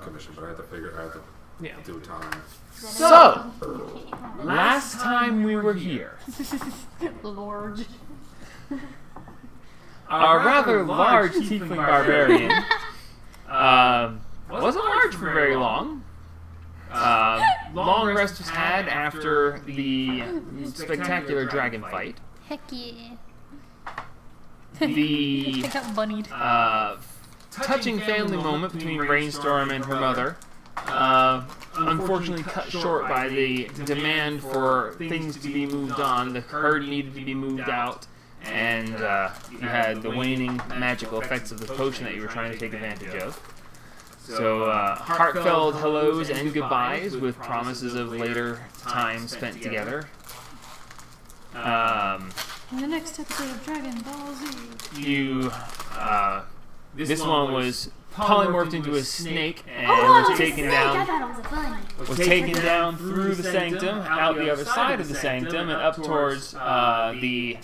commission, but I have to do time. So, last time we were here, Lord. a rather large tiefling barbarian wasn't large for very long. Long rest was had after the spectacular dragon fight. Heck yeah. The I got bunnied. touching family moment between Rainstorm and her mother, unfortunately cut short by the demand for things to be moved on. The herd needed to be moved out, and you had the waning magical effects of the potion that you were trying to take advantage of. So heartfelt hellos and goodbyes with promises of later time spent together. In the next episode of Dragon Ball Z. This one was polymorphed into a snake and was taken down. I thought it was a bunny. Was taken down through the sanctum, out the other side of the sanctum, and up towards the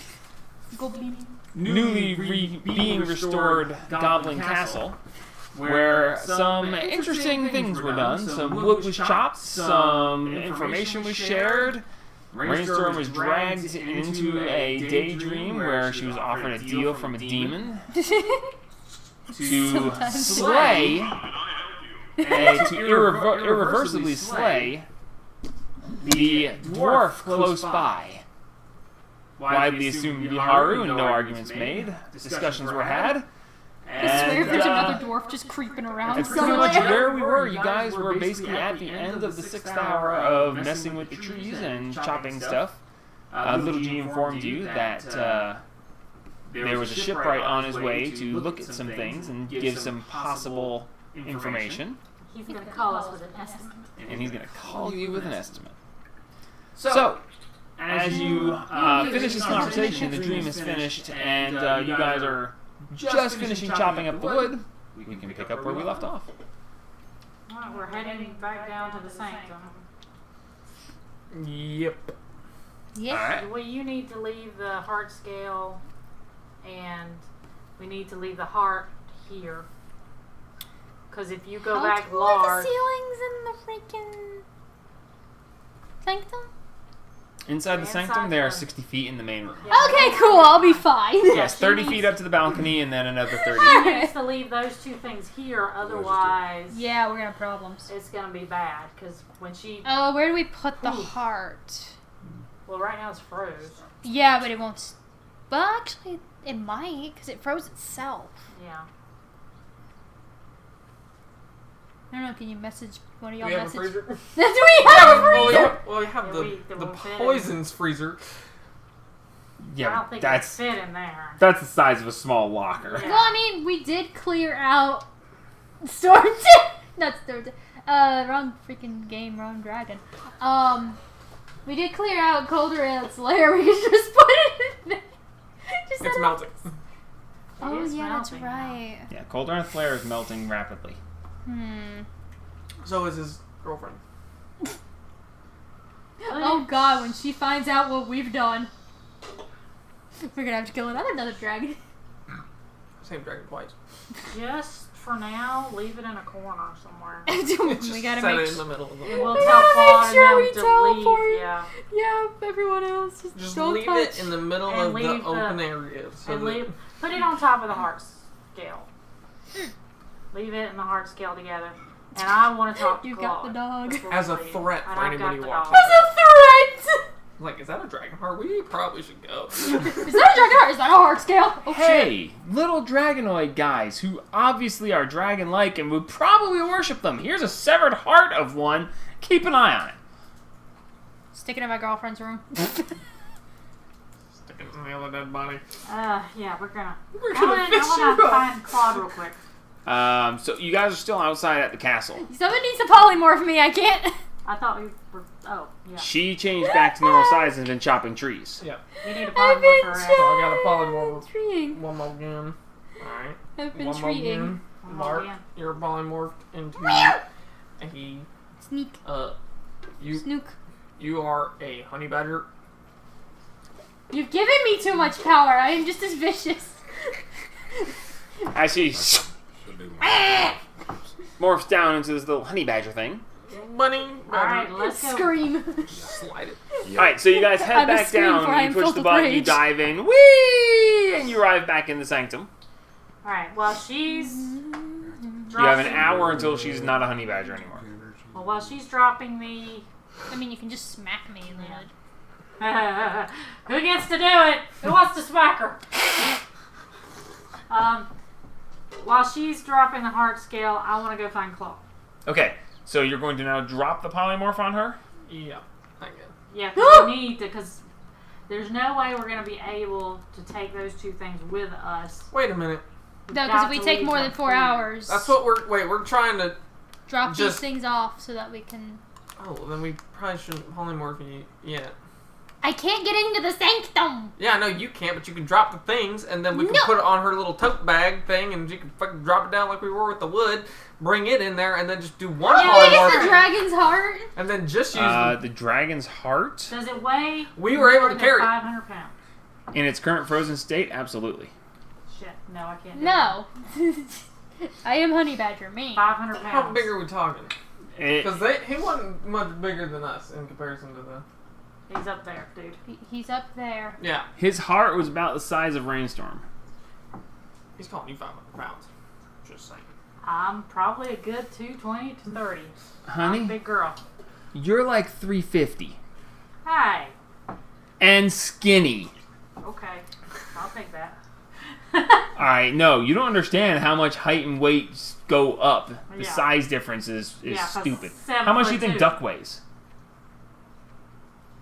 newly being restored Goblin Castle, where some interesting things were done. Some wood was chopped, some information was shared. Rainstorm was dragged into a daydream where she was offered a deal from a demon to slay, to irreversibly slay the dwarf close by. Widely assumed to be Haru, and no arguments made. Discussions were had. I swear if there's another dwarf just creeping around That's pretty much where we were. You guys were basically at the end of the 6th hour of messing with the trees and chopping stuff. Little G informed you that there was a shipwright on his way to look at some things and give some possible information. He's going to call us with an estimate. And he's going to call you with an estimate. So, as you finish this conversation, the dream is finished, and you guys are just finishing chopping up the wood. We can pick up where we left off. Alright, we're heading back down to the sanctum. Yep. Yeah. Alright. Well, you need to leave the heart scale, and we need to leave the heart here. Because if you go back tall are large... the ceilings in the freaking sanctum? Inside the Inside sanctum, they are the- 60 feet in the main room. Yeah, Okay, cool. I'll be fine. Yes, 30 feet up to the balcony, and then another 30. She needs to leave those two things here, otherwise Yeah, we're gonna have problems. it's going to be bad. Because when she... Oh, where do we put the Ooh. heart? Well, right now it's froze. Yeah, but it won't. Well, actually, it might, because it froze itself. Yeah. I don't know, can you message one of y'all We have a message? freezer. That's we have a freezer! Well, we have Yeah, the won't fit in. poisons freezer. I Yeah, don't think that's it'll fit in there. the size of a small locker. Yeah. Well, I mean, we did clear out Storm not Storm wrong freaking game, wrong dragon. We did clear out Colderil's lair. We could just put it in there. Just It's set it- melting. Oh, is yeah, that's melting now. right. Yeah, Cold Earth Flare is melting rapidly. So is his girlfriend. Oh god, when she finds out what we've done, we're gonna have to kill another dragon. Same dragon twice. Just for now, leave it in a corner somewhere. Just we gotta set make it in the middle of the And floor. we'll We tell gotta Claude make sure and we them to teleport. leave. Yeah. Yeah, everyone else Just don't leave touch. it in the middle And of the leave the- open area. So And that leave, put it on top of the heart scale. Leave it and the heart scale together. And I want to talk to You Claude got the dog. before As we a leave. threat And for I've anybody got the watching. dog. As a threat! like, is that a dragon heart? We probably should go. Is that a dragon heart? Is that a heart scale? Oh, shit. Hey, little dragonoid guys who obviously are dragon-like and would probably worship them. Here's a severed heart of one. Keep an eye on it. Stick it in my girlfriend's room. Stick it in the other dead body. Yeah, we're gonna. We're gonna I fix want you to up. find Claude real quick. So you guys are still outside at the castle. Someone needs to polymorph me. I can't. I thought we were. Oh, yeah. She changed back to normal size and has been chopping trees. Yeah. You need a I've polymorph been for her. So I got a polymorph. treeing. One more again. Alright. I've been One more treeing. again. One more Mark, again. you're polymorphed into a Sneak. you you are a honey badger. You've given me too much power. I am just as vicious. Actually, Should be more. morphs down into this little honey badger thing. Bunny. Alright, let's go. Scream. Slide it. Yep. Alright, so you guys head I'm a back scream, for I down, am you push filled the with button, you rage. dive in, whee! And you arrive back in the sanctum. Alright, well, she's You have an hour until she's not a honey badger anymore. Well, while she's dropping the... I mean, you can just smack me in the head. Who gets to do it? Who wants to smack her? While she's dropping the heart scale, I want to go find Claw. Okay, so you're going to now drop the polymorph on her? Yeah. I get it. Yeah, because we need to, because there's no way we're going to be able to take those two things with us. Wait a minute. No, because if we take more than 4 hours, That's what we're trying to... drop these just- things off so that we can... Oh, then we probably shouldn't polymorph you yet. I can't get into the sanctum! Yeah, I know you can't, but you can drop the things, and then we can No. put it on her little tote bag thing, and you can fucking drop it down like we were with the wood, bring it in there, and then just do one Can I get the polymorph, dragon's heart? and then just use The dragon's heart? Does it weigh We were able more to than carry it. 500 pounds? In its current frozen state, absolutely. Shit, no, I can't do No. I am honey badger, me. it. 500 pounds. How big are we talking? It, Because he wasn't much bigger than us in comparison to the... He's up there, dude. He's up there. Yeah, his heart was about the size of Rainstorm. he's calling you 500 pounds. Just saying. I'm probably a good 220 to 30. I'm a Honey, big girl. you're like 350. Hi. And skinny. Okay, I'll take that. Alright, no, you don't understand how much height and weight go up. The Yeah. size difference is Yeah, 'cause stupid. 7 How much do foot you think 2. duck weighs?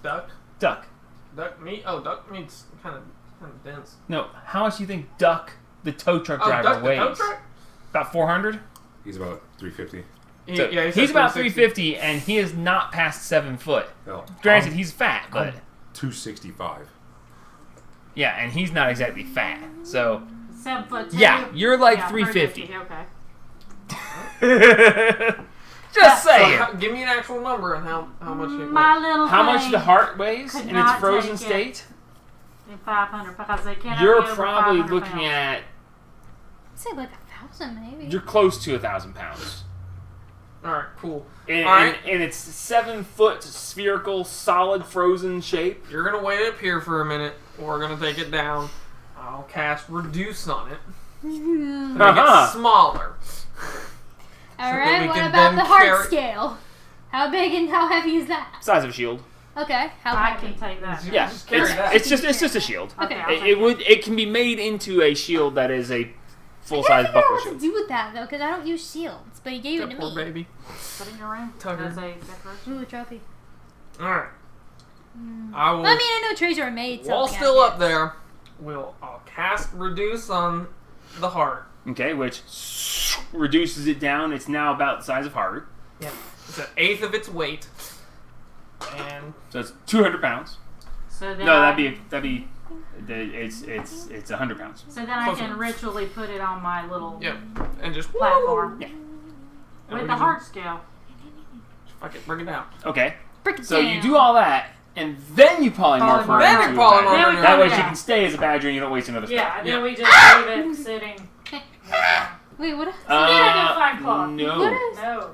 Duck? Duck. Duck meat? Oh, duck meat's kind of dense. No, how much do you think Duck, the tow truck Oh, driver, duck the weighs? tow truck? About 400? He's about 350. So Yeah, he's about 350, and he is not past 7 foot. Hell, Granted, he's fat, but 265. yeah, and he's not exactly fat. So 7 foot 2. yeah, you're like Yeah, 350. Okay. Just So, saying. give me an actual number on how much it My weighs. little How much thing the heart weighs could in its not frozen take it. state? in 500 because they cannot You're be over probably 500 looking pounds. at. I'd say like 1,000 maybe. You're close to 1,000 pounds. Alright, cool. In, Alright. in its 7 foot spherical, solid, frozen shape. You're going to wait up here for a minute. We're going to take it down. I'll cast Reduce on it. Make Uh-huh. it smaller. Alright, we what can about then the heart carry- scale? How big and how heavy is that? Size of a shield. Okay, how I heavy? can take that. Yeah, Just carry that. it's just a shield. Okay. I'll take It can be made into a shield that is a full I size gotta figure out buckler what to shield. do with that though, because I don't use shields, but he gave it That to poor me. baby. Put it in your room Tucker. as a decoration. Ooh, a trophy. Alright. I will. I mean, I know treasure are made. While something, I still up guess. there, I'll cast Reduce on the heart. Okay, which reduces it down. It's now about the size of heart. Yeah. It's an eighth of its weight. And So it's 200 pounds. So then No, I, it's 100 pounds. So then I Closer. can ritually put it on my little yeah, and just platform Yeah. And with we the can heart scale. Fuck it, bring it down. Okay, Break it so down. you do all that, and then you polymorph her. Then into you a polymorph badger. her into a That way badger. she can stay as a badger and you don't waste another spell. Yeah, and then Yeah. we just leave it sitting. Wait, what? So then I go find Claw. What No. is? No.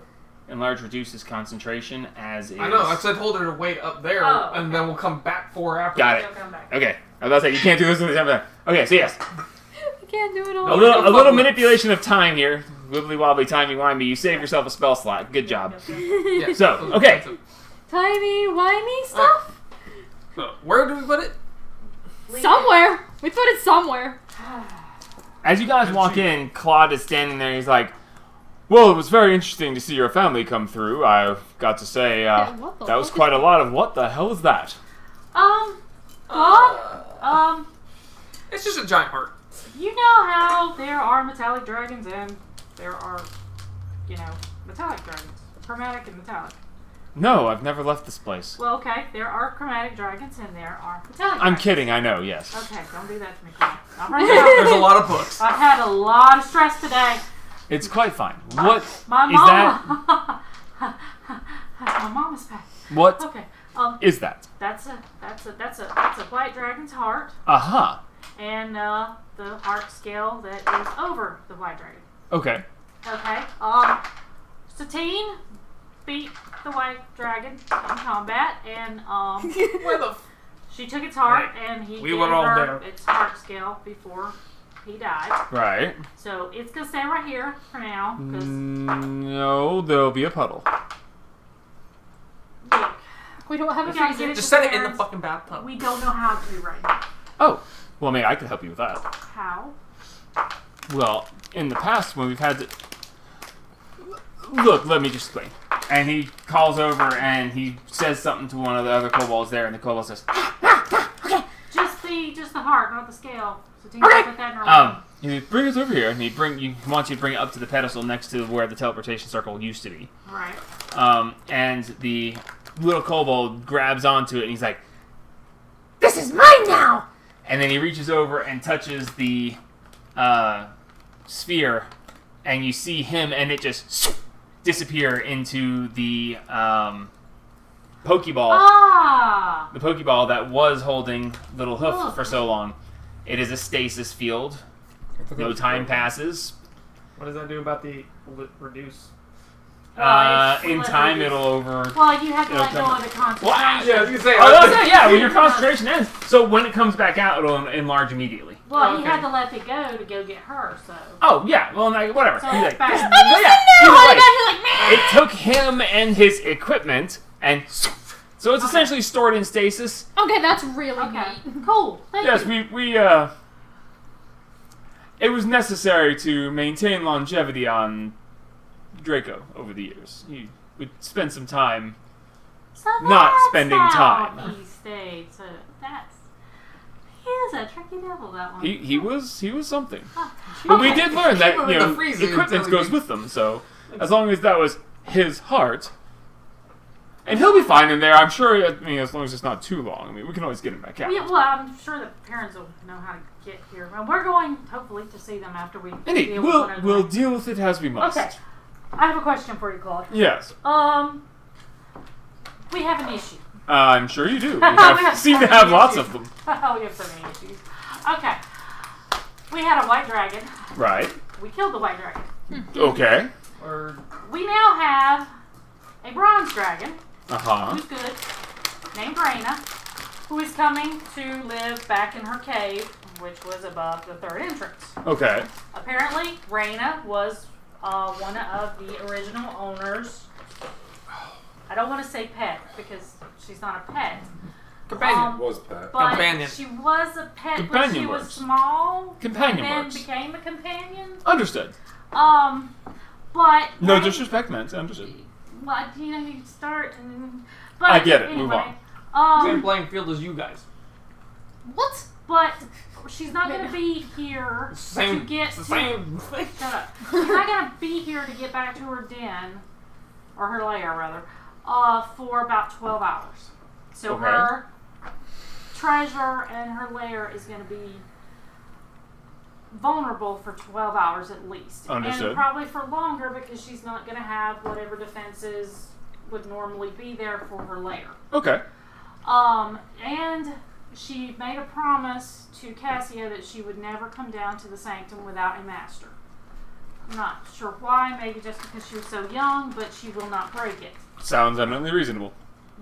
Enlarge reduces concentration as is. I know, I said hold her to wait up there, Oh, and okay. then we'll come back for after. Got it. She'll come back. Okay, I was about to say, you can't do this at the same time. Okay, so yes. I can't do it A all. little manipulation of time here. Wibbly wobbly, timey wimey. You save yourself a spell slot. Good job. Yeah. So, okay. Timey wimey stuff. So, where do we put it? Somewhere. We put it somewhere. As you guys walk in, Claude is standing there. He's like, "Well, it was very interesting to see your family come through. I got to say, what the that was fuck quite a lot of what the hell is that?" It's just a giant heart. You know how there are metallic dragons and there are, metallic dragons. Chromatic and metallic. No, I've never left this place. Well, okay, there are chromatic dragons and there are metallic I'm dragons. kidding. I know. Yes. Okay, don't do that to me, Claude. Not right now. There's a lot of books. I've had a lot of stress today. It's quite fine. What My is mama. My mama's back. What Okay. is that? That's a white dragon's heart, Aha. and the heart scale that is over the white dragon. Okay. Okay. Satine beat the white dragon in combat, and Where the she took its heart, and he We gave were all her there. its heart scale before he died. Right. So it's gonna stay right here for now. 'Cause No, there'll be a puddle. look, We don't have a we gotta freezer. get it Just to set it in the parents. fucking bathtub. We don't know how to right now. Oh, well, maybe I could help you with that. How? Well, in the past, when we've had to... Look, let me just explain. And he calls over and he says something to one of the other kobolds there, and the kobold says, Just the heart, not the scale. Satine, put that in her room. he bring it over here, and he wants you to bring it up to the pedestal next to where the teleportation circle used to be. Right. And the little kobold grabs onto it, and he's like, "This is mine now!" And then he reaches over and touches the sphere, and you see him, and it just disappear into the Pokeball. Ah! The Pokeball that was holding Little Hoof Ugh. for so long. It is a stasis field. No time passes. What does that do about the reduce? In time, it'll over. Well, you have to It'll let go come- of the concentration. Well, Yeah, I was gonna say. Oh, that's it. Yeah, when your concentration ends. So when it comes back out, it'll enlarge immediately. Well, he Okay. had to let it go to go get her, so. Oh yeah. Well, like, whatever. So He's it's like, back. this- I'm yeah, There, either oh my way, God, you're like, it took him and his equipment, and so it's essentially stored in stasis. okay, that's really Okay. neat. Cool. Thank Yes, you. we it was necessary to maintain longevity on Draco over the years. He would spend some time. So not that's spending how time. He stayed. So that's. He is a tricky devil, that one. He was something. Oh, But we okay. did learn that, Keep him you in know, the freezer equipment until goes he- with them. So as long as that was his heart, and he'll be fine in there. I'm sure. I mean, as long as it's not too long. I mean, we can always get him back out. Yeah, well, I'm sure the parents will know how to get here. And we're going, hopefully, to see them after we Indeed, deal with we'll one of we'll them. deal with it as we must. Okay. I have a question for you, Claude. Yes, We have an issue. I'm sure you do. You We have, have seem so to many have lots issues. of them. Oh, we have so many issues. Okay. We had a white dragon. Right. We killed the white dragon. Okay. Or We now have a bronze dragon, Uh huh. who's good, named Raina, who is coming to live back in her cave, which was above the third entrance. Okay. Apparently, Raina was one of the original owners. I don't want to say pet because she's not a pet. companion. Was Pat. But Companion. she was a pet when Companion she was works. small. Companion and works. then became a companion. Understood. But No Raina- disrespect meant. Understood. Well, you know, you start and. But I get it. Anyway, Move on. Same playing field as you guys. What? But she's not going to be here Same. to get It's the to. same thing. Shut up. She's not going to be here to get back to her den, or her lair rather, for about 12 hours. So Okay. her treasure and her lair is going to be vulnerable for 12 hours at least. Understood. And probably for longer because she's not going to have whatever defenses would normally be there for her lair. Okay. And she made a promise to Cassia that she would never come down to the sanctum without a master. I'm not sure why, maybe just because she was so young, but she will not break it. Sounds eminently reasonable.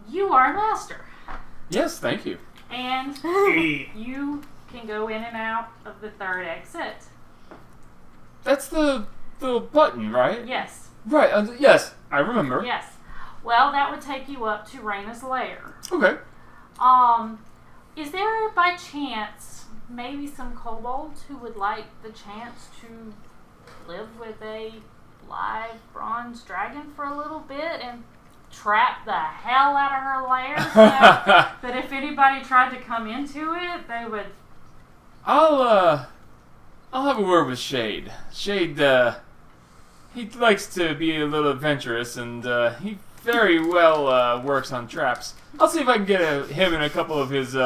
You are a master, Yes, thank you. and you can go in and out of the third exit. That's the button, right? Yes, Right. Yes, I remember. yes. Well, that would take you up to Raina's lair. Okay. Is there by chance maybe some kobolds who would like the chance to live with a live bronze dragon for a little bit and trap the hell out of her lair so that if anybody tried to come into it, they would. I'll have a word with Shade. Shade, he likes to be a little adventurous, and he very well works on traps. I'll see if I can get him and a couple of his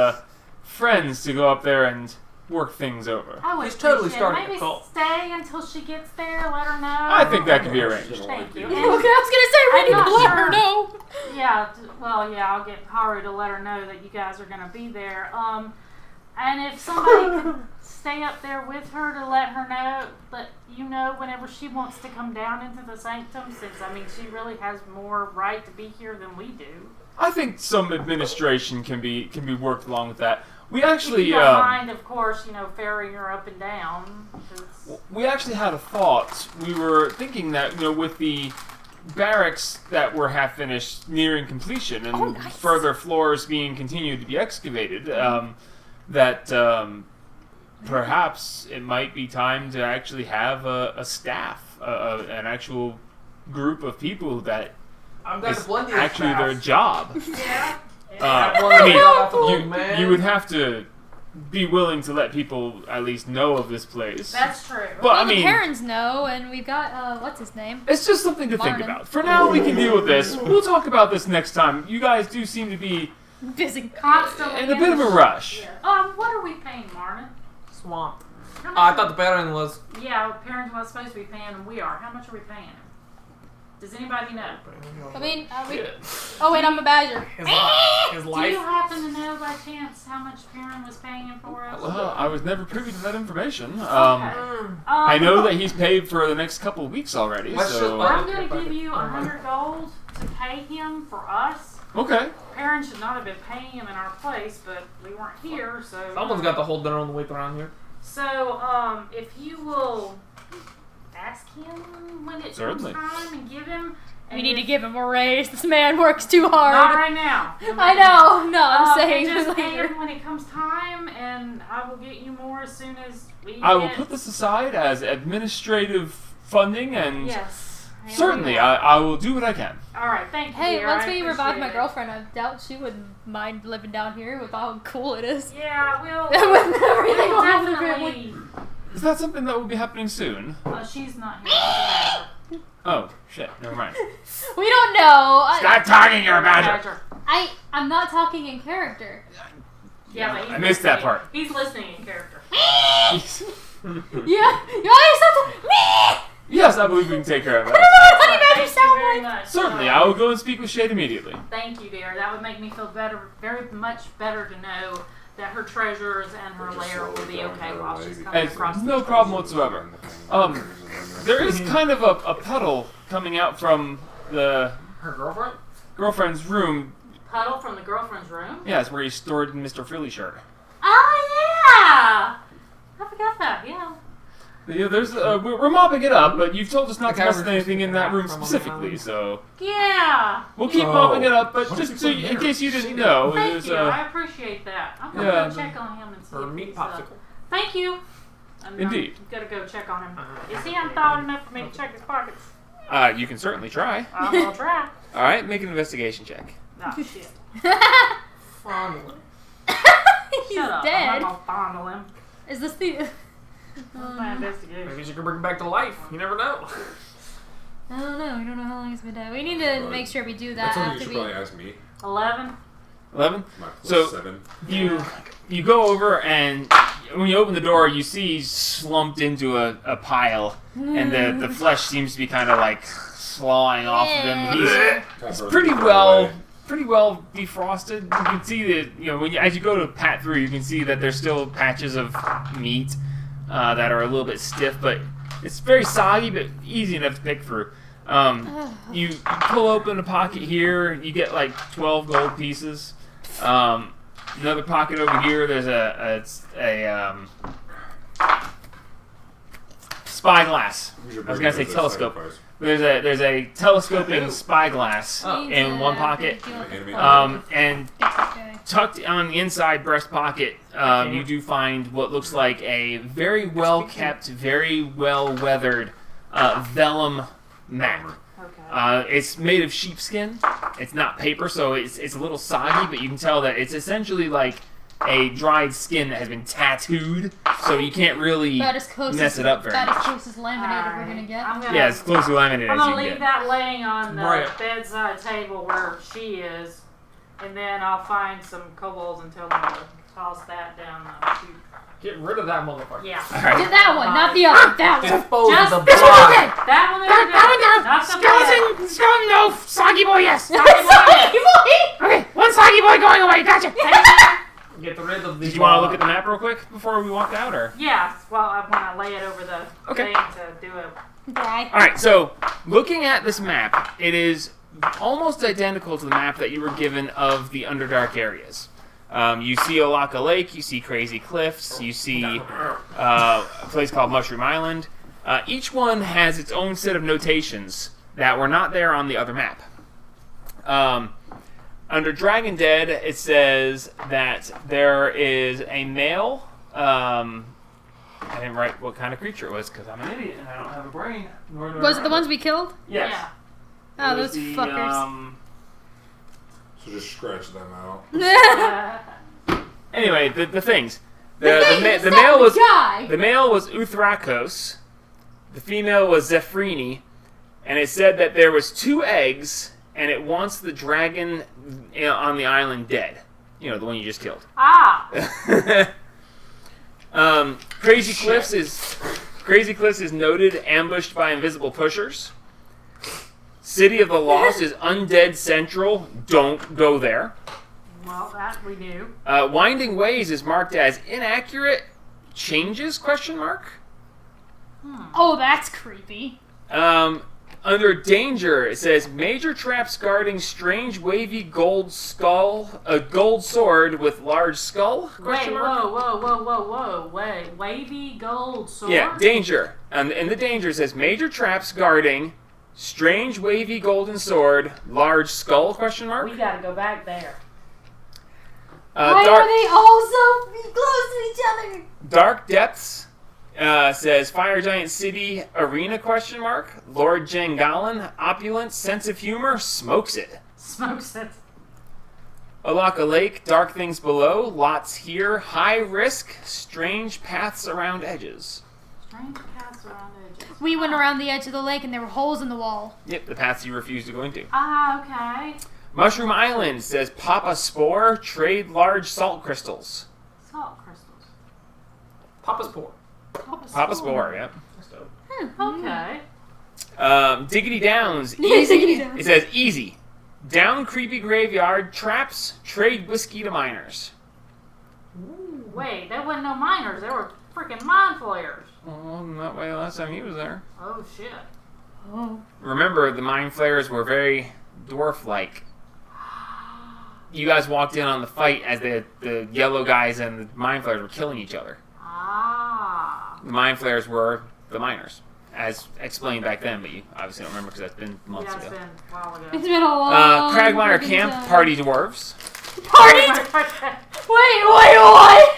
friends to go up there and work things over. I would He's totally appreciate it. starting a Maybe cult. stay until she gets there. Let her know. I think that can be arranged. Thank you. Okay, I was gonna say we I'm need not to let her sure. know. Yeah, well, yeah, I'll get Haru to let her know that you guys are going to be there. And if somebody could stay up there with her to let you know whenever she wants to come down into the sanctum, since I mean she really has more right to be here than we do. I think some administration can be worked along with that. We actually If you don't mind, of course, ferrying her up and down. we actually had a thought. We were thinking that with the barracks that were half finished, nearing completion, and further floors being continued to be excavated, that perhaps it might be time to actually have a staff, an actual group of people that is actually their job. Yeah. You would have to be willing to let people at least know of this place. That's true. But the Karens know, and we've got what's his name? It's just something to think about. For now, we can deal with this. We'll talk about this next time. You guys do seem to be busy, constantly in a bit of a rush. Yeah. What are we paying, Martin? Swamp. I thought the Baron was. Yeah, parents was supposed to be paying, and we are. How much are we paying? Does anybody know? I mean, oh wait, I'm a badger. His life. Do you happen to know by chance how much Perrin was paying him for us? Well, I was never privy to that information. Okay. I know that he's paid for the next couple of weeks already. So I'm going to give you 100 gold to pay him for us. Okay. Perrin should not have been paying him in our place, but we weren't here, so. Someone's got the whole dinner on the way around here. So, if you will ask him when it Certainly. comes time and give him. We need to give him a raise. This man works too hard. Not right now. I know. No, I'm saying just pay later. him when it comes time, and I will get you more as soon as we. I will put this aside as administrative funding, and yes. certainly I will do what I can. All right, thank you. Hey, dear. once I we revive appreciate my it. girlfriend, I doubt she would mind living down here with how cool it is. Yeah, we'll. With everything we'll going on in the family. definitely. Is that something that will be happening soon? She's not here. She's a badger. Oh, shit. Never mind. We don't know. Stop talking, you're a badger. I'm not talking in character. Yeah, but he's I missed that listening. part. He's listening in character. Yeah. You always have to. Yes, I believe we can take care of that. Honey badger Thank you very sound much. Certainly, I will go and speak with Shade immediately. Thank you, dear. That would make me feel better, very much better to know that her treasures and her lair will be okay while she's coming across. No problem whatsoever. There is kind of a puddle coming out from Her girlfriend? girlfriend's room. Puddle from the girlfriend's room? Yeah, it's where he stored Mr. Frilly shirt. Oh, yeah! I forgot that, yeah. Yeah, we're mopping it up, but you've told us not The to mess guy with anything in that room from on the specifically, island. so Yeah! we'll keep mopping it up. But just so in case you didn't know, Thank there's you. I appreciate that. I'm going to yeah, go check on him and see Her if meat he's, popsicle. Thank you. I'm Indeed. going to go check on him. Is he unthawed enough for me to check his pockets? you can certainly try. I'm going to try. All right, make an investigation check. Oh, shit. Fondling. He's Shut up. dead. I'm not going to fondle him. Is this the? My investigation. Maybe she can bring him back to life. You never know. I don't know. We don't know how long he's been dead. We need to make sure we do that That's something you after should we. probably ask me. 11. 11. My plus So 7. you go over, and when you open the door, you see he's slumped into a pile, and the flesh seems to be kind of like slawing off of him. He's pretty well defrosted. You can see that as you go to pat through, you can see that there's still patches of meat that are a little bit stiff, but it's very soggy, but easy enough to pick through. You pull open a pocket here, you get like 12 gold pieces. Another pocket over here, there's a spyglass. I was gonna say telescope. There's a telescoping spyglass in one pocket. And tucked on the inside breast pocket, you do find what looks like a very well kept, very well weathered vellum map. Okay. It's made of sheepskin. It's not paper, so it's a little soggy, but you can tell that it's essentially like a dried skin that has been tattooed, so you can't really mess it up very About as much. close as laminated we're gonna get. Yeah, as close to laminated I'm as you gonna can leave get. that laying on the Right. bedside table where she is, and then I'll find some kobolds and tell them to toss that down the chute. Get rid of that motherfucker. Yeah. All right. Did that one, not the other. That one. Dispose Just of the this blood. That one over there. Not the blood. Skeleton, no, soggy boy, yes. Not the blood. Okay, one soggy boy going away, gotcha. Get rid of the. Did you want to look at the map real quick before we walked out, or? Yeah, well, I want to lay it over the Okay. thing to do a... Bye. All right. So, looking at this map, it is almost identical to the map that you were given of the Underdark areas. You see Olaka Lake, you see Crazy Cliffs, you see a place called Mushroom Island. Each one has its own set of notations that were not there on the other map. Under Dragon Dead, it says that there is a male. I didn't write what kind of creature it was because I'm an idiot and I don't have a brain. Nor do I Was it the remember. ones we killed? Yes. Yeah. Oh, It was those the, fuckers. So just scratch them out. Anyway, the things. The The male was guy. the male was Uthrakos. The female was Zephyrini, and it said that there was 2 eggs, and it wants the dragon on the island dead. You know, the one you just killed. Ah! Crazy Cliffs is noted, ambushed by invisible pushers. City of the Lost is undead central. Don't go there. Well, that we knew. Winding Ways is marked as inaccurate changes? Question mark. Oh, that's creepy. Under danger, it says major traps guarding strange wavy gold skull, a gold sword with large skull? Wait, Question mark? whoa. Wait, wavy gold sword? Yeah, danger. In the danger, it says major traps guarding strange wavy golden sword, large skull? Question mark. We gotta go back there. Why are they all so close to each other? Dark Depths says Fire Giant City Arena? Question mark. Lord Jangalan, opulent sense of humor, smokes it. Smokes it. Olaka Lake, dark things below, lots here, high risk, strange paths around edges. Strange paths around edges. We went around the edge of the lake and there were holes in the wall. Yep, the paths you refuse to go into. Ah, okay. Mushroom Island says Papa Spore, trade large salt crystals. Salt crystals. Papa's poor. Papa Spore, yep. That's dope. Okay. Diggity Downs, Yeah, easy. Diggity Downs. It says easy. Down creepy graveyard, traps, trade whiskey to miners. Wait, there wasn't no miners. There were freaking mind flayers. Oh, not way last time he was there. Oh, shit. Oh. Remember, the mind flayers were very dwarf-like. You guys walked in on the fight as the yellow guys and the mind flayers were killing each other. Ah. The mind flayers were the miners, as explained back then, but you obviously don't remember because that's been months Yeah, it's ago. been a while ago. It's been a long Cragmire freaking Camp, time. party dwarves, Party? Wait, what?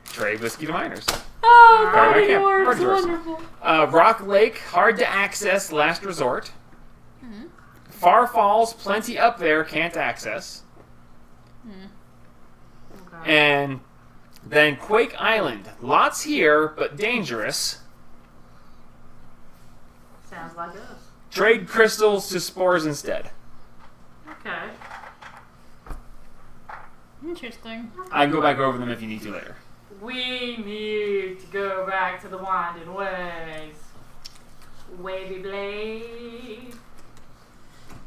trade whiskey to miners. Oh, Cragmire party Camp, dwarves, party dwarves. wonderful. Rock Lake, hard to access, last resort. Far Falls, plenty up there, can't access. Okay. And then Quake Island, lots here, but dangerous. Sounds like us. Trade crystals to spores instead. Okay. Interesting. I can go back over them if you need to later. We need to go back to the winding ways. Wavy blade.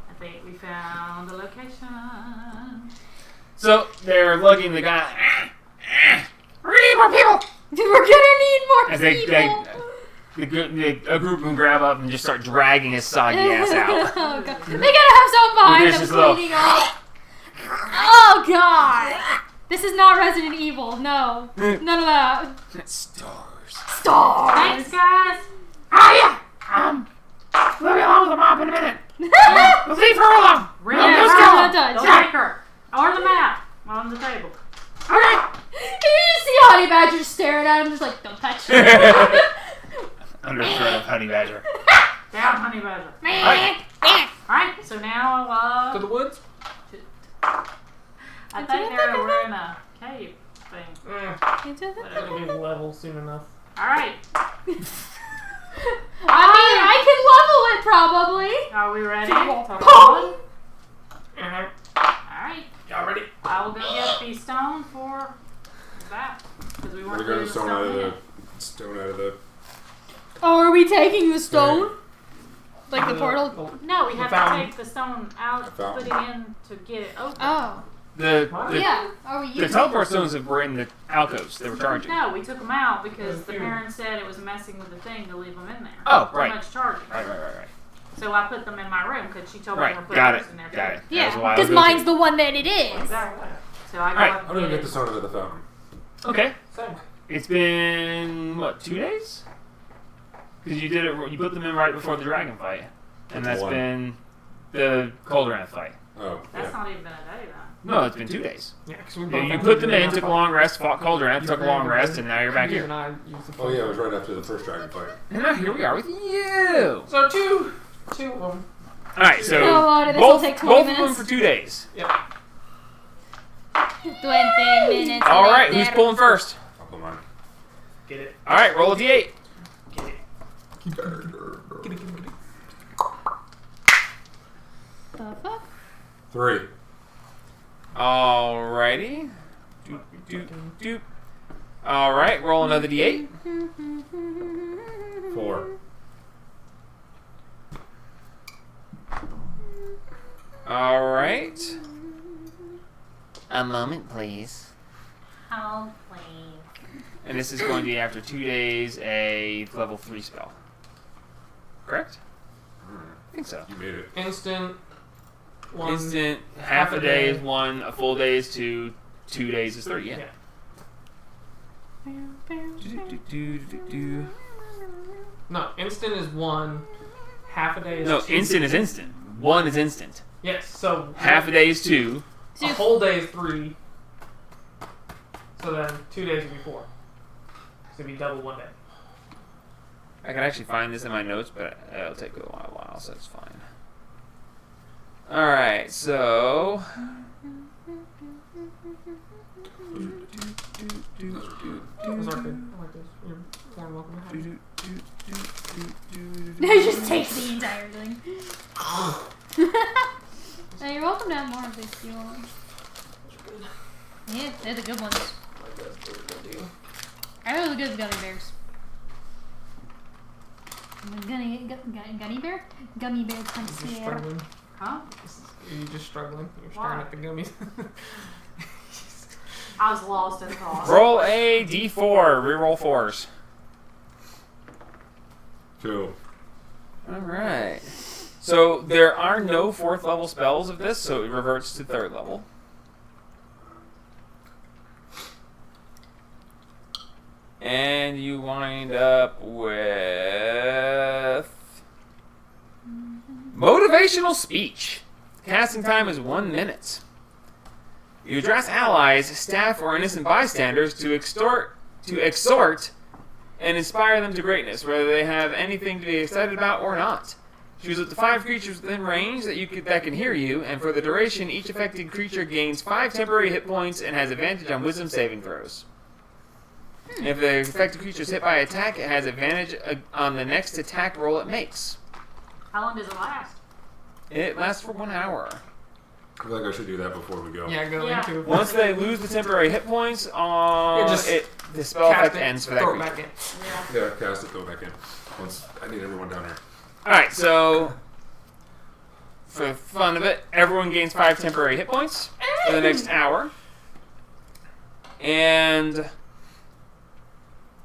I think we found the location. So they're lugging the guy. We need more people. We're gonna need more As people. a group of them grab up and just start dragging his soggy ass out. Oh, God. They gotta have someone behind There's them this little- cleaning up. Oh, God. This is not Resident Evil. No. None of that. Stars. Stars. Thanks, guys. Oh yeah. We'll be along with the mob in a minute. Let's leave her alone. Ring Yeah, her. let's go. Not done. Don't take her. Or the map on the table. Okay. You just see Honey Badger just staring at him, just like, don't touch me. Understood of Honey Badger. Down, honey badger. Alright. Alright, so now To the woods? I think we're in a cave thing. It'll be level soon enough. Alright, I can level it probably. are we ready? Pong. Alright, Y'all ready? I will go get the stone for that. Because we We're weren't gonna doing the stone out of yet. the stone out of the. Oh, are we taking the stone? Like the portal? No, we have fountain. to take the stone out, The fountain. put it in to get it open. Oh. Yeah. Are we The using teleport stones were in the alcoves. They were charging. No, we took them out because the parents said it was messing with the thing to leave them in there. Oh, Too right. much charging. Right. So I put them in my room because she told me Right. to put Got hers it. in there. Got too. it. Yeah, That was a while because ago, mine's too. the one that it is. Exactly. So I Alright, got I'm gonna get the stone out of the fountain. Okay. Same. It's been what, 2 days? Because you did it. You put them in right before the dragon fight, and that's One. been the Coldrath fight. Oh, That's yeah. not even been a day then. No, it's been 2 days. Yeah, because we Yeah, both you had put them to do in, that took a fight. long rest, fought Coldrath, took a long rest, and now you're back You here. and I used the Oh yeah, it was right after the first dragon fight. And now here we are with you. So two of them. All right, so Oh, Lord, this will both take 20 both of them minutes. for 2 days. Yeah. 20 minutes. All right, later. who's pulling first? I'll put mine. Get it. All right, roll a d8. Get it. Get it. The fuck? 3. Alrighty. Doop, doop, doop. All right, roll another d8. 4. All right. A moment, please. Oh, please. And this is going to be after 2 days, a level 3 spell. Correct? I think so. You made it. Instant. One. Instant, half a day is 1, a full day is 2, 2 days is 3, yeah. No, instant is 1. Half a day is No, 2. instant is instant. 1 is instant. Yes, so Half a day is 2. a whole day is 3. So then 2 days would be 4. So it'd be double 1 day. I can actually find this in my notes, but it'll take a while, so it's fine. Alright, so... Those are good. I like those. You're more than welcome to have them. It just takes the entire thing. Now, you're welcome to have more of this if you want. Yeah, they're the good ones. Like those, those are good too. I really good gummy bears. Gummy bear? Gummy bear You're just connoisseur. struggling. Huh? Are you just struggling? You're Why? staring at the gummies. I was lost in thought. Roll a d4, reroll 4s. 2. Alright. So there are no 4th level spells of this, so it reverts to 3rd level. And you wind up with motivational speech. Casting time is 1 minute. You address allies, staff, or innocent bystanders to extort, and inspire them to greatness, whether they have anything to be excited about or not. Choose up to 5 creatures within range that can hear you, and for the duration, each affected creature gains 5 temporary hit points and has advantage on Wisdom saving throws. If the affected creature is hit by attack, it has advantage on the next attack roll it makes. How long does it last? It lasts for 1 hour. I feel like I should do that before we go. Yeah, go Yeah. into it. Once they lose the temporary hit points, the spell Cast effect it, ends for that throw it creature. back in. Yeah. Yeah, cast it, throw it back in. Once I need everyone down here. Alright, so for the fun of it, everyone gains 5 temporary hit points for the next hour. And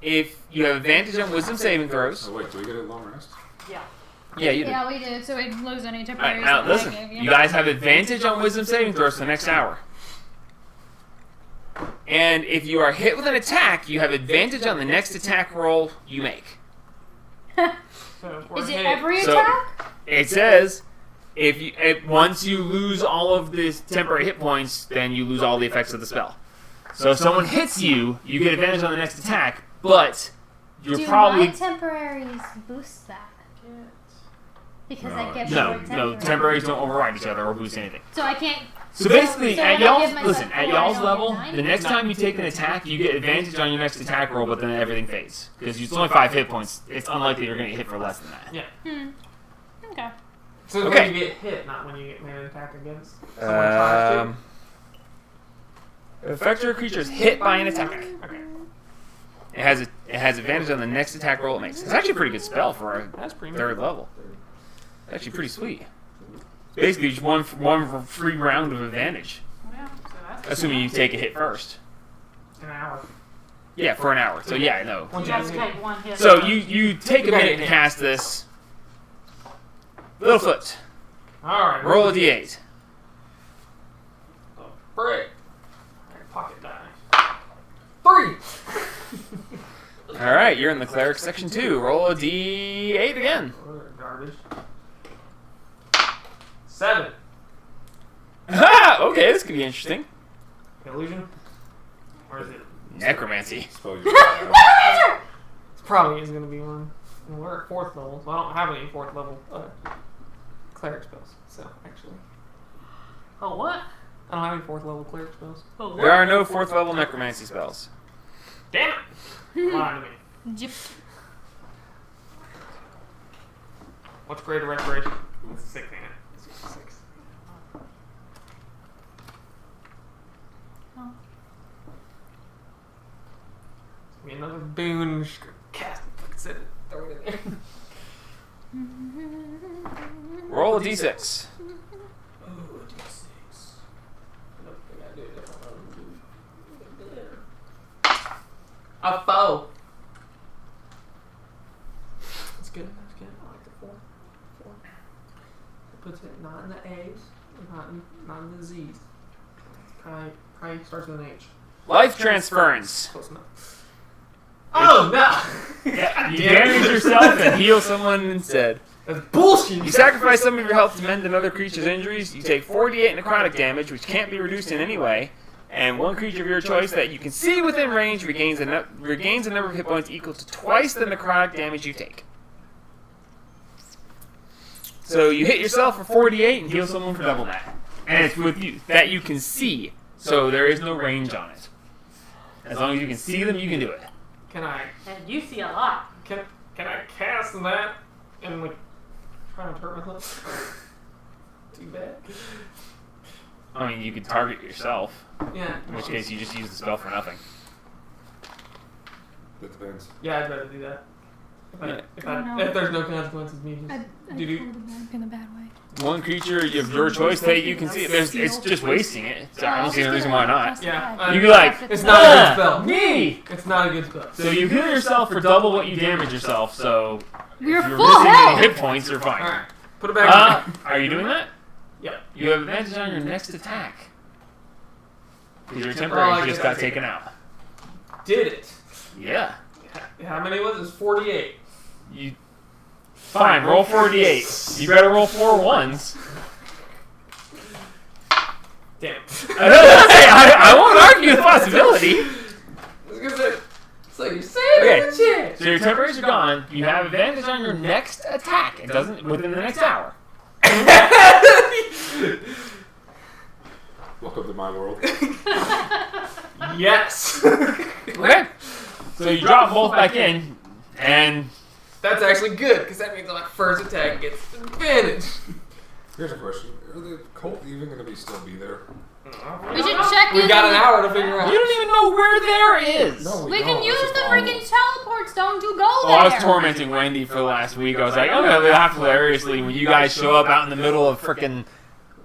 if you have advantage on Wisdom saving throws. Oh wait, do we get a long rest? Yeah. Yeah, you do. Yeah, we did, so we lose any Alright, temporary now stuff I listen. gave You guys have advantage on Wisdom saving throws for the next hour. And if you are hit with an attack, you have advantage on the next attack roll you make. So if we're Is it hit, every So- attack? It says once you lose all of the temporary hit points, then you lose all the effects of the spell. So if someone hits you, you get advantage on the next attack, but you're Do probably my temporaries boost that? Because I get no, more no temporaries. temporaries don't override each other or boost anything. So I can't. So basically, so at if I give y'all's myself listen, at 4, y'all's I don't level, get 9? the next time you take an attack, you get advantage on your next attack roll, but then everything fades because it's only 5 hit points. It's unlikely you're going to get hit for less than that. yeah. Okay. So it's Okay. when you get hit, not when you get man attack against. Someone tries Affect your creature is hit by an attack. to. Okay. It has advantage on the next attack roll it makes. It's actually a pretty good spell for a That's pretty 3rd level. Actually pretty sweet. Basically, just one free round of advantage. Yeah. So Assuming you take a hit first. An hour. Yeah, for an hour. So yeah, no. You have to take one hit. So you take a minute to cast this. Littlefoot, Alright. roll a d8. Break. Pocket die. 3! All right, you're in the cleric section 2. Roll a d8 again. Garbage. 7. Okay, this could be interesting. Illusion? Or is it? Necromancy. Suppose you have. It probably is going to be one. And we're at 4th level, so I don't have any 4th level cleric spells. So, actually. Oh, what? I don't have any 4th level cleric spells. Oh, what? There are no 4th level necromancy spells. Damn it! Lie to me. Jip. What's greater restoration? It's 6, ain't it? It's 6. Oh. It's gonna be another boon. Just cast it. Sit it. Throw it in there. Roll a d6. Oh, D6. Nope, I gotta do it different. A foe. That's good. That's good. I like the 4. 4. It puts it not in the A's, not in the Z's. Probably starts with an H. Life transference. Close enough. Oh no! Yeah, you damage yourself and heal someone instead. That's bullshit. You sacrifice some of your health to mend another creature's injuries. You take 4d8 necrotic damage, which can't be reduced in any way. And one creature of your choice that you can see within range regains a number of hit points equal to twice the necrotic damage you take. So you hit yourself for 4d8 and heal someone for double that. And it's with you that you can see, so there is no range on it. As long as you can see them, you can do it. Can I And you see a lot. can I cast that and like try to hurt myself? Too bad. I mean, you could target yourself, Yeah. in which case you just use the spell for nothing. That depends. Yeah, I'd rather do that. Yeah. If there's no consequences, me just I do. pulled it back in a bad way. One creature of your choice that you can see, it's just wasting it. So I don't see any reason why not. Yeah, You could like, It's not a good spell. Me! It's not a good spell. So you heal yourself for double what you damage yourself, so We're if you're full missing any health. hit points, you're fine. Alright, put it back. Are you doing that? Yep. You have advantage on your next attack. Because your Oh, temporary I just guess got taken out. Did it. Yeah. How many was it? 48. You. Fine, roll 4d8. You better roll 4 ones. Damn. I know, I won't argue the possibility. I was gonna say, it's like you're saving Okay. the chance. So your temporaries are gone. You have advantage on your next attack. It doesn't within the next hour. Welcome to my world. Yes. Okay. So you drop them both back in, and That's actually good, because that means my first attack gets advantage. Here's a question: are the cult even going to still be there? We should check We in got on an the- hour to figure out. you don't even know where there is. No, We don't. can use It's the just freaking teleport stone to go Oh, there. I was tormenting Wendy for the last week. I was like, I'm gonna laugh hilariously when you guys show up out in the middle of frickin'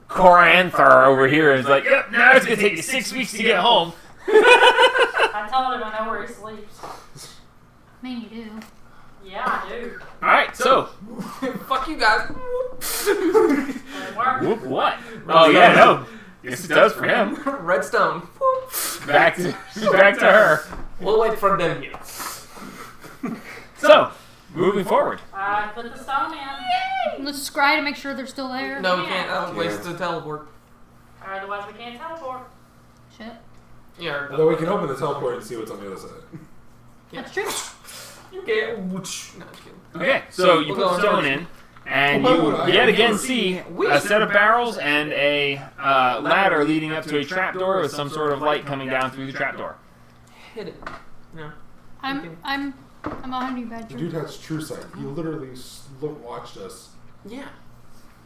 Coranthar over here. It's like, yep, now it's gonna take you 6 weeks to get home. I told him I know where he sleeps. I mean, you do. Yeah, I do. Alright, so, Fuck you guys. It worked. whoop what? Oh, yeah, no. Yes, it does for him. Redstone. Back to her. We'll wait for them here. So, moving forward. I put the stone in. Let's scry to make sure they're still there. No, we can't. That was waste the teleport. Or otherwise we can't teleport. Shit. Yeah. Although we can open the teleport and see what's on the other side. That's true. You can't. No, just kidding. Okay, so you put the stone in, and you yet again see a set of barrels and a ladder leading up to a trapdoor with some sort of light coming down through the trapdoor. Hit it. No. I'm behind you, The Badger. dude has true sight. He literally watched us. Yeah.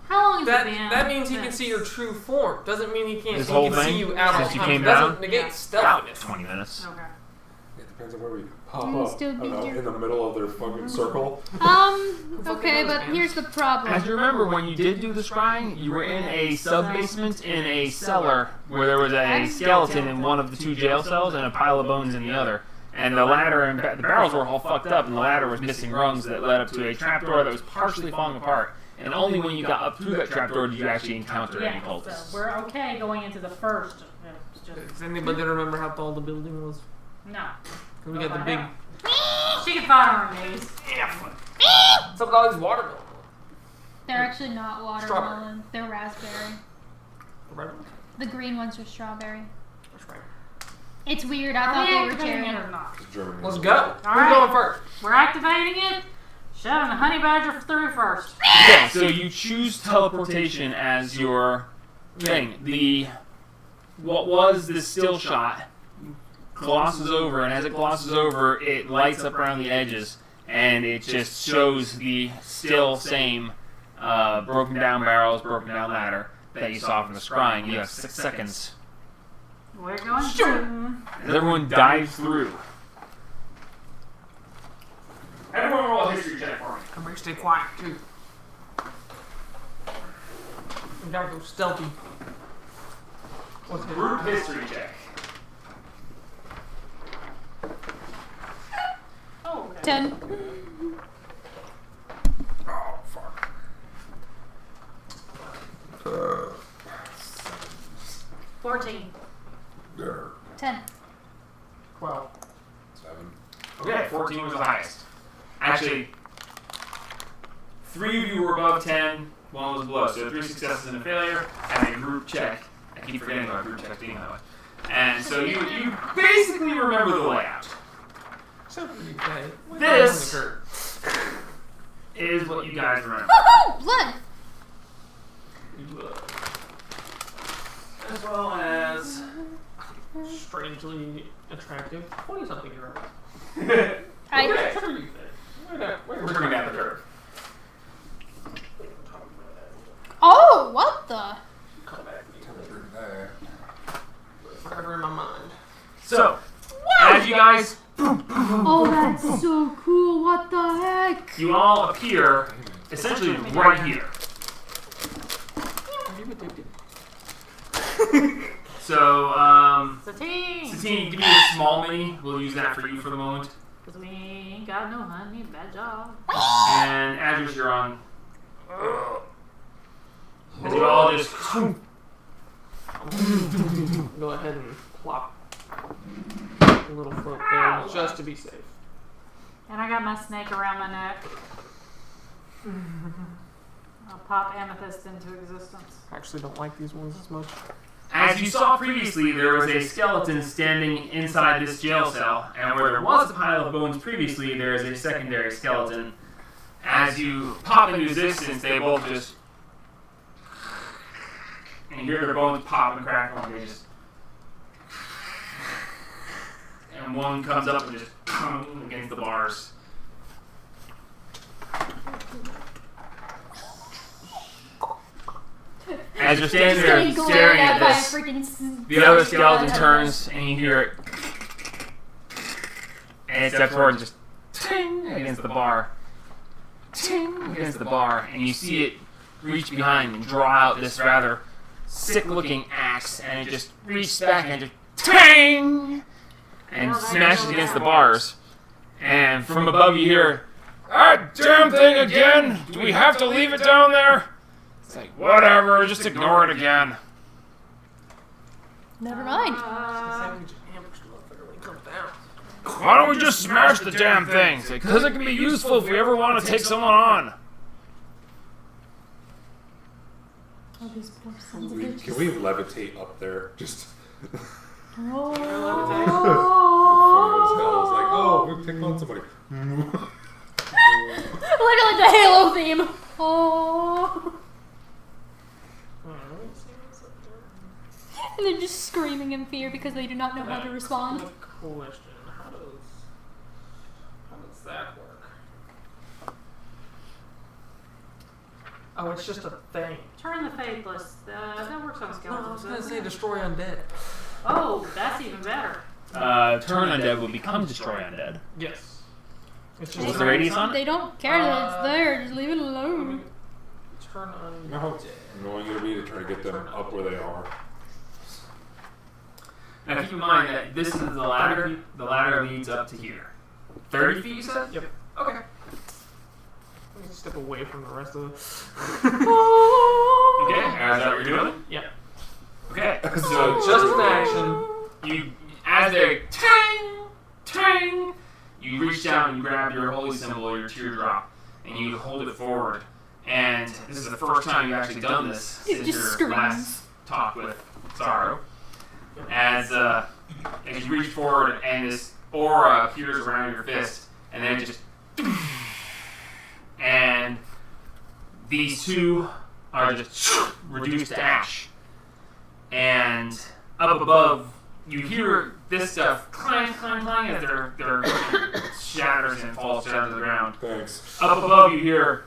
How long has That it been? that means he can since- see your true form. Doesn't mean he can't. This He whole can thing? see you out Since of you time. came Doesn't down? negate Yeah. About stealthiness. 20 minutes. Okay. Yeah, Depends on where we pop Mm, up. still I don't be know, here. in the middle of their fucking circle. Okay, but here's the problem. As you remember, when you did do the scrying, you were in a sub-basement in a cellar where there was a skeleton in one of the 2 jail cells and a pile of bones in the other. And the ladder and the barrels were all fucked up, and the ladder was missing rungs that led up to a trapdoor that was partially falling apart. And only when you got up through that trapdoor did you actually encounter any cultists. So we're okay going into the first. It's just, Does anybody remember how tall the building was? no. We got the big. She can find her knees. What's up with all these watermelons? They're actually not watermelon. They're raspberry. The red ones? The green ones are strawberry. That's right. It's weird. I Are thought we they were activating cherry. it or not? Germany. Let's go. Who's right. going first? We're activating it. Shoving the honey badger through first. Okay, so you choose teleportation as your thing. What was the still shot glosses over, and as it glosses over, it lights up around the edges, and it just shows the still same broken down barrels, broken down ladder that you saw from the scrying. You have 6 seconds. We're going to. As everyone dives through. Everyone roll a history check for me. Everybody stay quiet, too. We gotta go stealthy. What's it? Group history check. Oh, okay. 10. Oh, fuck. 14. There. 10. 12. 7. Okay, 14 was the highest. Actually, 3 of you were above 10, 1 was below. So 3 successes and a failure, and a group check. I keep forgetting about group checks being that way. And so you basically remember the layout. Except for you, Kay. This is what you guys remember. Woohoo! Blood! As well as... Strangely attractive 20-something year old. Okay. What do you think? We're bringing down the curve. Oh, what the? Come back to me. Temperature there. Forever in my mind. So, as you guys... Oh, that's so cool. What the heck? You all appear essentially right here. Are you addicted? So, Satine! Satine, give me a small mini. We'll use that for you for the moment. Because we ain't got no honey. Bad job. And Adris, you're on. As you all just... Go ahead and plop a little float there just to be safe. And I got my snake around my neck. I'll pop amethyst into existence. I actually don't like these ones as much. As you saw previously, there was a skeleton standing inside this jail cell, and where there was a pile of bones previously, there is a secondary skeleton. As you pop into existence, they both just... And you hear their bones pop and crackle, and they just... And one comes up and just against the bars. As you're standing there Getting glared staring at at by a this, freaking the other skeleton turns and you hear it, and it steps forward and just ting against the bar, ting against the bar, and you see it reach behind and draw out this rather sick-looking axe, and it just reaches back and just ting and smashes against the bars. And from above you hear, "That damn thing again! Do we have to leave it down there?" It's like, whatever, just ignore it again. Never mind. Why don't we just smash the damn thing? Because it can be useful if we ever want to take someone on. Oh, these poor sons of bitches. Can we levitate up there? Just Oh. funny as hell. It's like, oh, we picked on somebody. Literally the Halo theme. Oh. And they're just screaming in fear because they do not know how to respond. Good question. How does that work? Oh, it's just a thing. Turn the faithless. That works on No, I skeletons. was gonna doesn't say it? destroy undead. Oh, that's even better. turn undead will become destroy undead. Yes. It's What's just the radius on it? They don't care that it's there. Just leave it alone. turn on. Know how annoying it'll be to try to get them up where they are. Now keep in mind that this is the ladder. The ladder leads up to here. 30 feet, you said? Yep. Okay. Let me step away from the rest of it. Okay, is that what you're doing? Yeah. Okay. So just an action. You, as they tang, tang, you reach down and you grab your holy symbol, your teardrop, and you hold it forward. And this is the first time you've actually done this It since just your screams. last talk with Sorrow. As you reach forward and this aura appears around your fist, and then it just, and these two are just reduced to ash. And up above, you hear this stuff clang, clang, clang as their shatters and falls down to the ground. Thanks. Up above, you hear,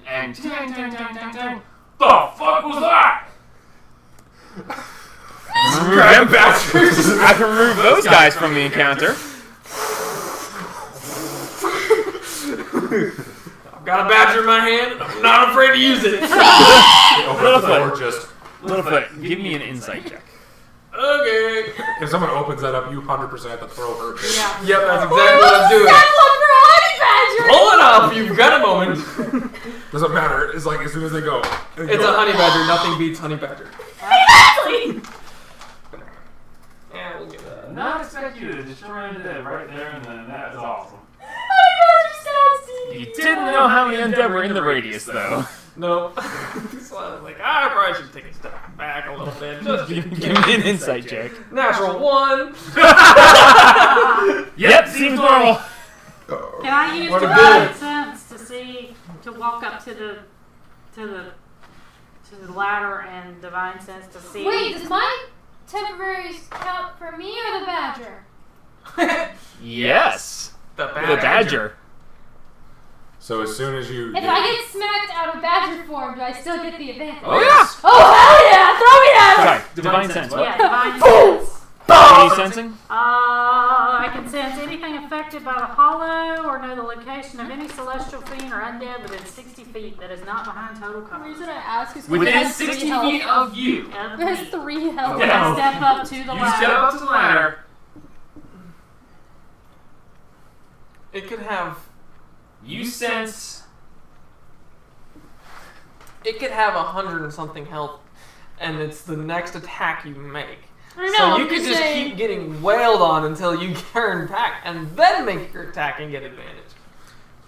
and tang, tang, tang, tang, tang. The fuck was that? Grab bastards. I can remove those guys from the encounter. I've got a badger in my hand, and I'm not afraid to use it. Open up the door, just. Littlefoot, give me an insight check. Okay. If someone opens that up, you 100% have to throw her. Yeah. Yep, that's exactly what I'm doing. That one for honey badger. Pull it up, you've got a moment. Doesn't matter. It's like as soon as they go. It's a honey badger, nothing beats honey badger. Exactly. Yeah, we'll give that. Not expect you to destroy undead right there and then. That is awesome. Honey badger's nasty. You didn't know how many undead were in the radius, though. No. So I was like, I probably should take a step back a little bit. Just Give me an insight check. Natural 1. Yep, seems normal. Can I use What a divine good. sense to walk up to the ladder and divine sense to see? Wait, does my temporaries count for me or the badger? Yes. The The badger. So as soon as you. If I get smacked out of badger form, do I still get the advantage? Oh, yeah. Oh hell yeah! Throw me at him! Sorry, divine sense. What? Yeah, divine sense. What are you sensing? I can sense anything affected by the hollow or know the location of any celestial fiend or undead within 60 feet that is not behind total The cover. reason I ask is because it Within has 60 3 health. feet of you. Of It has me. 3 health. Okay. I step up to the You ladder. step up to the ladder. It could have. You sense. It could have 100 and something health, and it's the next attack you make. I know, So I'm you could just saying. keep getting wailed on until you turn back, and then make your attack and get advantage.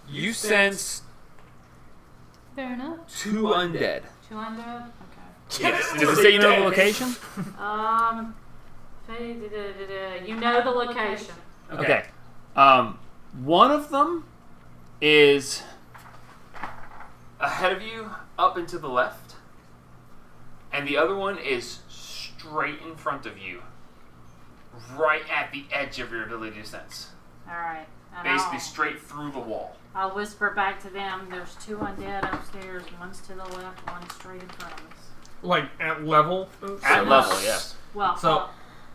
You sense Fair enough. 2 undead. 2 undead? Okay. Yes. Does it say you know the location? You know the location. Okay. One of them is ahead of you, up and to the left, and the other one is straight in front of you, right at the edge of your ability to sense. Alright. Basically, straight through the wall. I'll whisper back to them, there's 2 undead upstairs, one's to the left, one's straight in front of us. Like at level? At level, yes. Well, So-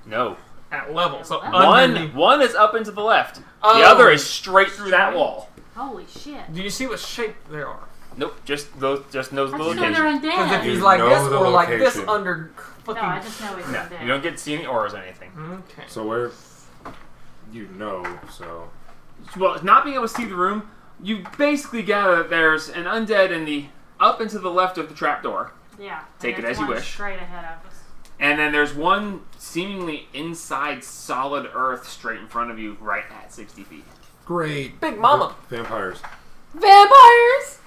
No. At level. So One- underneath. One is up and to the left. Oh. The other is straight through that wall. holy shit. Do you see what shape they are? Nope, just knows the I just know location. they're Because if undead. he's You like know this the or like this location. under No, fucking. I just know he's No, undead. you don't get to see any auras or anything. Okay. So where. You know, so. Well, not being able to see the room, you basically gather that there's an undead in the up and to the left of the trapdoor, Yeah. Take and it there's as you one wish. Straight ahead of us. and then there's one seemingly inside solid earth straight in front of you, right at 60 feet. Great. Big mama. Vampires. Vampires!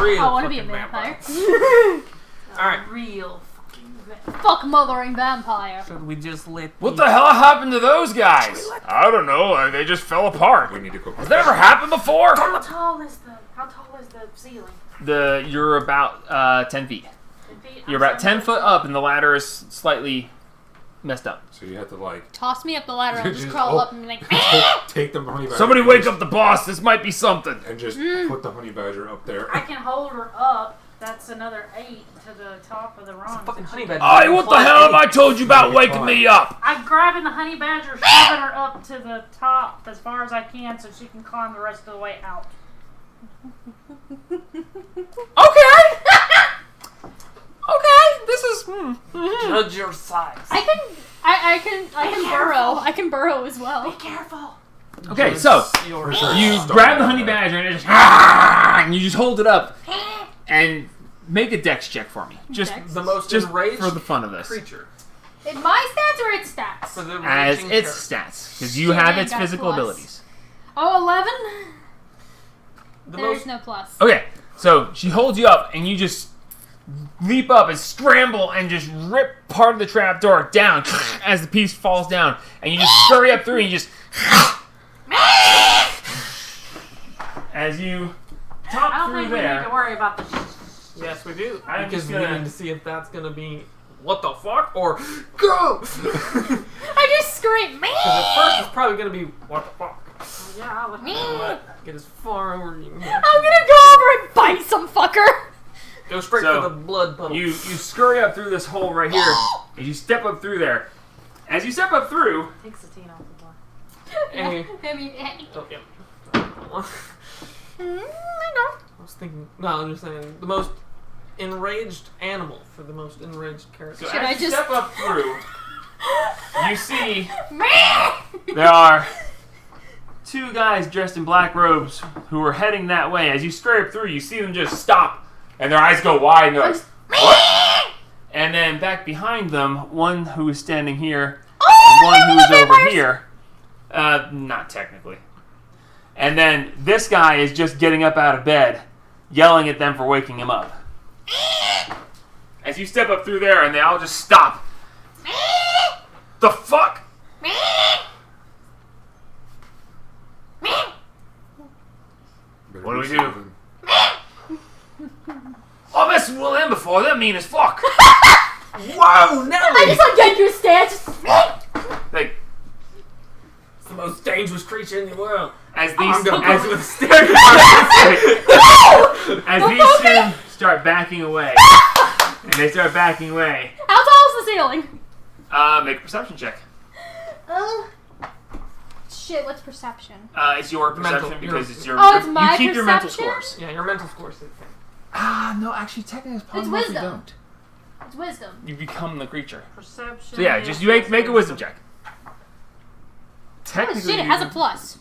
Real. I want to be a fucking vampire. Alright. Real fucking vampire. Fuck mothering vampire. Should we just let What the hell happened to those guys? I don't know. They just fell apart. We need to go. Has that ever happened before? How tall is the ceiling? You're about 10 feet. 10 feet? You're about 10 foot up, and the ladder is slightly messed up. So you have to like Toss me up the ladder and I'll just Just- crawl oh. up and be like, take the honey badger. Somebody wake up the boss. This might be something. and just put the honey badger up there. I can hold her up That's another 8 to the top of the It's a rung. fucking honey badger. Hey, what the hell have I told you about waking me up? I'm grabbing the honey badger, shoving her up to the top as far as I can so she can climb the rest of the way out. Okay. Okay, this is. Judge your size. I can burrow. I can burrow as well. Careful. Okay, so Your you grab the honey badger and it just and you just hold it up and make a dex check for me. Just Dex? the most just enraged for the fun of this. creature. In my stats or its stats? For the As raging its terror. stats, because you Shit, have I its got physical plus. abilities. Oh, 11? The There's most no plus. Okay, so she holds you up and you just leap up and scramble and just rip part of the trapdoor down as the piece falls down, and you just scurry up through and you just as you top I don't through think we there. need to worry about the Yes, we do. I'm Because just we gonna- need to see if that's gonna be what the fuck or go. Because I just screamed, man! at first it's probably gonna be what the fuck. Yeah, I'll Get as far over you. I'm gonna go over and bite some fucker! Go straight So, for the blood puddle. You scurry up through this hole right here, and you step up through there. As you step up through, take Satine off the bar. Hey. I mean, Oh, yeah. I know. I was thinking. No, I'm just saying the most enraged animal for the most enraged character. so Should as I you just- step up through, you see Man! there are two guys dressed in black robes who are heading that way. As you scurry up through, you see them just stop, and their eyes go wide, and they're like, "What?" And then back behind them, one who is standing here, and one who is over here. Not technically. And then this guy is just getting up out of bed, yelling at them for waking him up. As you step up through there, and they all just stop. The fuck? What do we do? Oh, this will end before. That mean as fuck. Whoa, no! I just like get your stance. Like, It's the most dangerous creature in the world. as these, I'm gonna as, go with a as these two start backing away, and they start backing away, How tall is the ceiling? make a perception check. Shit, what's perception? It's your perception Mental. because it's your. Oh, it's my you keep your mental perception? scores. Yeah, your mental scores. No, actually, technically, it's possible It's if you wisdom. don't. It's wisdom. You become the creature. Perception. So yeah, just you make a wisdom check. Oh Technically, shit, it has a plus.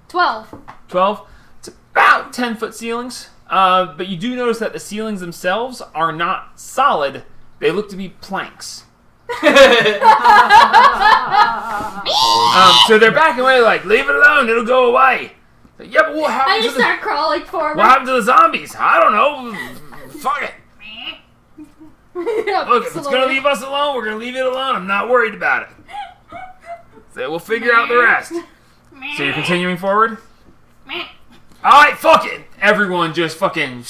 12. 12. It's about 10-foot ceilings. But you do notice that the ceilings themselves are not solid. They look to be planks. So they're backing away like, leave it alone, it'll go away. Like, yeah, but what I happened to just the start crawling forward. what happened to the zombies? I don't know. Fuck it. Look, if it's gonna leave us alone, we're gonna leave it alone. I'm not worried about it. So we'll figure out the rest. So you're continuing forward? Alright, fuck it! Everyone just fucking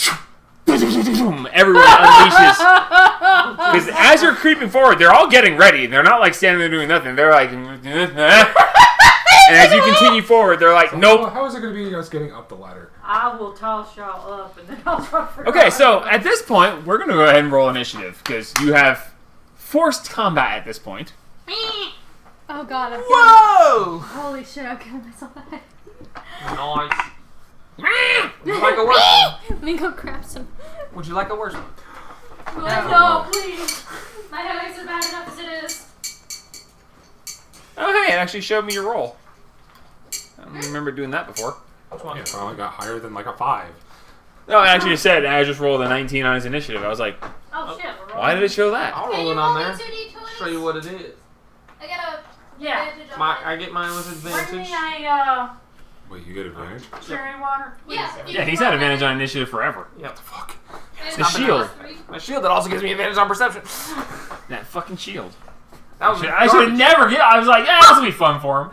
everyone unleashes. Because as you're creeping forward, they're all getting ready. They're not like standing there doing nothing. They're like and as you continue forward, they're like, nope. How is it going to be us getting up the ladder? I will toss y'all up and then I'll try for Okay, so at this point, we're gonna go ahead and roll initiative because you have forced combat at this point. Oh god, I'm Whoa! Holy shit, I'm killing myself. Nice. Would you like a worse one? Let me go grab some. Would you like a worse one? No, please. My headaches are bad enough as it is. Oh, hey, it actually showed me your roll. I don't remember doing that before. Which one? Yeah, I only got higher than like a 5. No, it actually said I just rolled a 19 on his initiative. I was like, Oh shit, we're rolling. why did it show that? I'll Can roll you it on roll there. me 2d20s? Show you what it is. I got a Yeah. advantage on My, it. I get mine with Bring advantage. me a Wait, you get advantage? cherry water. Yeah. Yeah, he's had advantage on initiative forever. Yep. Fuck. The shield. My shield that also gives me advantage on perception. That fucking shield. That was I should have never get. I was like, yeah, this will be fun for him.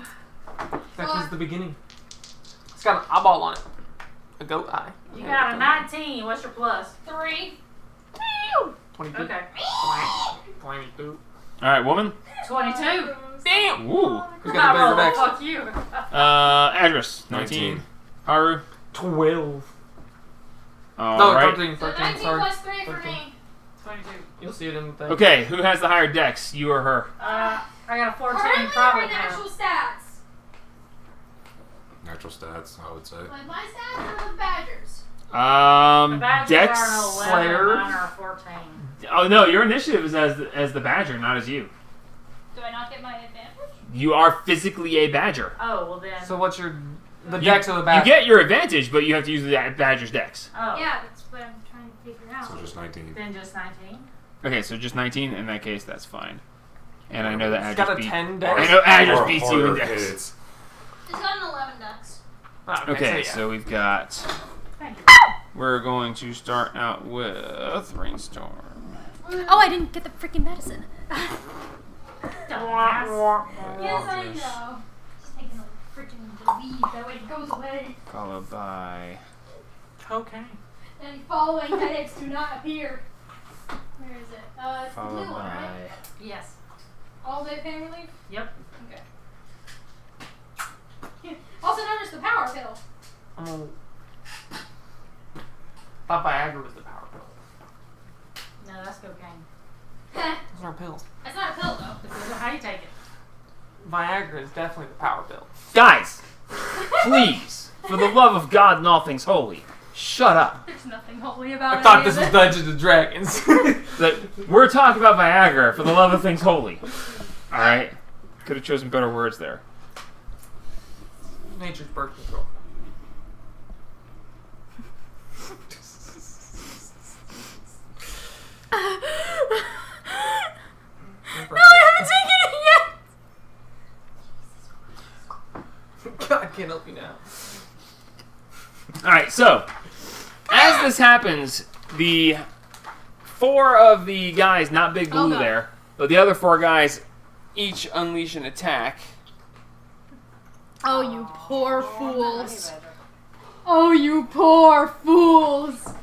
That was the beginning. It's got an eyeball on it. A goat eye. You got a 19. What's your plus? 3. 22. Okay. 22. All right, woman. 22. Damn! Ooh. Who's got the bigger dex? Fuck you. Address 19. 19. Haru. 12. All right. 13, So 13, 19 sorry. plus 3 for 13. me. 22. You'll see it in the thing. Okay, who has the higher dex? You or her? I got a 14, Currently, probably my her. actual stats. Natural stats, I would say. Like my stats are the Badgers. The Badgers Dex are an 11, Slayer. mine are a 14. Oh no, your initiative is as the badger, not as you. Do I not get my advantage? You are physically a badger. Oh, well then. So what's your the You- dex of the back? You get your advantage, but you have to use the badger's dex. Oh. Yeah, that's what I'm trying to figure out. So just 19. Then just 19. Okay, so just 19. In that case, that's fine. And I know that It's got a Adger's beat. 10 I dex. know Adger's Or beats you in harder dex. hits. It's got an 11 dex. Ah, Okay, yeah. so we've got. Thank you. We're going to start out with Rainstorm. Oh, I didn't get the freaking medicine. Dumbass. Yes, I know. Just taking a freaking leave. That way it goes away. Followed by. Okay. And following headaches do not appear. Where is it? It's the blue Followed one, right? by. Yes. All day pain relief? Yep. Okay. Also known as the power pill. Oh. Thought Viagra was the power pill. No, that's cocaine. Those aren't pills. It's not a pill though. Depends on how you take it. Viagra is definitely the power pill. Guys! Please! For the love of God and all things holy, shut up. There's nothing holy about it. I thought this was Dungeons and Dragons. We're talking about Viagra, for the love of things holy. Alright? Could have chosen better words there. Nature's birth control. No, I haven't taken it yet. God, I can't help you now. Alright, so, as this happens, the 4 of the guys, not Big Blue no. there, but the other 4 guys each unleash an attack. Oh, you poor fools. Oh, you poor fools.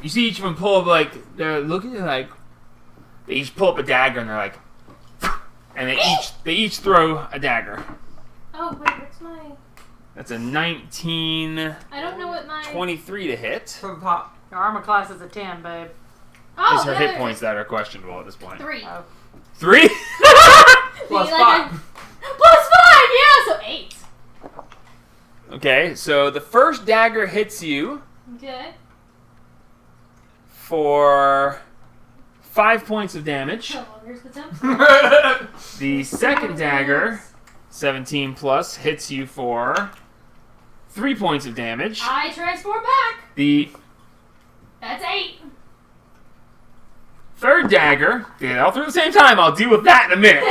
You see each of them pull up, like, they're looking like, they each pull up a dagger and they're like, and they each throw a dagger. Oh, wait, what's my... That's a 19, I don't know what my... 23 to hit. To the top. Your armor class is a 10, babe. Oh, It's her hit there. points that are questionable at this point. 3. Oh. 3? Plus See, 5. Plus 5, yeah, so 8. Okay, so the first dagger hits you Okay. for 5 points of damage. Oh, here's the temp. The second dagger, 17 plus, hits you for 3 points of damage. I transform back. The That's 8. third dagger, get it all through the same time, I'll deal with that in a minute.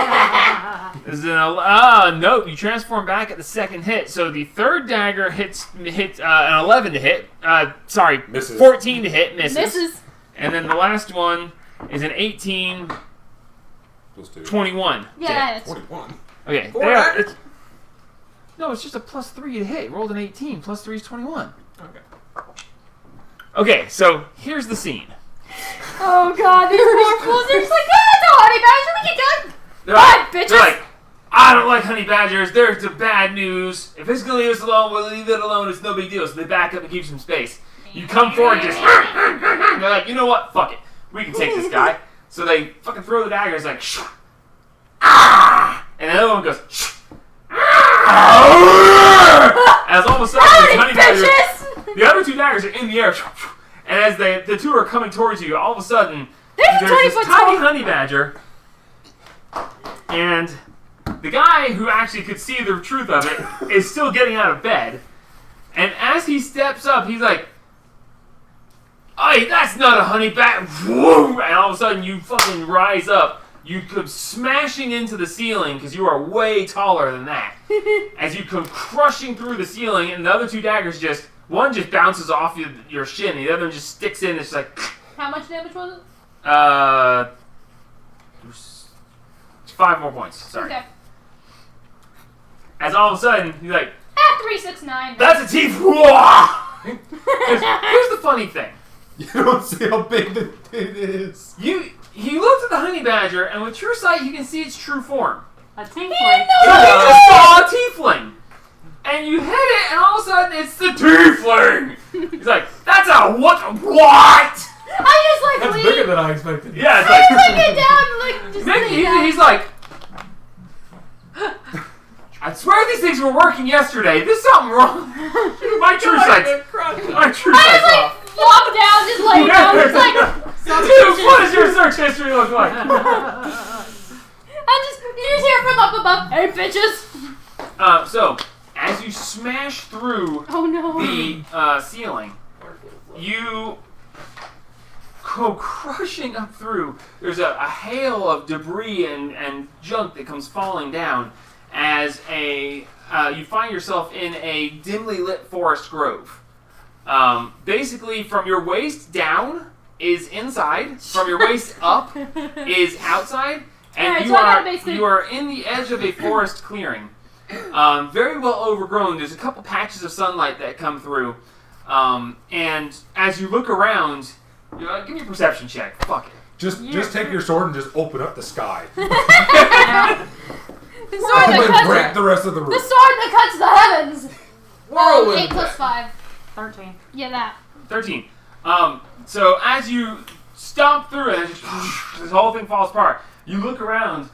This is no, you transform back at the second hit. So the third dagger hits an 11 to hit. Misses. 14 to hit, misses. Misses. And then the last one is an 18, Plus 2. 21. Yeah, it's 21. Okay, Four there. daggers? No, it's just a plus 3 to hit. Rolled an 18. Plus 3 is 21. Okay. Okay, so here's the scene. Oh god, these poor fools are just like, it's a honey badger, we can done. They're Bye, like, bitches. they're like, I don't like honey badgers. There's the bad news. If it's gonna leave us alone, we'll leave it alone. It's no big deal. So they back up and keep some space. You come forward and just, and they're like, you know what? Fuck it. We can take this guy. So they fucking throw the daggers like, shh, ah, and the other one goes, shh, ah, as all of a sudden, this honey badger, Bitches! the other 2 daggers are in the air, and as the 2 are coming towards you, all of a sudden, There's a there's this 20-foot tiny tall. honey badger, and the guy who actually could see the truth of it is still getting out of bed. And as he steps up, he's like, "Hey, that's not a honey badger!" And all of a sudden, you fucking rise up. You come smashing into the ceiling because you are way taller than that. As you come crushing through the ceiling, and the other 2 daggers one just bounces off your shin, and the other one just sticks in. It's like, How much damage was it? 5 more points. Sorry. Okay. As all of a sudden, he's like, 369. "That's a teeth!" Here's the funny thing. You don't see how big it is. He looked at the honey badger, and with true sight, you can see its true form. A tiefling. So he just saw a tiefling. and you hit it, and all of a sudden it's the tiefling. He's like, that's a what? I just like That's lean. bigger than I expected. Yeah, it's I like just like get down and like just Nick, lean down. he's like, I swear these things were working yesterday. There's something wrong. My true sight's I just like flop down, just lay down, just like Dude, what does your search history look like? you just hear from up above, hey bitches. So, as you smash through Oh no. the ceiling, you go crushing up through. There's a hail of debris and junk that comes falling down as you find yourself in a dimly lit forest grove. Basically, from your waist down is inside, from your waist up is outside, and Alright, you so I gotta are basically- you are in the edge of a forest clearing. Very well overgrown. There's a couple patches of sunlight that come through, and as you look around, you're like, give me a perception check. Fuck it. Just take your sword and just open up the sky. The sword And that cuts break the rest of the the room. sword that cuts the heavens. Whirlwind 8 plus breath. 5. 13. Yeah, that. 13. So as you stomp through it, and just, this whole thing falls apart. You look around,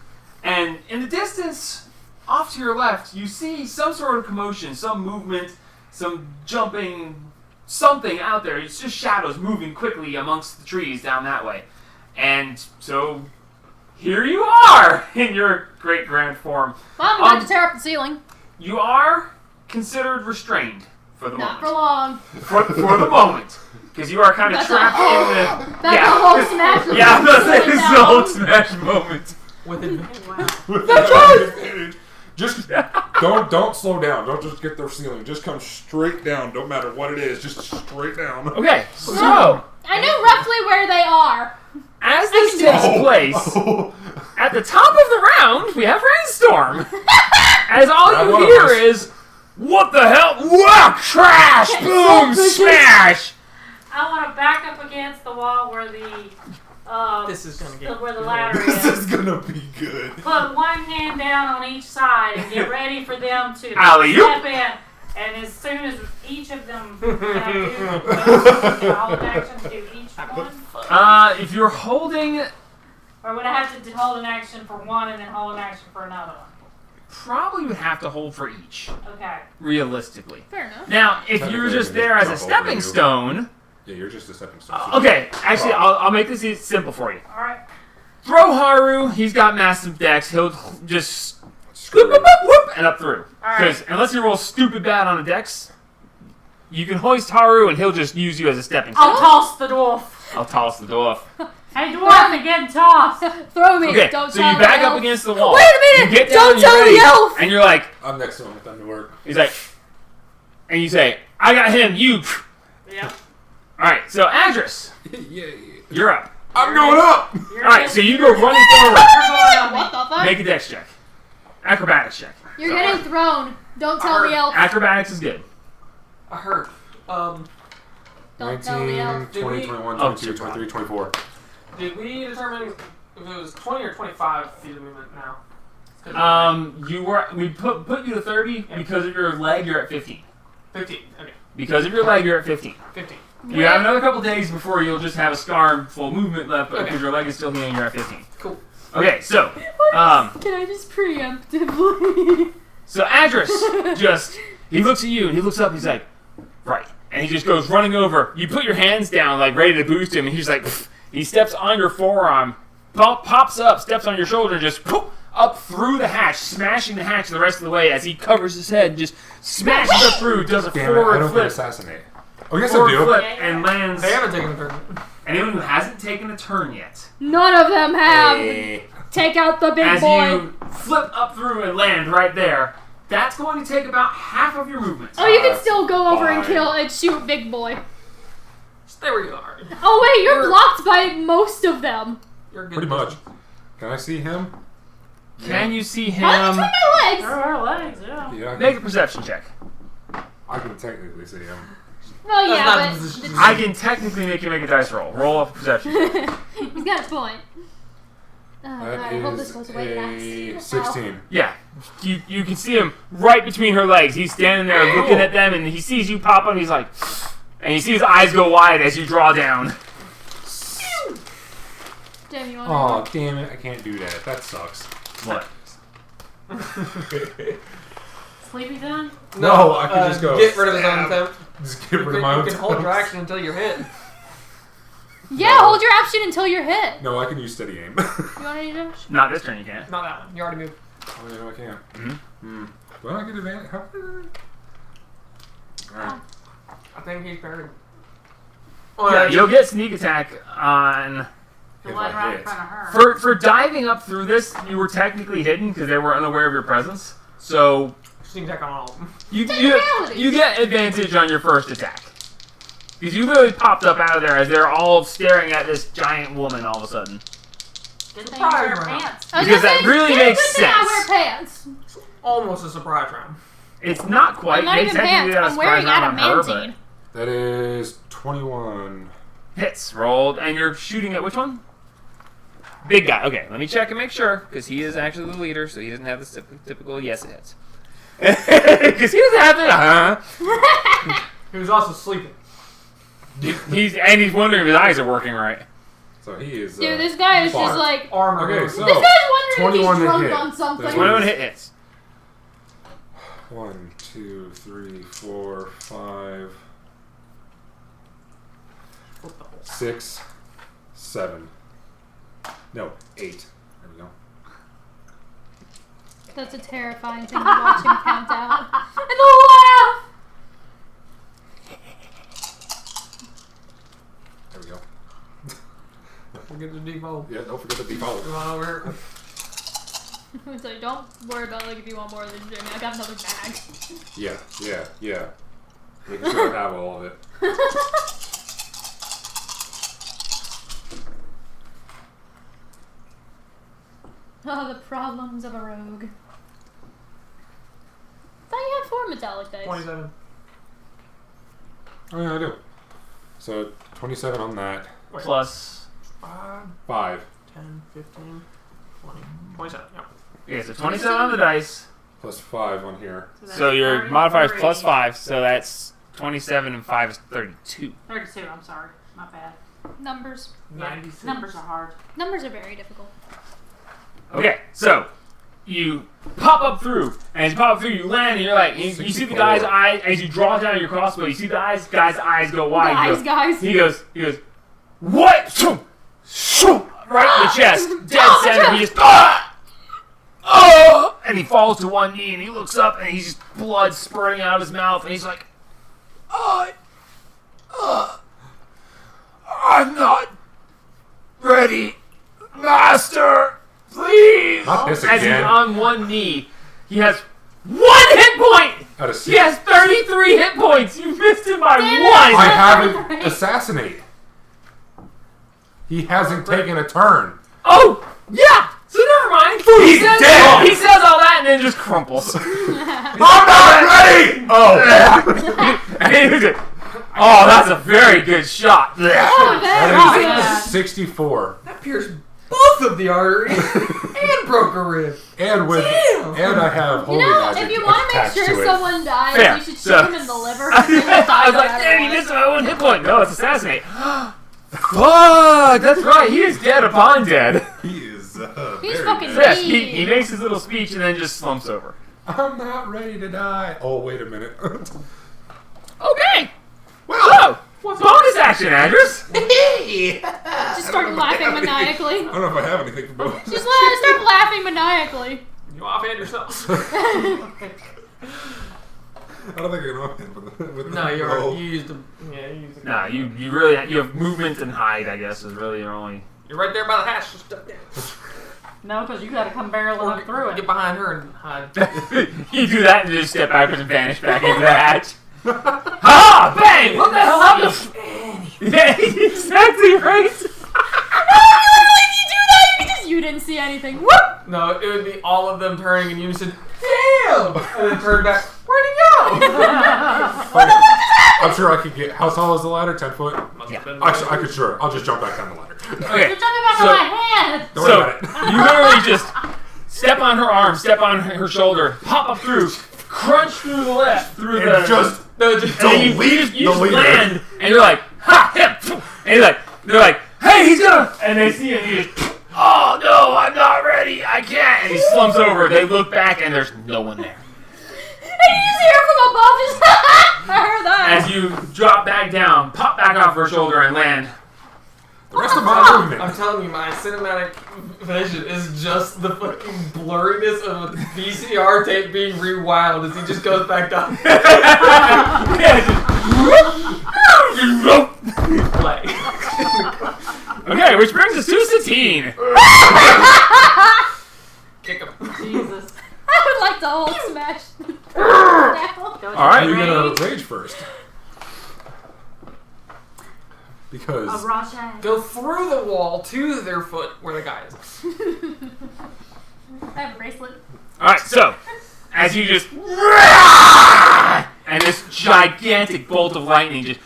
and in the distance, off to your left, you see some sort of commotion, some movement, some jumping, something out there. It's just shadows moving quickly amongst the trees down that way. And so, here you are in your great grand form. Well, I'm about to tear up the ceiling. You are considered restrained for the Not moment. for long. For the moment. Because you are kind of That's trapped in the... That's the whole smash. of Yeah, the that's it. ceiling This is down. the whole smash moment. With advantage. Just don't slow down. Don't just get their ceiling. Just come straight down. Don't matter what it is. Just straight down. Okay, so I know roughly where they are. as this takes place, Oh. at the top of the round, we have Rainstorm. As all Not you one of hear us. is, what the hell? Wow, crash, boom, smash. I want to back up against the wall where the This is gonna get where the good. ladder This is. is gonna be good. Put one hand down on each side and get ready for them to Alley-oop. step in. And as soon as each of them can all in action to do each one, If you're holding, or would I have to hold an action for one and then hold an action for another one? probably would have to hold for each, Okay. realistically. Fair enough. Now, if you're Technically, just I can there as a just jump over stepping you. stone, Yeah, you're just a stepping stone. okay, actually, I'll make this simple for you. All right. Throw Haru, he's got massive dex, he'll just Screw whoop, whoop, it. whoop, whoop, and up through. Alright. Because unless you roll stupid bad on a dex, you can hoist Haru and he'll just use you as a stepping stone. I'll toss the dwarf. I'll toss the dwarf. Hey, dwarf, you're getting tossed. Throw me. Okay, Don't so tell you back the up elf. against the wall. Wait a minute! You get Don't down, tell you're the ready, elf! and you're like, I'm next to him with time to work. he's like, and you say, I got him, you. Yep. Alright, so Adris, Yeah. you're up. I'm going up. Alright, so you go running forward. What the fuck? Make a dex check. Acrobatics check. You're getting thrown. Don't tell the elf. Acrobatics is good. I heard. Don't tell the 19, elf. 20, 21, Oh, 22, dear 23, 24. Did we determine if it was 20 or 25 feet of movement now? We put you to 30 because of your leg. You're at 15. 15. Okay. Because of your leg, you're at 15. 15. You have another couple days before you'll just have a scar and full movement left, but Okay. because your leg is still healing, you're at 15. Cool. Okay, so Can I just preemptively? so Adris he looks at you and he looks up. He's like, right, and he just goes running over. You put your hands down like ready to boost him, and he's like, pfft. He steps on your forearm, pops up, steps on your shoulder, and just poof, up through the hatch, smashing the hatch the rest of the way as he covers his head, and just smashes up through, does a Damn it, I forward don't get flip. assassinate. Oh, yes, I Forward do. flip and lands. They haven't taken a turn. Anyone who hasn't taken a turn yet, None of them have. Hey. Take out the big as boy. you flip up through and land right there, that's going to take about half of your movement. Oh, you can still go over and fine. kill and shoot big boy. Stay where you are. Oh wait, you're You're- blocked by most of them. You're good. Pretty much. Can I see him? Can you see How him? between my legs? There are legs, yeah. Yeah, Make a perception check. I can technically see him. Well, That's yeah, not but the position. I can technically make you make a dice roll. Roll a perception. he's got a point. I hope this goes away a fast. 16. Yeah. You can see him right between her legs. He's standing there looking at them, and he sees you pop up, and he's like... And you see his eyes go wide as you draw down. Damn, you want Oh, damn it. I can't do that. That sucks. What? Sleepy done? No, I can just go. Get rid of his own temp. Just get rid of my own You can hold your attempts. action until you're hit. Yeah, hold your action until you're hit. No, I can use steady aim. You want to do this? Not this turn, you can't. Not that one. You already moved. Oh, yeah, no, I can't. Mm-hmm. Do I get advantage? How? Alright. I think he's buried. Yeah, you'll get sneak attack on... The If one I right in hit. front of her. For diving up through this, you were technically hidden because they were unaware of your presence. So Sneak attack on all of them. you Technicality. get advantage on your first attack. Because you literally popped up out of there as they're all staring at this giant woman all of a sudden. Good thing you wear Surprise pants. I was Because gonna that say, really damn makes good thing I sense. wear pants. Almost a surprise round. It's not quite. I'm not They even technically pants. got a I'm wearing surprise round on her, adamantine. That is 21. but hits rolled, and you're shooting at which one? Big guy. Okay, let me check and make sure, because he is actually the leader, so he doesn't have the typical yes it hits. Because he doesn't have it. He was also sleeping. He's wondering if his eyes are working right. So he is. Dude, this guy is just fine. like... Armor. Okay, goes. so- This guy's wondering if 21 he's to drunk hit. on something. There's 21 hit hits. 1, 2, 3, 4, 5, 6, 7. No, 8. There we go. That's a terrifying thing to watch him count out. And the laugh! There we go. Forget the default. Yeah, don't forget the default. Come on over here. So don't worry about like if you want more than Jimmy. I got another bag. Yeah. Making sure I have all of it. Oh, the problems of a rogue. I thought you had 4 metallic dice. 27. Oh yeah, I do. So 27 on that. Plus. 5 10, 15, 20, 27. Yep. Okay, so 27 on the dice. plus 5 on here. So your modifier is plus 5, so that's 27 and 5 is 32. 32, I'm sorry. My bad. Numbers. 96. Numbers are hard. Numbers are very difficult. Okay, so you pop up through, and as you pop up through, you land, and you're like, you see the guy's eyes, as you draw down your crossbow, you see the guy's eyes go wide. Guys. He goes, what? Shoo! Shoo! Right in the chest, dead center. He just, and he falls to one knee, and he looks up, and he's just blood spurting out of his mouth, and he's like, I'm not ready, master. Please! Not this As he's again. on one knee, he has 1 hit point! Out of 6. He has 33 hit points! You missed him by 1! I haven't assassinate. He hasn't taken a turn. Oh! Yeah! So never mind! He's dead! He says all that and then just crumples. I'm not ready! Oh. And he was like, oh, that's a very good shot. That is 64. That pierced both of the arteries and broke a rib. And with Damn. and I have You holy know, magic if you want to make attached sure to it. someone dies, Fair. you should shoot So- him in the liver. I was like, dang, he missed my 1 hit point. No, it's assassinate. Fuck, that's right. He is dead upon dead. He is He's very fucking dead. Yes, he makes his little speech and then just slumps over. I'm not ready to die. Oh, wait a minute. Okay. Well, So, bonus action, Andrews. Just start laughing maniacally. I don't know if I have anything for both. Just start laughing maniacally. You offhand yourself. I don't think I can offhand with No, you roll. used them. Yeah, you used them. Nah, you really you have movement and hide. I guess is really your only. You're right there by the hatch. Just step down. No, because you gotta come barreling up through Get it. behind her and hide. You do that and just step backwards and vanish back into the hatch. Ha! Bang! What the hell happened? Yeah, exactly right. You didn't see anything. Whoop! No, it would be all of them turning in unison. Damn! And then turn back. Where'd he go? I'm sure I could get. How tall is the ladder? 10 foot? Must have been Actually, I could sure. I'll just jump back down the ladder. Okay. You're jumping back So- on my hand. Don't worry about it. You literally just step on her arm, step on her shoulder, pop up through, crunch through the left, through the... And just and then you delete just the leader. land, and you're like, ha, him! And they're like, hey, he's gonna... And they see him, and you just, oh, no, I'm not ready, I can't. And he slumps over, they look back, and there's no one there. And you just hear from above, just I heard that. As you drop back down, pop back off her shoulder, and land. The rest of my I'm movement. telling you, my cinematic vision is just the fucking blurriness of a VCR tape being rewound as he just goes back down. Like, Okay, which brings us to Satine. kick him. Jesus. I would like to hold smash. Now. All right. You're gonna Rage. rage first. Because A Rajay. Go through the wall to their foot where the guy is. I have a bracelet. All right, so as you just and this gigantic bolt of lightning just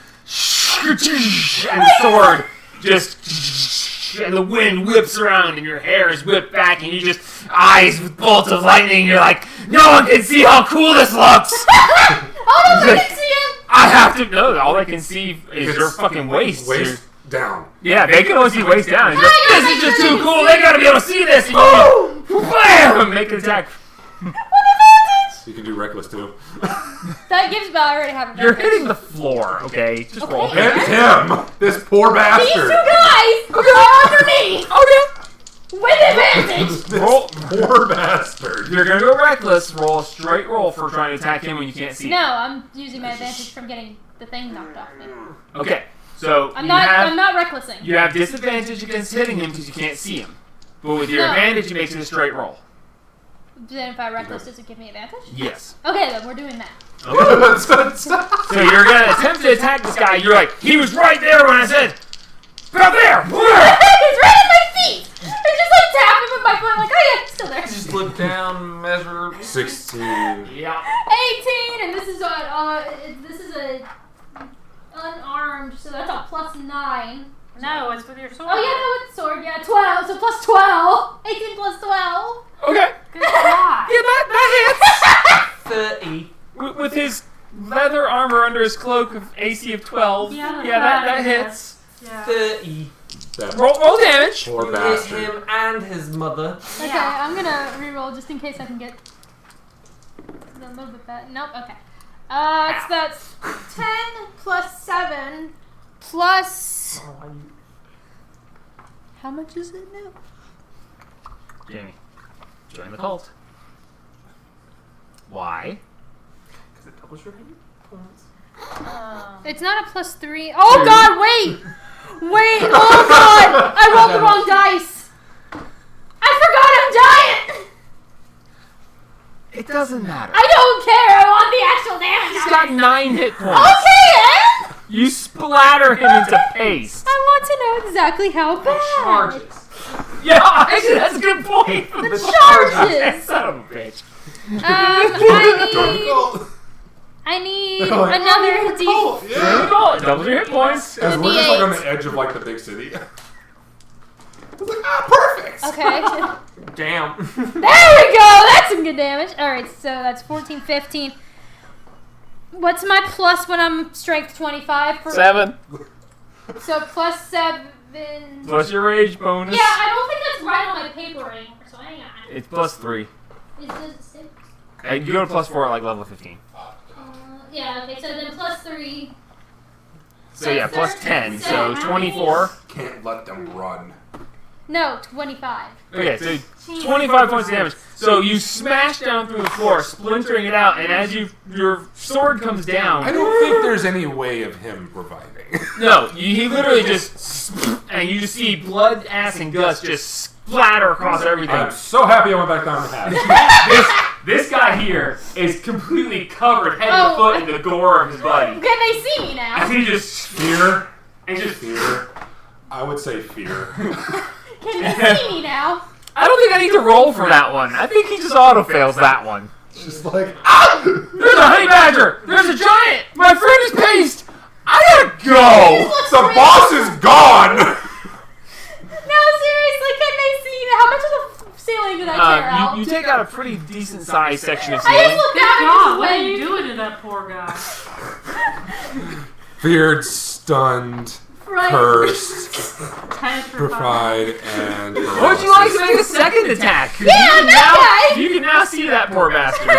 and the sword just and the wind whips around and your hair is whipped back and you just eyes with bolts of lightning. You're like, no one can see how cool this looks. Oh, no, I can see him. I have to know. All I can see is your fucking waist. waist down. Yeah, they can only see waist down. And you're like, I gotta this is make just sure too they cool. can They see gotta be able to see this. And you bam! Make an attack. You can do reckless too. That gives, but I already have a You're advantage. hitting the floor, okay? Just roll. Okay. Hit him! This poor These bastard! two guys are underneath Okay. with advantage. This Roll. poor bastard. You're gonna go reckless. Roll a straight roll for trying to attack him when you can't see No, him. I'm using my advantage from getting the thing knocked off me. Okay, so I'm you not. have I'm not recklessing. you have disadvantage against hitting him because you can't see him. But with your No. advantage, it makes it a straight roll. Then if I reckless, does it give me advantage? Yes. Okay, then we're doing that. So you're gonna attempt to attack this guy. You're like, he was right there when I said, about there. He's right at my feet. I just like tap him with my foot, like, oh yeah, he's still there. Just look down, measure. 16. Yeah. 18, and this is a unarmed, so that's a +9. No, it's with your sword. Oh yeah, no, it's sword. Yeah, 12. So +12. 18 plus 12. Okay. Good God. Yeah, that hits. 30. With his leather armor under his cloak of AC of 12. Yeah, that hits. Yeah. 30. That Roll damage. poor You hit bastard. him and his mother. Okay, Yeah. I'm gonna reroll just in case I can get a little bit better. Nope. Okay. So that's 10 plus 7 plus. Oh, How much is it now? Jamie, join the cult. Why? because it doubles your hit points. It's not a +3. Oh God! Wait. Wait. Oh God! I rolled the wrong dice. I forgot I'm giant. It doesn't matter. I don't care. I want the actual damage. He's got 9 hit points. Okay, then. You splatter him into paste. I want to know exactly how bad. Charges. Yeah, actually, that's a good point. The charges. Son of a bitch. I need They're like, another D. Yeah. Double your hit points. As we're just like on the edge of like the big city. It's like, perfect! Okay. Damn. There we go. That's some good damage. All right, so that's 14, 15. What's my plus when I'm strength 25? 7. So +7. Plus your rage bonus. Yeah, I don't think that's right on my papering. So hang on. It's +3. Is it 6? You go to +4 at like level 15. Yeah. Okay. So then +3. So yeah, +10. So 24. Can't let them run. No, 25. Okay, so 25 points of damage. So you smash down through the floor, splintering it out, and as your sword comes down, I don't think there's any way of him reviving. no, he literally just, and you just see blood, ass, and guts just splatter across everything. I'm so happy I went back down the hatch. This guy here is completely covered head to Oh. foot in the gore of his body. Can they see me now? As he just Fear. and just Fear. I would say fear. Can they see me now? I don't think I need to roll for that one. I think he just auto fails that one. Just like, There's a honey badger! There's a giant! My friend is paced! I gotta go! the boss is gone! got a pretty decent sized section of I just ceiling. looked Good down and God, just what are you waved. doing to that poor guy? Feared, stunned, Right. cursed, Petrified. petrified, and Would you like to make a second attack? Yeah, that guy! You can now see that poor bastard. I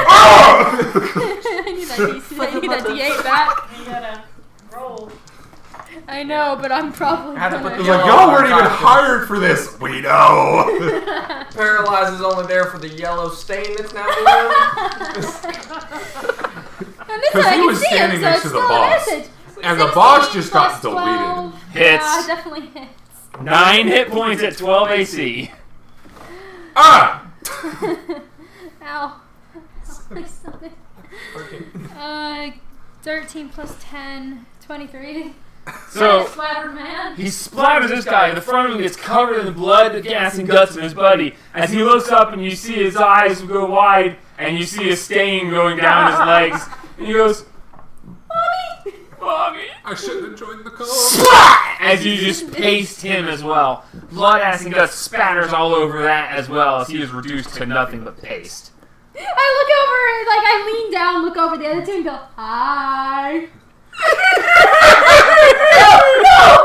need that DC. I need that D8 back. You gotta roll. I know, but I'm probably Had to put gonna. the It's like, y'all weren't even hired for this. We know. Paralyze is only there for the yellow stain that's now blue. And this Because I he can was see standing him, so next it's to the still a boss. message. And the boss 16 just got plus deleted. 12. Hits. Yeah, definitely hits. 9 hit points at 12 AC. Ah! Ow. My stomach. 13 plus 10, 23. So Splattered man. he splatters this guy. The front of him gets covered in the blood, gas, and guts of his buddy. As he looks up and you see his eyes go wide, and you see a stain going down his legs, and he goes, "Mommy, mommy." I shouldn't have joined the call. Splat! As you just paste him as well. Blood, ass, and guts spatters all over that as well, as he is reduced to nothing but paste. I look over, like I lean down, look over the other two, and go, "Hi."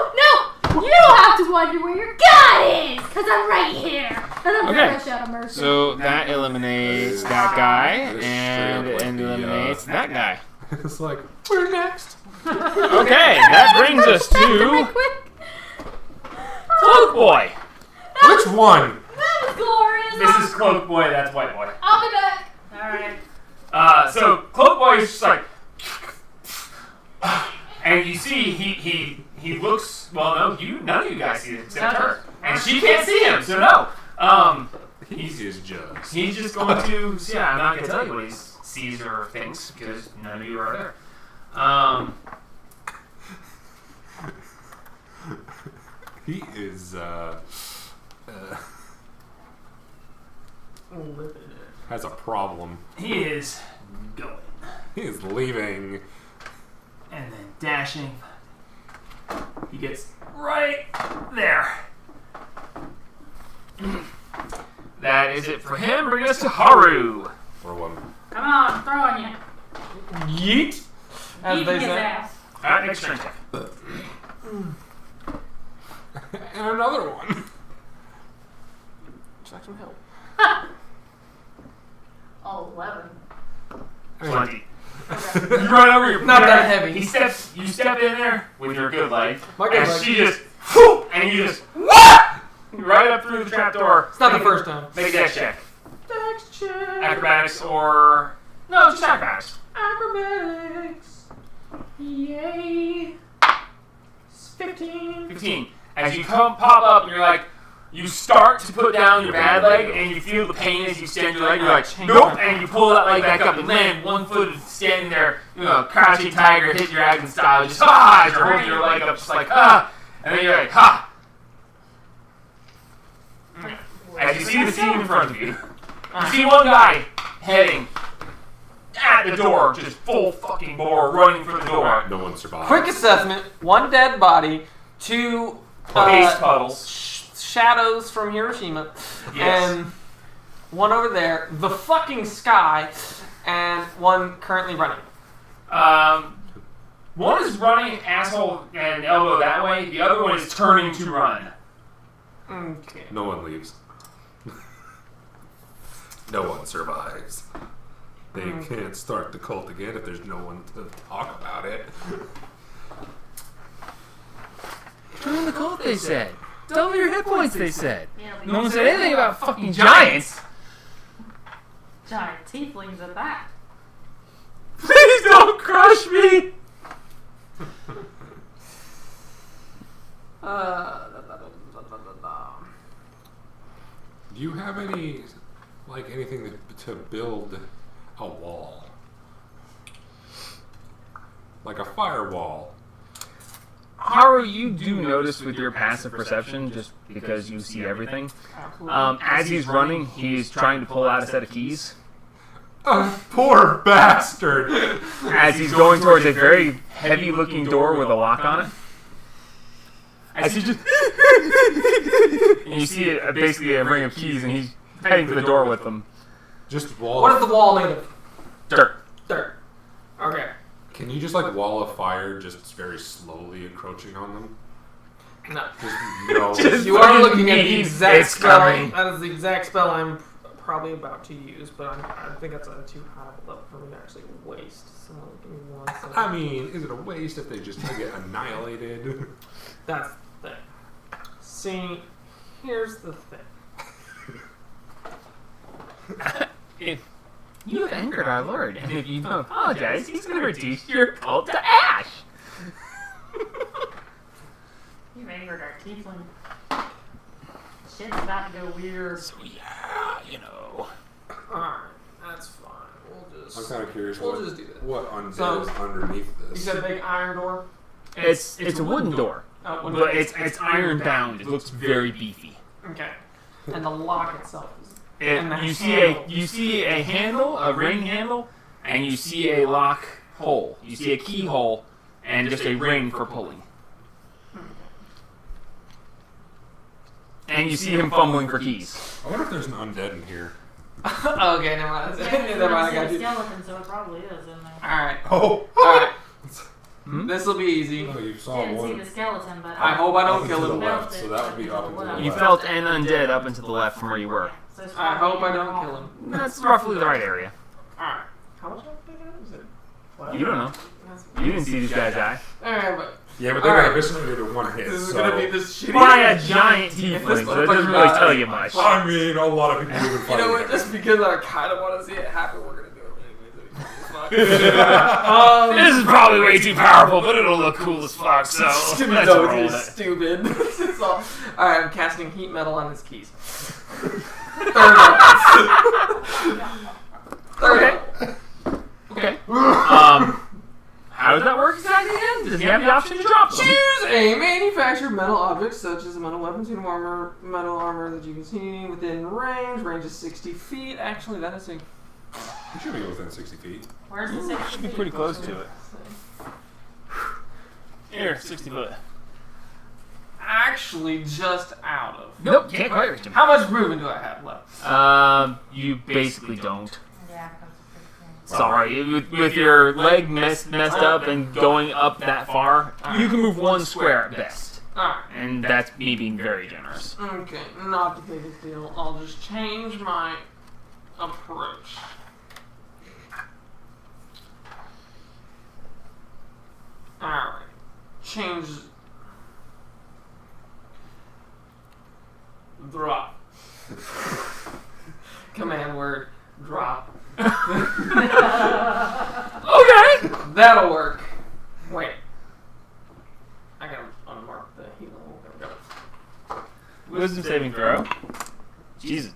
No! You don't have to wonder where your gun is, cause I'm right here, and I'm Okay. gonna shout a mercy. So that eliminates that guy, That is and straight up like the, eliminates that guy. It's like, we're next. Okay, that brings us Very to quick. Cloak Boy. Which one? That was glorious. This is Cloak Boy, that's White Boy. I'll be back. Alright. So Cloak Boy is just like, and you see he looks, well, no, none of you guys see it except her, and she can't see him, so no. He is just. He's just going to, yeah, I'm not going to tell you what he sees or thinks because none of you are there. He is, has a problem. He is going He is leaving. and then dashing. He gets right there. That is it for him. Bring us to Haru. Or one. Come on, I'm throwing you. Yeet. As Eating they his say. ass. Alright, next turn check. And another one. Check some help. 11. 20. You run over your Not that heavy. You step in there with your good leg. My good and leg. she just, whoop, and you just, what? Right up through the trapdoor. It's not the first time. Make a dex check. Dex check. Acrobatics or, no, just acrobatics. Acrobatics. Yay. 15. 15. As you pop up and you're like, you start to put down your bad leg and you feel the pain as you stand your leg. You're like, nope, and you pull that leg back up and land 1 foot standing there, crouching tiger, hit your dragon style, just as you're holding your leg up, just like and then you're like As you see the scene in front of you, you see one guy heading at the door, just full fucking bore, running for the door. No one survived. Quick assessment. 1 dead body. 2 Paste puddles. shadows from Hiroshima. Yes. And 1 over there. The fucking sky. And 1 currently running. One is running asshole and elbow that way. The other one is turning to run. Okay. No one leaves. No one survives. They can't start the cult again if there's no one to talk about it. Join the cult, they said. Double your hit points, they said. Yeah, No one said anything about fucking giants. Giant tieflings at that. Please don't crush me. Do you have any, anything to build a wall? Like a firewall? Haru, you do notice with your passive perception, just because you see everything, as he's running, he's trying to pull out a set of keys. Oh, poor bastard! As he's going towards a very heavy-looking door with a lock on it. As he just... and you see basically a ring of keys, and he's heading for the door with them. Just wall. What is the wall made of? Dirt. Dirt. Okay. Can you just like wall of fire, just very slowly encroaching on them? No. Just no. Just- You are looking at the mean exact it's spell. coming. That is the exact spell I'm probably about to use, but I think that's a too high of a level for me to actually waste. So give me 1 second. I mean, is it a waste if they just get annihilated? That's the thing. See, here's the thing. If you have angered our Lord, and if you don't apologize, he's going to reduce your cult to ash. You've angered our tiefling. Shit's about to go weird. So yeah, you know. Alright, that's fine. We'll I'm just. kind of curious We'll just do that. what undead So- is underneath You this. said big iron door? It's a wooden door, Oh, but it's iron bound. It looks very beefy. Okay. And the lock itself is. And the you handle. see a handle, a ring handle, and you see a lock hole. You see a keyhole, and just a ring for pulling. And you see him fumbling for keys. I wonder if there's an undead in here. Okay, never mind. Never mind, I got you. Skeleton, so it probably is in there. Alright. Oh! Alright. Hmm? This will be easy. Oh, you saw Didn't see one. the skeleton, but I hope I Up don't and kill to the him. left, so that would be up and to the You left. felt an undead up and to the left from where you were. So it's I probably hope I in the don't wall. kill him. That's roughly the right area. Alright. How much health do I have? Is it 12? You don't know. You didn't see these guys die. Alright, but Yeah, but they Alright. got eviscerated in one hit. this is so. gonna be this shitty. By a giant If this tiefling, so it motherfucker doesn't really dies- tell you much. I mean, a lot of people would You fight. know what? Just because I kind of want to see it happen, we're gonna do it anyway. This is probably way too powerful, but it'll look cool as fuck, so let's No, roll it's it. stupid. It's all. Alright, I'm casting heat metal on his keys. Third level. Third Okay. level. Okay. How does that work exactly again? Does he have the option to drop them? Choose a manufactured metal object, such as a metal weapon, suit of armor, metal armor that you can see within range. Range is 60 feet. Actually, that is a. You should be within 60 feet. Where's the 60 Should be feet? pretty close to it. Here, 60 foot. Actually, just out of. Nope, can't quite reach him. How much movement do I have left? You basically don't. Yeah, that's pretty Sorry, with your leg messed up and going up that far, you can move one square at best. Alright. And that's me being very generous. Okay, not the biggest deal. I'll just change my approach. Alright. Change. Drop. Command word. Drop. Okay! That'll work. Wait. I gotta unmark the healing. There we go. Wisdom saving throw. Jesus.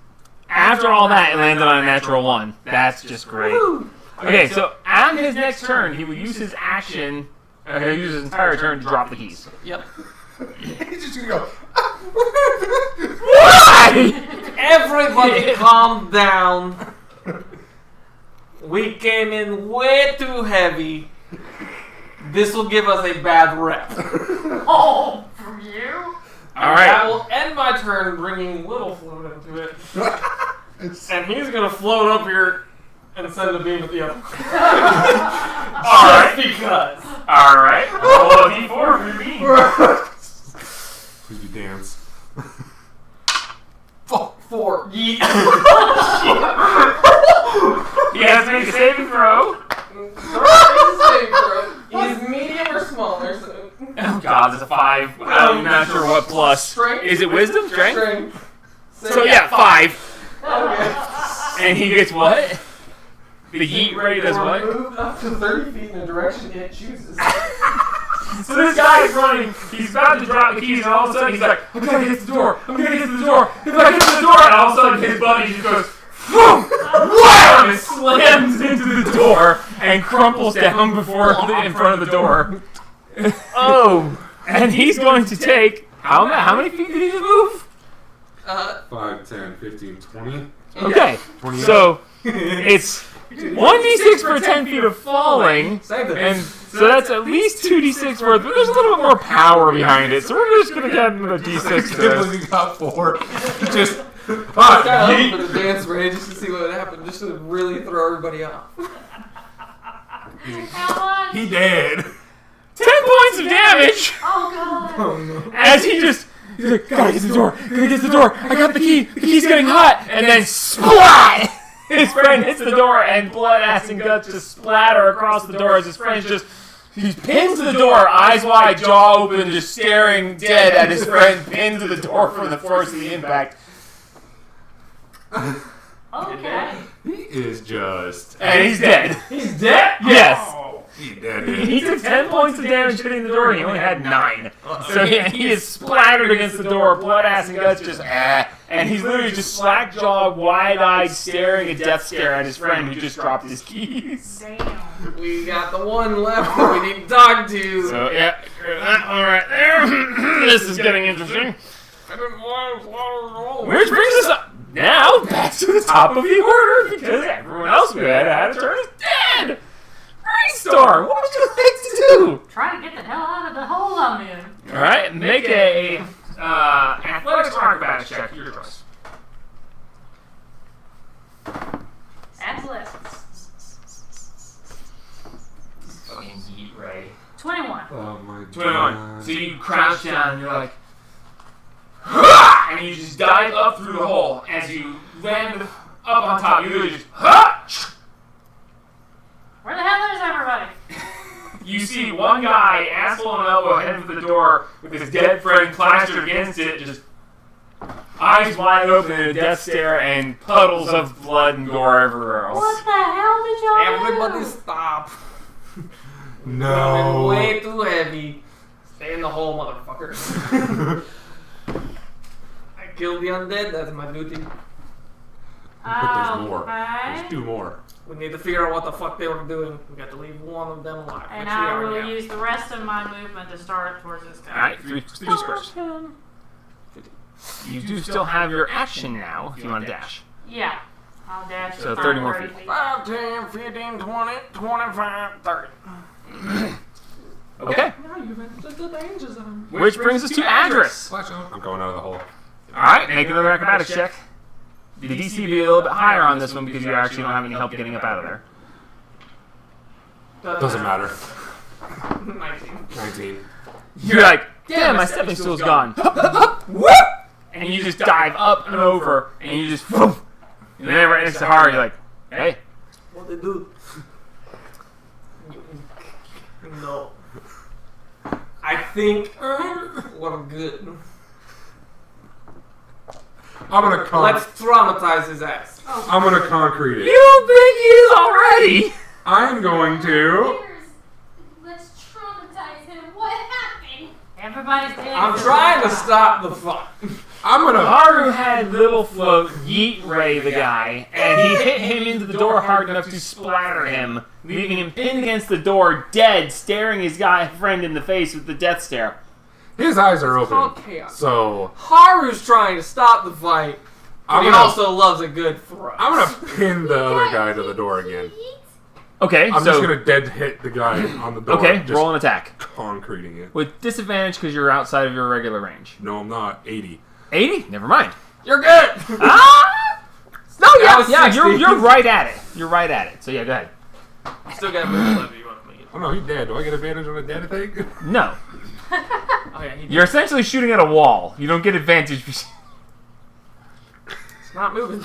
After all that, it landed on a natural 1. That's just great. Woo! Okay, so on his next turn, he will use his action, he'll use his entire turn to drop the keys. Yep. He's just gonna go. Why? Everybody calm down. We came in way too heavy. This will give us a bad rep. Oh, from you? Alright. That will end my turn, bringing Little Float into it. And he's gonna float up here and send a beam at the other. Alright. Just because. Alright. Roll a d4 for your beam. Please be dance. Fuck. 4. Yeet. He has to make a saving throw. He's medium or smaller, so. Oh god, that's a 5. I'm not sure what plus. Strength. Is it wisdom? Strength? Strength. So yeah, 5. Okay. And he gets what? The yeet rate does Or what? moved up to 30 feet in the direction it chooses. So this guy is running, he's about to drop the keys, and all of a sudden he's like, I'm gonna get to the door, I'm gonna get to the door, if I get to the door, and all of a sudden his buddy just goes, whoom, wham, and slams into the door, and crumples down before, in front of the door. Oh, and he's going to take, how many feet did he just move? 5, 10, 15, 20. Okay, 28. so it's 1d6 for 10 feet of falling, Save it. and so that's at least 2d6 worth, but there's a little bit more power behind it, so we're just gonna get him a d6 I to can't believe he got 4. Just Ah, got yeet. up for the dance range just to see what would happen, just to really throw everybody off. How much? He dead. 10 points of damage! Oh god. Oh no. As he's like, gotta get the door, gotta get the door, I got the key's getting hot! And then splat! His friend hits the door and blood, ass, and guts just splatter across the door as his friend just, he pins the door, eyes wide, jaw open, just staring dead at his friend pinned to the door from the force of the impact. Okay. He is just. And he's dead. He's dead? Yes. Oh, he dead. He took 10 points of damage hitting the door, and he only had 9. So he is splattered against the door, blood, ass, and guts just and he's literally just slack-jawed, wide-eyed, staring a death stare at his friend who just dropped his keys. Damn. We got the one left that we need to talk to. So, yeah, that one right there. This is getting interesting. I didn't want to roll. Which brings us up now back to the top of the order, because everyone else who had a turn is dead. Brainstorm, what would you like to do? Try to get the hell out of the hole I'm in. All right, make a athletics or acrobatics check. Your choice. Athletics. Fucking yeet, Ray. 21. Oh my 21. So you crouch down and you're like, "Hah!" And you just dive up through the hole. As you land up on top, you literally just, "Hah!" Where the hell is everybody? You see one guy, asshole and elbow, heading for the door with his dead friend plastered against it, just eyes wide open in a death stare and puddles of blood and gore everywhere else. What the hell did y'all Everybody do? stop. No. Way too heavy. Stay in the hole, motherfuckers. I killed the undead, that's my duty. But there's more. Okay. There's 2 more. We need to figure out what the fuck they were doing. We got to leave one of them alive. And which we I are will now. use the rest of my movement to start towards this guy. Alright, three squares. You do still have your action now if you want to dash. Yeah. I'll dash. So it 30 more 30 feet. 5, 10, 15, 20, 25, 30. Okay. Now you've entered the danger zone. Which brings us to Adris. Flash out. I'm going out of the hole. Alright, make another acrobatics check. The DC will be a little bit higher on this one because you actually don't have any help getting up out of there. Doesn't matter. 19. 19. You're like, damn, my stepping stool's gone. And you just dive up and over, and you just, and then right next to Haru, you're like, hey. What they do? No. I think we're good. I'm gonna Let's traumatize his ass. I'm gonna concrete You it. don't think he is already? I'm going to. Let's traumatize him. What happened? Everybody's dead. I'm trying to stop the fight. I'm gonna. Haru had Little Float yeet Ray the guy, and he hit him into the door hard enough to splatter him, leaving him pinned against the door, dead, staring his guy friend in the face with the death stare. His eyes are called open. chaos. So Haru's trying to stop the fight, but I'm he gonna. also loves a good thrust. I'm gonna pin the other guy to the door again. Okay, I'm so just gonna dead hit the guy on the door. okay, just roll an attack concreting it. with disadvantage because you're outside of your regular range. No, I'm not. 80. 80? Never mind. You're good. Ah! No, That was yeah, 60. you're right at it. You're right at it. So yeah, go ahead. Still got movement left if you want to make it. Oh no, he's dead. Do I get advantage on a dead thing? No, Oh yeah, he did. you're essentially shooting at a wall. You don't get advantage. It's not moving.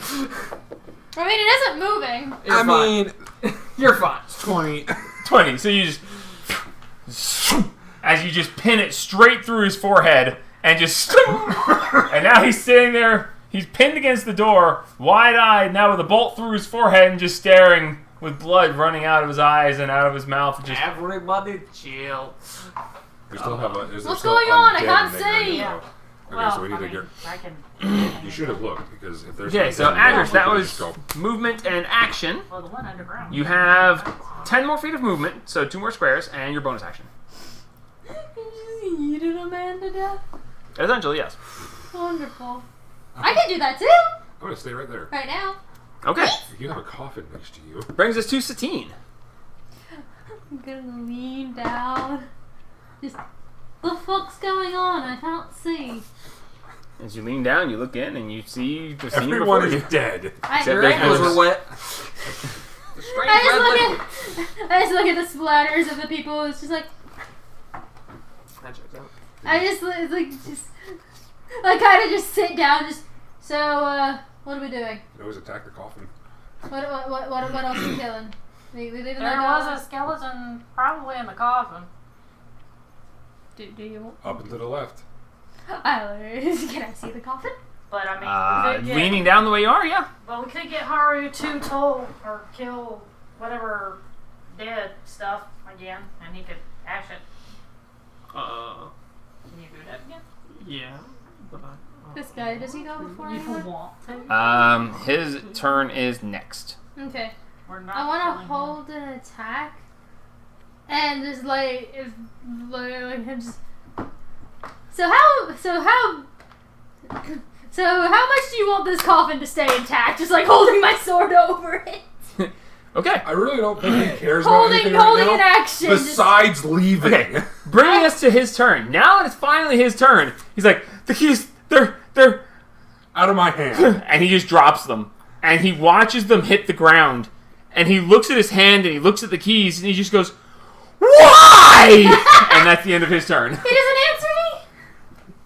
I mean, it isn't moving. It's fine. You're fine. 20. 20. So you just as you just pin it straight through his forehead and just and now he's sitting there. He's pinned against the door, wide-eyed, now with a bolt through his forehead and just staring with blood running out of his eyes and out of his mouth. Just Everybody chill. We still have a. Is there What's still going on? I undead can't in there? see. No. Okay, Well, so we need I to mean, get. I can. You should have looked because if there's. okay. undead So in there, Adris, we that can was just go. movement and action. Well, the one underground. You have 10 more feet of movement, so 2 more squares, and your bonus action. You did a man to death. Essentially, yes. Wonderful. I can do that too. I'm gonna stay right there. Right now. Okay. You have a coffin next to you. Brings us to Satine. I'm gonna lean down. Just, the fuck's going on? I can't see. As you lean down, you look in, and you see the scene Everyone before is you. dead. Except Your there's ankles no- are wet. The strange red liquid. I just look at the splatters of the people. It's just like That checks out. I just kind of just sit down. Just so what are we doing? You always attack the coffin. What else are we killing? We leaving There that was a skeleton probably in the coffin. Do you? Up and to the left. Can I see the coffin? But I mean, we could get, Leaning down the way you are, yeah. well, we could get Haru to toll or kill whatever dead stuff again, and he could ash it. Can you do that again? Yeah. But This guy, does he go before You anyone? want to? His turn is next. Okay. We're not I want killing to him. hold an attack, and just like if like him just. So how much do you want this coffin to stay intact? Just like holding my sword over it, Okay. I really don't think he cares about holding anything right an now. action. Besides leaving. Okay. Bringing us to his turn. Now it's finally his turn. He's like, the keys, they're, Out of my hand. and he just drops them. And he watches them hit the ground. And he looks at his hand and he looks at the keys and he just goes, why? And that's the end of his turn. He doesn't answer me.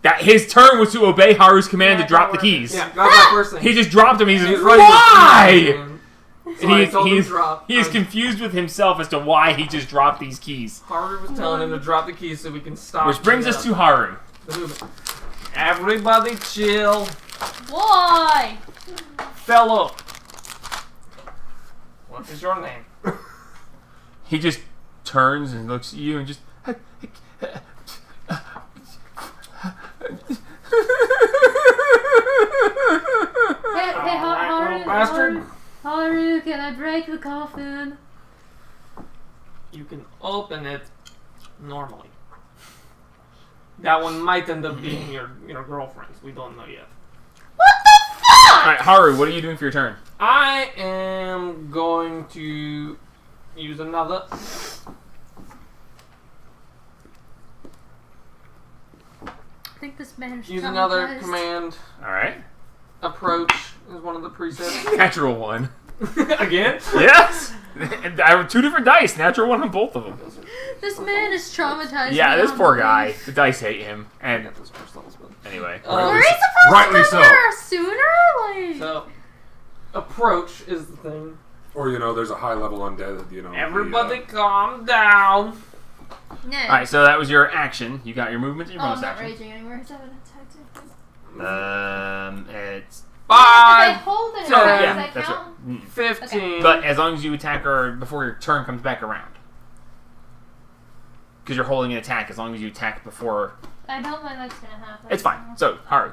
That his turn was to obey Haru's command Yeah, to drop don't the worry. keys. yeah, that was my first thing. He just dropped him. He's like, He was ready to- why? So I told him He's to drop. he is confused with himself as to why he just dropped these keys. Haru was telling him to drop the keys so we can stop. Which brings us to Haru. the movement. Everybody chill. Why? Fellow. What is your name? He just turns and looks at you and just. Hey, Little bastard. Haru, can I break the coffin? You can open it normally. That one might end up being your girlfriend's. We don't know yet. Alright, Haru, what are you doing for your turn? I am going to use another. I think this man is Use another traumatized. command. Alright. Approach is one of the presets. Natural one. Again? Yes! I have 2 different dice. Natural one on both of them. This man is traumatized. Yeah, this beyond poor belief. guy. The dice hate him. I And got those first levels, but anyway. Were we supposed Rightly to so. come there sooner? Like, so approach is the thing. Or, there's a high level undead, Everybody calm down. no. Alright, so that was your action. You got your movement and your Oh, I'm bonus not action. raging anymore. Is that an attack? It's. If I 5, hold an So, attack, yeah, does that that's count? right. 15. But as long as you attack her before your turn comes back around. Because you're holding an attack, as long as you attack before. I don't think that's gonna happen. It's fine. So, Haru.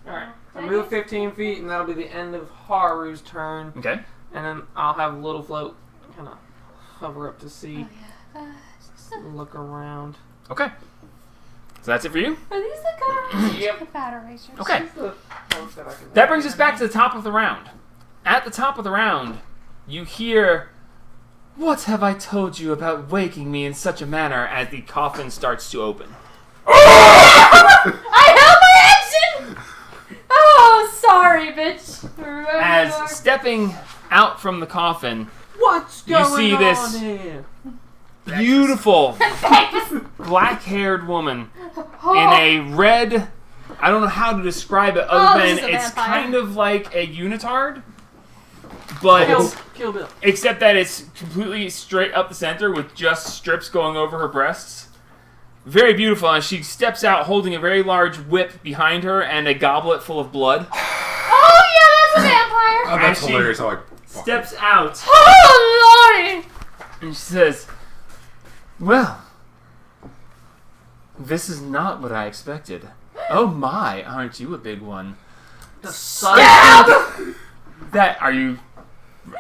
Alright. I move 15 feet, and that'll be the end of Haru's turn. Okay. And then I'll have Little Float kind of hover up to see, Oh, yeah. Just a- look around. Okay. So that's it for you? Are these the colors? Yep. The battle racers. Okay. That's the most that I can That brings us back to the top of the round. At the top of the round, you hear, "What have I told you about waking me in such a manner?" as the coffin starts to open. I have my action! Oh, sorry, bitch. As stepping out from the coffin, What's You going see on this- here? beautiful black-haired woman Oh. in a red, I don't know how to describe it Oh, other this than is a it's vampire. kind of like a unitard, but Kill Bill. except that it's completely straight up the center with just strips going over her breasts. Very beautiful, and she steps out holding a very large whip behind her and a goblet full of blood. Oh, yeah, that's a vampire. Oh, that's As she hilarious. I like. Steps out Oh, lordy. and she says, "Well, this is not what I expected. Oh my, aren't you a big one? The sun. That, are you...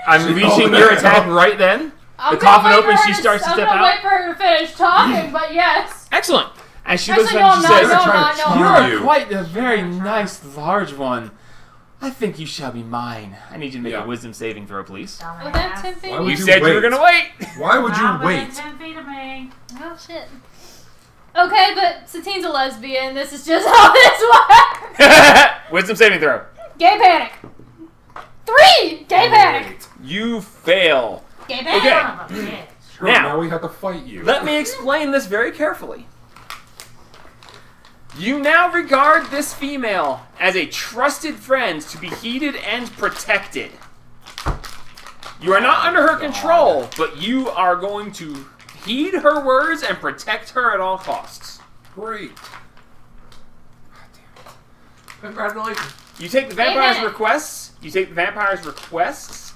I'm unleashing your attack right then? I'm The gonna coffin wait opens, for her she starts to I'm step gonna out. wait for her to finish talking, but yes. Excellent. As she looks Actually, at no, you, I'm she not. says, No, I'm trying not. to No, charm I'm "You not. are you. quite a very nice, large one. I think you shall be mine. I need you to make Yeah. a wisdom saving throw, please." Within 10 feet? Why would You you said you were wait? going to wait. Why would you Not within wait? 10 feet of me. Oh, shit. Okay, but Satine's a lesbian. This is just how this works. Wisdom saving throw. Gay panic. 3. Gay panic. You fail. Gay panic. Okay. Son of a bitch. Sure, now we have to fight you. Let me explain this very carefully. You now regard this female as a trusted friend to be heeded and protected. You are not under her control, but you are going to heed her words and protect her at all costs. Great. Congratulations. You take the vampire's Amen. requests. You take the vampire's requests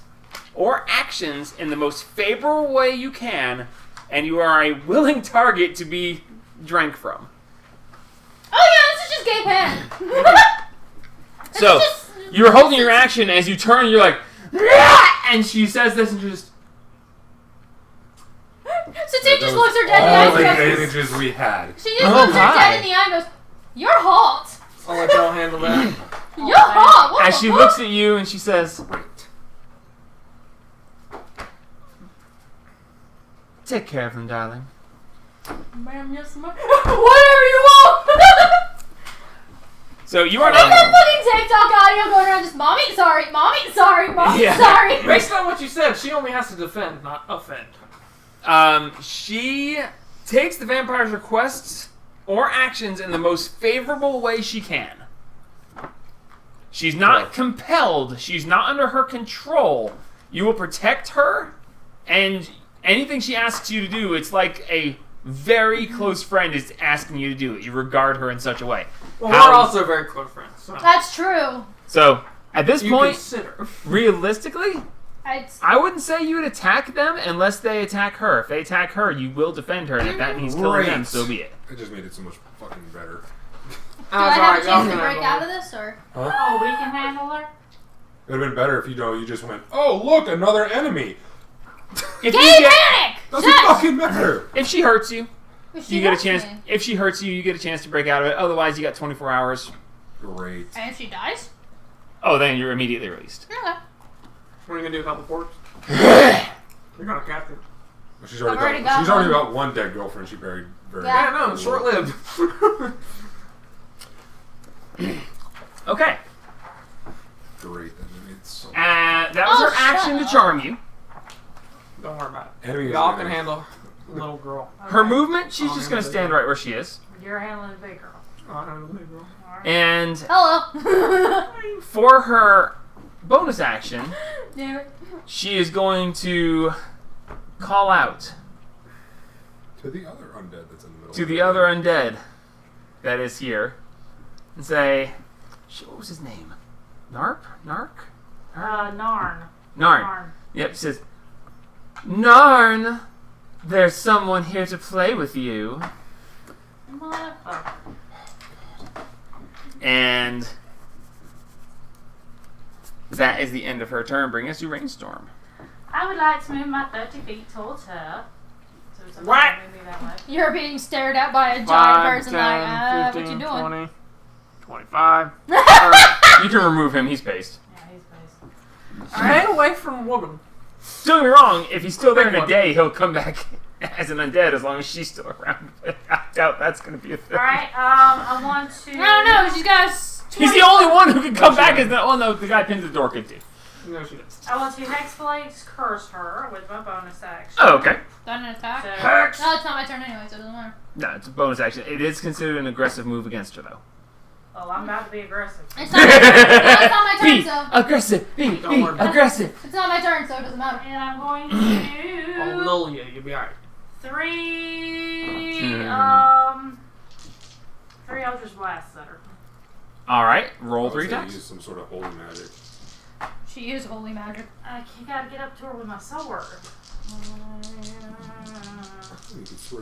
or actions in the most favorable way you can, and you are a willing target to be drank from. Oh yeah, this is just gay panic. So you're holding your action as you turn. You're like, and she says this, and just Satine just looks her dead in the all the eye and goes, advantages we had. she just looks her hi. dead in the eye and goes, "You're hot. I'll let y'all handle that. You're hot." What as the she fuck? looks at you, and she says, Great. "Take care of them, darling." Ma'am, yes, ma'am. Whatever you want. So you are Like not. that fucking TikTok audio going around just, "Mommy, sorry, mommy, sorry, mommy, Yeah. sorry." Based on what you said, she only has to defend, not offend. She takes the vampire's requests or actions in the most favorable way she can. She's not compelled. She's not under her control. You will protect her, and anything she asks you to do, it's like a very close friend is asking you to do it. You regard her in such a way. Well, How- we're also very close friends. So That's true. So, at this you point, consider. realistically, I'd, I wouldn't say you would attack them unless they attack her. If they attack her, you will defend her, and if that means killing them, Great. so be it. It just made it so much fucking better. do I have a chance to break out of this, or? Oh, we can handle her? It would have been better if you just went, oh, look, another enemy. If Gay you get, panic. Doesn't Yes! fucking matter. if she hurts you, If she you get a hurts chance. me. If she hurts you, you get a chance to break out of it. Otherwise, you got 24 hours. Great. And if she dies? Oh, then you're immediately released. Okay. What are you gonna do? A couple forks? You're not a captain. She's I've already got she's already one. got one dead girlfriend she buried very Yeah. Yeah, no, it's short-lived. Okay. Great. That made it so That was Oh, her action shut to up. charm you. Don't worry about it. enemy is Y'all enemy. can handle little girl. Her movement, she's I'll just going to handle stand it. right where she is. You're handling the big girl. I'll handle the big girl. Alright. And Hello. for her bonus action, Damn it. she is going to call out To the other undead that's in the middle. to of the it. other undead that is here and say, what was his name? Narp? Narc? Narn. Narn. Yep, she says, Narn, there's someone here to play with you. Motherfucker. And that is the end of her turn. Bring us to Rainstorm. I would like to move my 30 feet towards her. So somebody What? move me that way. You're being stared at by a giant 5, person 10, like, 15, what you doing? 20, 25. You can remove him. He's paced. Yeah, he's based. Stay away from a woman. Don't get me wrong. If he's still there in a One. day, he'll come back as an undead as long as she's still around. But I doubt that's going to be a thing. Alright, I want to... I don't know, she's got He's the only one who can come back as the... Oh, no, the guy pins the door could do. No, she does. I want to Hexblade's curse her with my bonus action. Oh, okay. done an attack. So, Hex! No, it's not my turn anyway, so it doesn't matter. No, it's a bonus action. It is considered an aggressive move against her, though. oh, I'm about to be aggressive. It's not my turn. No, it's not my turn, Be so aggressive. Be Don't worry about it. aggressive. it's not my turn, so it doesn't matter. And I'm going I'll to... lull you. You'll be alright. 3... Hmm. 3 Eldritch Blasts at her. All right. I Roll would 3 say attacks. Use some sort of holy magic. She is holy magic. You gotta get up to her with my sword. You can swim.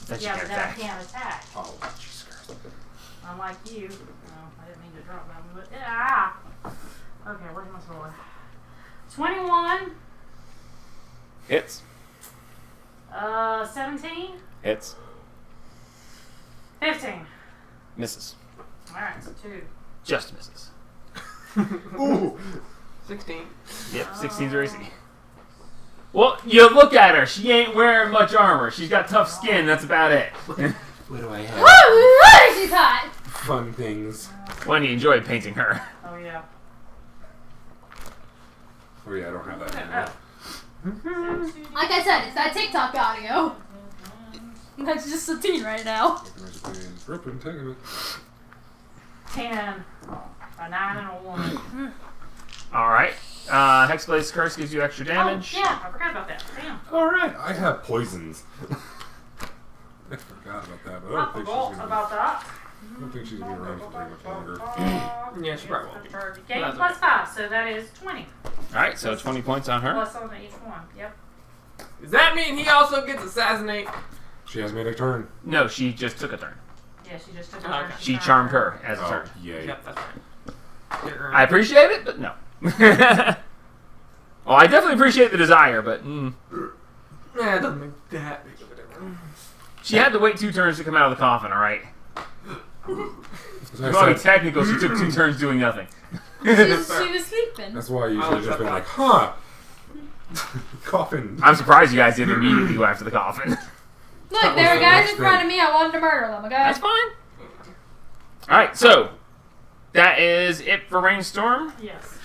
That you Yeah, can but then I attack. can't attack. Oh, Jesus Christ. Unlike you. No, I didn't mean to drop that one, but ah. Okay, where's my sword? 21. Hits. 17. Hits. 15. Misses. Alright, so 2. Just misses. Ooh. 16. Yep, 16's her AC. Well, you look at her. She ain't wearing much armor. She's got tough skin. That's about it. What do I have? Woo! She's hot! fun things. When you enjoyed painting her. Oh yeah. Oh yeah, I don't have that anymore. Like I said, it's that TikTok audio. That's just Satine right now. Rip entanglement. 10, a 9, and a 1. Alright. Hexblade's Curse gives you extra damage. Oh, yeah, I forgot about that. Damn. Alright, I have poisons. I forgot about that, but I I don't think she's forgot gonna about that. I don't think she's gonna be around for very much longer. Yeah, she probably won't be. Gain That's plus okay. 5, so that is 20. Alright, so 20 points on her. Plus on each one. Yep. Does that mean he also gets assassinate? She has made a turn. No, she just took a turn. Yeah, she just took a Okay. turn. She charmed her as a Oh, turn. yay. Yep, that's right. I appreciate it, but no. Well, I definitely appreciate the desire, but Nah, it doesn't make that big of a difference. she had to wait 2 turns to come out of the coffin, alright? As If I you want to be said, technical, she took 2 turns doing nothing. She was sleeping. that's why you I should have like just that been like, thought. huh. Coffin. I'm surprised you guys didn't immediately go after the coffin. Look, That there was were the guys next in front thing. of me. I wanted to murder them. Okay. That's fine. Alright, so that is it for Rainstorm. Yes.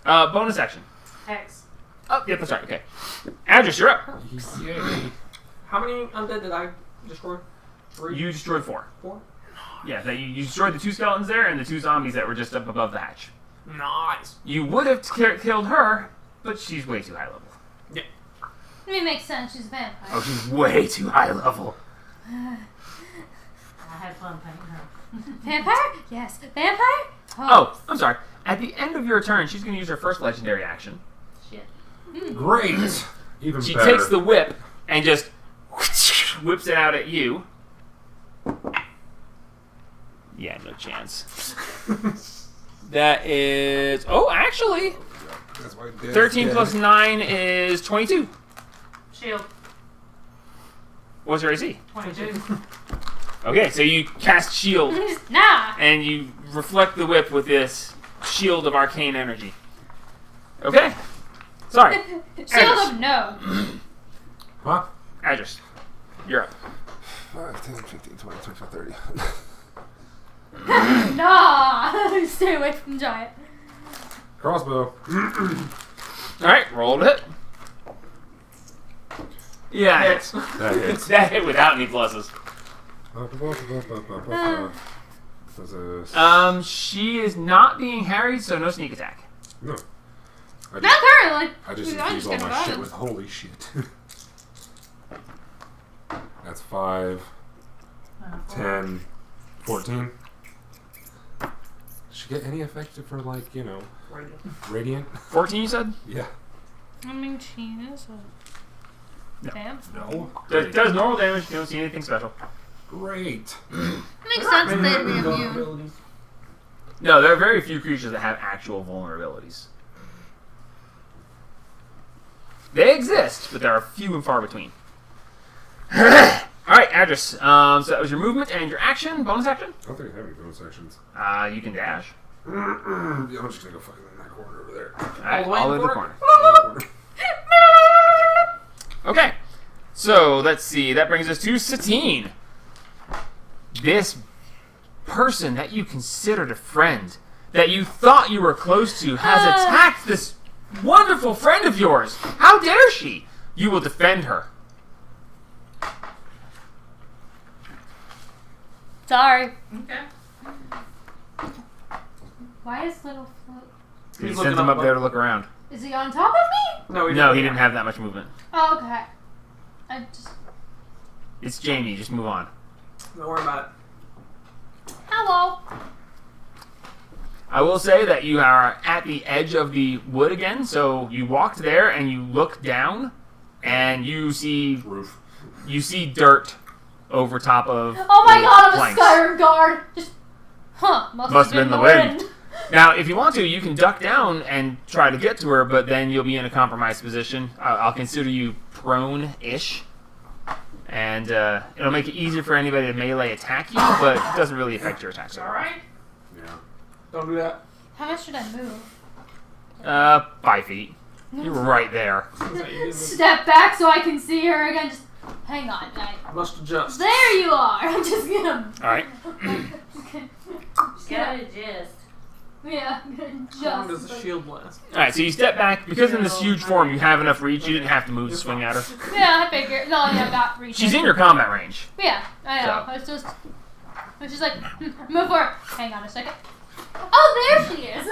Bonus action. Hex. Oh, yeah, that's right, okay. Adris, you're up. Yay. How many undead did I destroy? 3? You destroyed 4. 4? Yeah, you destroyed the 2 skeletons there and the 2 zombies that were just up above the hatch. Nice. You would have killed her, but she's way too high level. I mean, it makes sense. She's a vampire. Oh, she's way too high level. I had fun painting her. Vampire? Yes. Vampire? Oh, I'm sorry. At the end of your turn, she's going to use her first legendary action. Shit. Great. Even She better. takes the whip and just whips it out at you. Yeah, no chance. That is... Oh, actually, That's why Dad's 13 dead. plus 9 is 22. Shield. What's her AC? 22. Okay, so you cast shield, Nah. and you reflect the whip with this shield of arcane energy. Okay. Sorry. Shield of no. Huh? Adris, you're up. 5, 10, 15, 20, 25, 30. Nah. Stay away from giant. Crossbow. Alright, roll to hit. Yeah, it hits. That hits. That hit without any pluses. Does a... She is not being harried, so no sneak attack. No. I Not just, currently. I just I'm infuse just all gonna my run. shit with holy shit. That's 5, 10, 14. Does she get any effect for, like, you know, radiant? 14, you said? Yeah. I mean, she is a No. vamp. No. Does normal damage, you don't see anything special. Great. Makes sense that they'd be immune. No, there are very few creatures that have actual vulnerabilities. They exist, but there are few and far between. Alright, Adris. So that was your movement and your action. Bonus action? I don't think I have any bonus actions. You can dash. Yeah, I'm just gonna go fucking in that corner over there. Alright, the way in all the in the corner? corner. Okay. So, let's see. That brings us to Satine. This person that you considered a friend, that you thought you were close to, has attacked this wonderful friend of yours. How dare she? You will defend her. Sorry. Okay. Why is little float? He He's sends looking him up up there to look around. Is he on top of me? No, No, he didn't have that much movement. Oh, okay. I just. It's Jamie. Just move on. Don't worry about Hello. I will say that you are at the edge of the wood again, so you walked there and you look down, and you see Roof. dirt over top of Oh my the god, I'm planks. a Skyrim guard. Just. Huh. Must have been the wind. Now, if you want to, you can duck down and try to get to her, but then you'll be in a compromised position. I'll consider you prone-ish, and it'll make it easier for anybody to melee attack you, but it doesn't really affect your attacks. Alright. Yeah. Don't do that. How much should I move? 5 feet. You're right there. Step back so I can see her again. Just hang on. Must adjust. There you are. I'm just gonna. All right. Gotta adjust. Yeah, How does just. a shield blast? Alright, so you step back. Because in this huge form, you have enough reach. You didn't have to move to swing at her. Yeah, I figured. No, yeah, I got reach. She's in your combat range. Yeah, I know. So. It's just like, move forward. Hang on a second. Oh, there she is.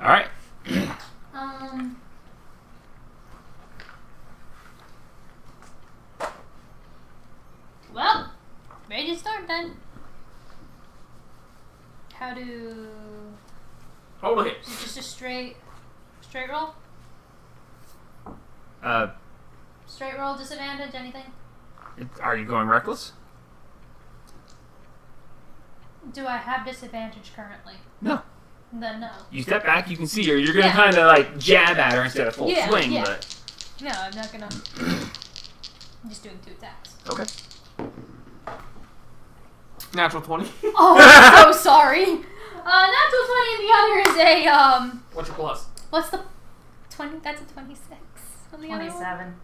Alright. Well, ready to start then. How do? Hold it. Is it just a straight roll? Straight roll, disadvantage, anything? Are you going reckless? Do I have disadvantage currently? No. Then no. You step back, you can see her. You're going to Yeah. kind of like jab at her instead of full Yeah, swing, yeah. but. No, I'm not gonna. I'm just doing 2 attacks. Okay. Natural 20. Oh, I'm so sorry. Natural 20 and the other is a, What's your plus? what's the 20? That's a 26 on the other one. 27.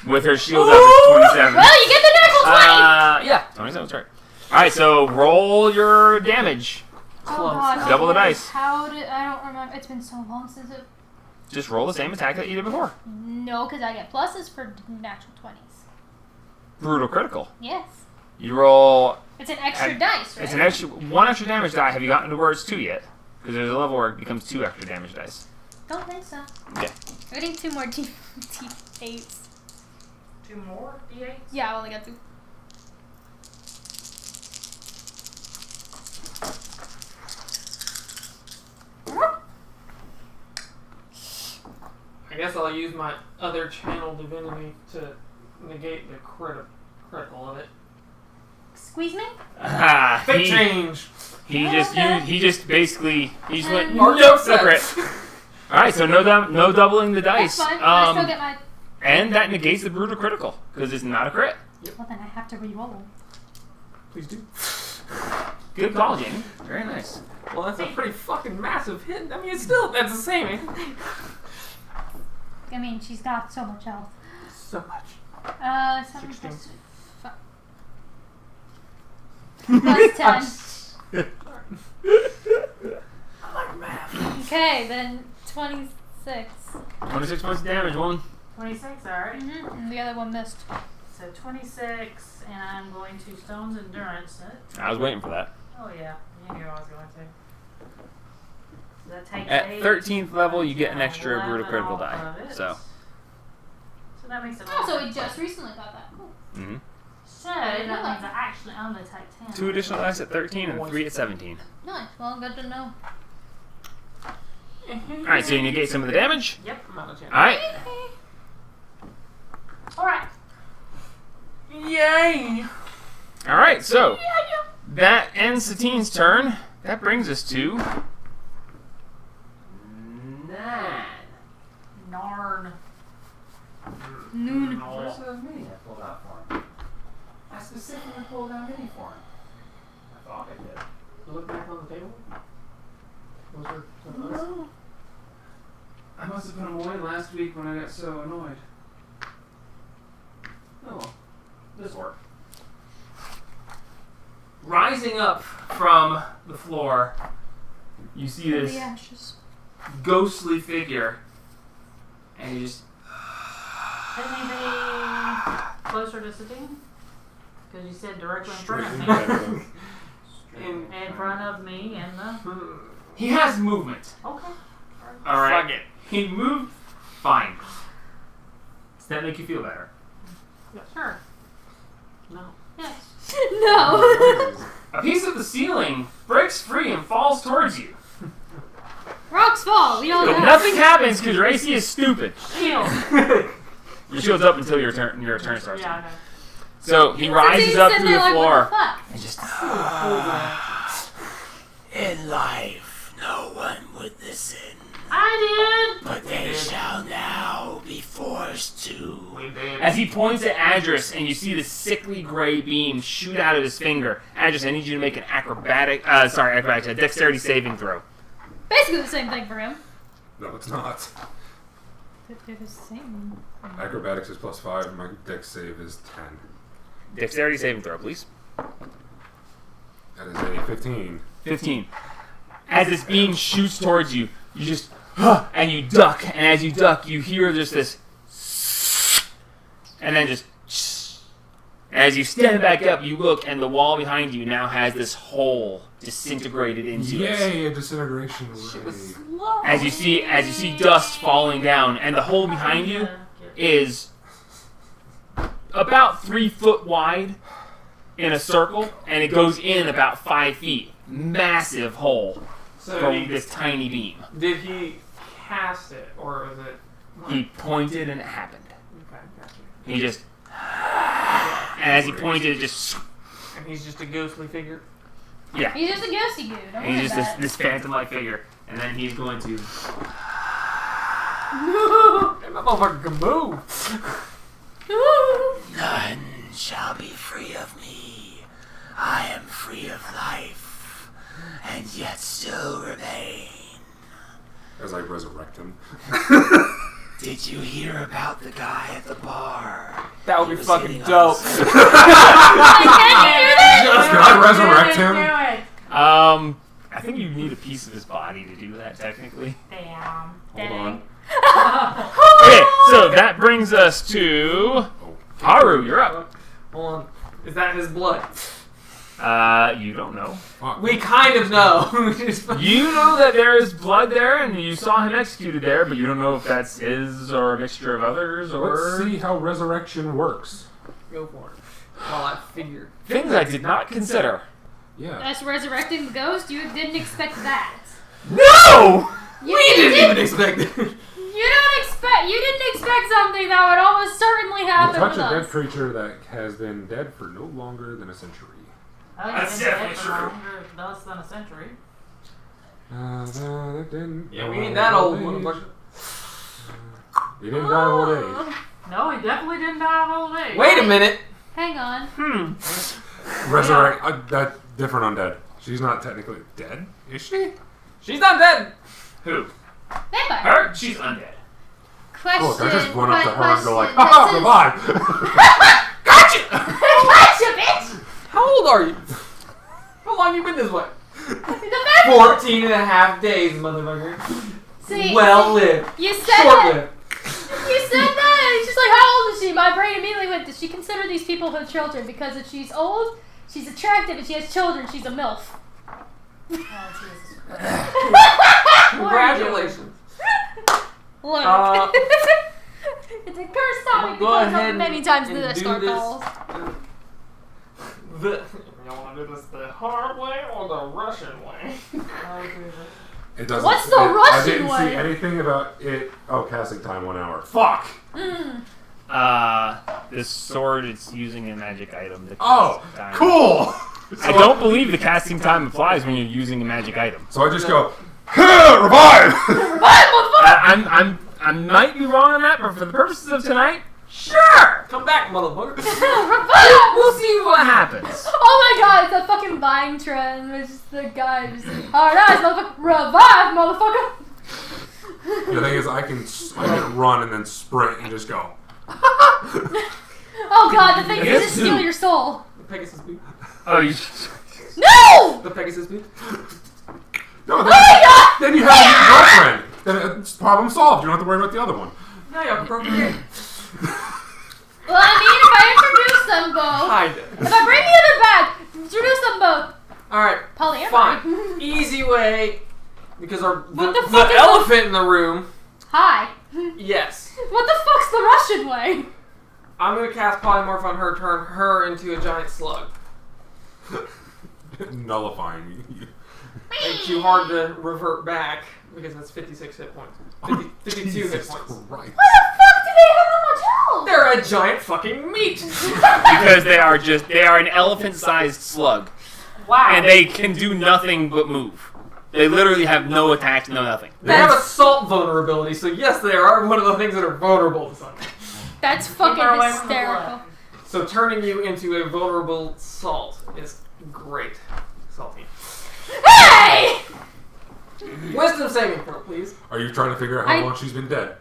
With her shield up, it's 27. Well, you get the natural 20! Yeah, 27's right. Alright, so roll your damage. Oh Close. god. Double the okay. dice. How did. I don't remember. It's been so long since it. Just roll the same attack that you did before. No, because I get pluses for natural 20s. Brutal critical. Yes. You roll. It's an extra And dice, right? It's an extra 1 extra damage die. Have you gotten to where it's 2 yet? Because there's a level where it becomes 2 extra damage dice. Don't think so. Okay. I need 2 more D8s. 2 more D8s? Yeah, I only got 2. I guess I'll use my other channel divinity to negate the critical of it. Squeeze me? Ah, Fake change. he Okay. just basically he just went Or nope separate. All right, so no doubling the dice. That's fine. I still get my. And that negates the brutal critical because it's not a crit. Well, then I have to re-roll. Please do. Good call, Jamie. Very nice. Well, that's a pretty fucking massive hit. I mean, it's still, that's the same. Eh? I mean, she's got so much health. So much. 7 16. plus 10. I like math. Okay, then 26. 26 points of damage, one. 26, alright. And the other one missed. So 26, and I'm going to Stone's Endurance it. I was waiting for that. Oh yeah, you knew I was going to. So that takes At 8, 13th level, you get an yeah, extra brutal 11 critical off die. of it. So. So that makes it Oh, so we just recently got that. Cool. Mm-hmm. So that means I actually only take 10. 2 additional dice at 13 and 3 at 17. Nice. Well, good to know. Alright, so you negate some of the damage. Yep. I'm out of chance. Alright. Alright. Yay! Alright, so that ends Satine's turn. That brings us to 9. Narn. Noon. Where's the mini I pulled out for him? I specifically pulled out mini for him. I thought I did. Look back on the table. Was there something else? No. I must have put him away last week when I got so annoyed. Oh well. This worked. Rising up from the floor, you see The this ashes. ghostly figure, and you just Didn't he be closer to Sabine? Because you said directly in front of me. Straight In front of me and the... he has movement. Okay. All right. Fuck it. He moved fine. Does that make you feel better? Sure. No. Yes. No. A piece of the ceiling breaks free and falls towards you. Rocks fall. We all But know. nothing happens because your AC is stupid. Shield. Your shield's up until your turn starts. Yeah, I know. So he So rises he's up sitting through there the like, floor what the fuck? and just. In life, no one would listen, I did! but they shall now be forced to. As he points at Adris, and you see the sickly gray beam shoot out of his finger. Adris, I need you to make an a dexterity saving throw. Basically the same thing for him. No, it's not. They're the same. Acrobatics is +5. My dex save is 10. Dexterity saving throw, please. That is a 15. 15. as this beam shoots towards you, you just and you duck, and as you duck, you hear just this, and then just. As you stand back up, you look, and the wall behind you now has this hole disintegrated into it. Yay, a disintegration ray. As you see dust falling down, and the hole behind you is about 3 foot wide in a circle, and it goes in about 5 feet. Massive hole from this tiny beam. Did he cast it, or is it? He pointed, and it happened. Okay, gotcha. He just, and as he pointed, it just. And he's just a ghostly figure. Yeah. He's just a ghosty goo. Don't worry He's just about this phantom-like figure, and then he's going to. And that motherfucker can move. None shall be free of me. I am free of life, and yet still remain. As I resurrect him. Did you hear about the guy at the bar? That would He be was fucking hitting dope. on the- Can I resurrect him? Do it. I think you need a piece of his body to do that, technically. Damn. Hold on. Okay, so that brings us to Haru. You're up. Hold on. Is that his blood? You don't know. Fuck. We kind of know. You know that there is blood there, and you saw him executed there, but you don't know if that's his or a mixture of others or Let's see how resurrection works. Go for it. Well, I figured. things I did not consider. Yeah. Us resurrecting the ghost, you didn't expect that. No! You We didn't even expect it. You didn't expect something that would almost certainly You happen touch with a dead us. creature that has been dead for no longer than a century. That's definitely true. Less than a century. That didn't Yeah, we ain't that old, motherfucker. He didn't die of old age. No, he definitely didn't die of old age. Wait a minute. Hang on. Resurrect. That's different undead. She's not technically dead, is she? She's not dead. Who? Vampire. Her? She's undead. Question. Look, I just went up to her and go like, question. haha, revive! Gotcha, bitch! How old are you? How long you been this way? The vampire. 14 and a half days, motherfucker. See, Well lived. you said Short that. lived. You said that. It's just like, how old is she? My brain immediately went, does she consider these people her children? Because if she's old, she's attractive, and she has children, she's a MILF. Oh, Jesus Christ. Congratulations. Look. It's a cursed topic Go because ahead of many times in and the do start this. calls. You want to do this the hard way or the Russian way? It doesn't. What's the I Russian didn't way? see anything about it. Oh, casting time 1 hour. Fuck! This sword is using a magic item. To Oh, cast time. cool! I don't believe the casting time applies when you're using a magic item. So I just go, revive! I might be wrong on that, but for the purposes of tonight, sure. Come back, motherfucker. We'll see what happens. Oh my god, it's a fucking Vine trend. It's just the guy just, alright, motherfucker, revive, motherfucker! The thing is, I can run and then sprint and just go. Oh god, the thing I is guess to steal two. your soul. The Pegasus beat. Oh, you. No! The Pegasus beat. No, Oh my god! then you have a new girlfriend. Then it's problem solved. You don't have to worry about the other one. Now you have a broken game. Well, I mean, if I introduce them both, Kinda. if I bring the other back, introduce them both. Alright, Polyamory. fine. Easy way. Because What the the fuck is elephant in the room. Hi. Yes. What the fuck's the Russian way? I'm gonna cast polymorph on her, turn her into a giant slug. Nullifying you. Makes you hard to revert back because that's 56 hit points. 52 hit Jesus points. Christ. Why the fuck do they have that much health? They're a giant fucking meat. Because they are an elephant-sized slug, Wow. and they can do nothing but move. They literally have no attack, no nothing. They have assault vulnerability, so yes, they are one of the things that are vulnerable to something. That's Keep fucking her away from the hysterical. blood. So turning you into a vulnerable salt is great. Salty. Hey! Wisdom saving throw, please. Are you trying to figure out how long she's been dead?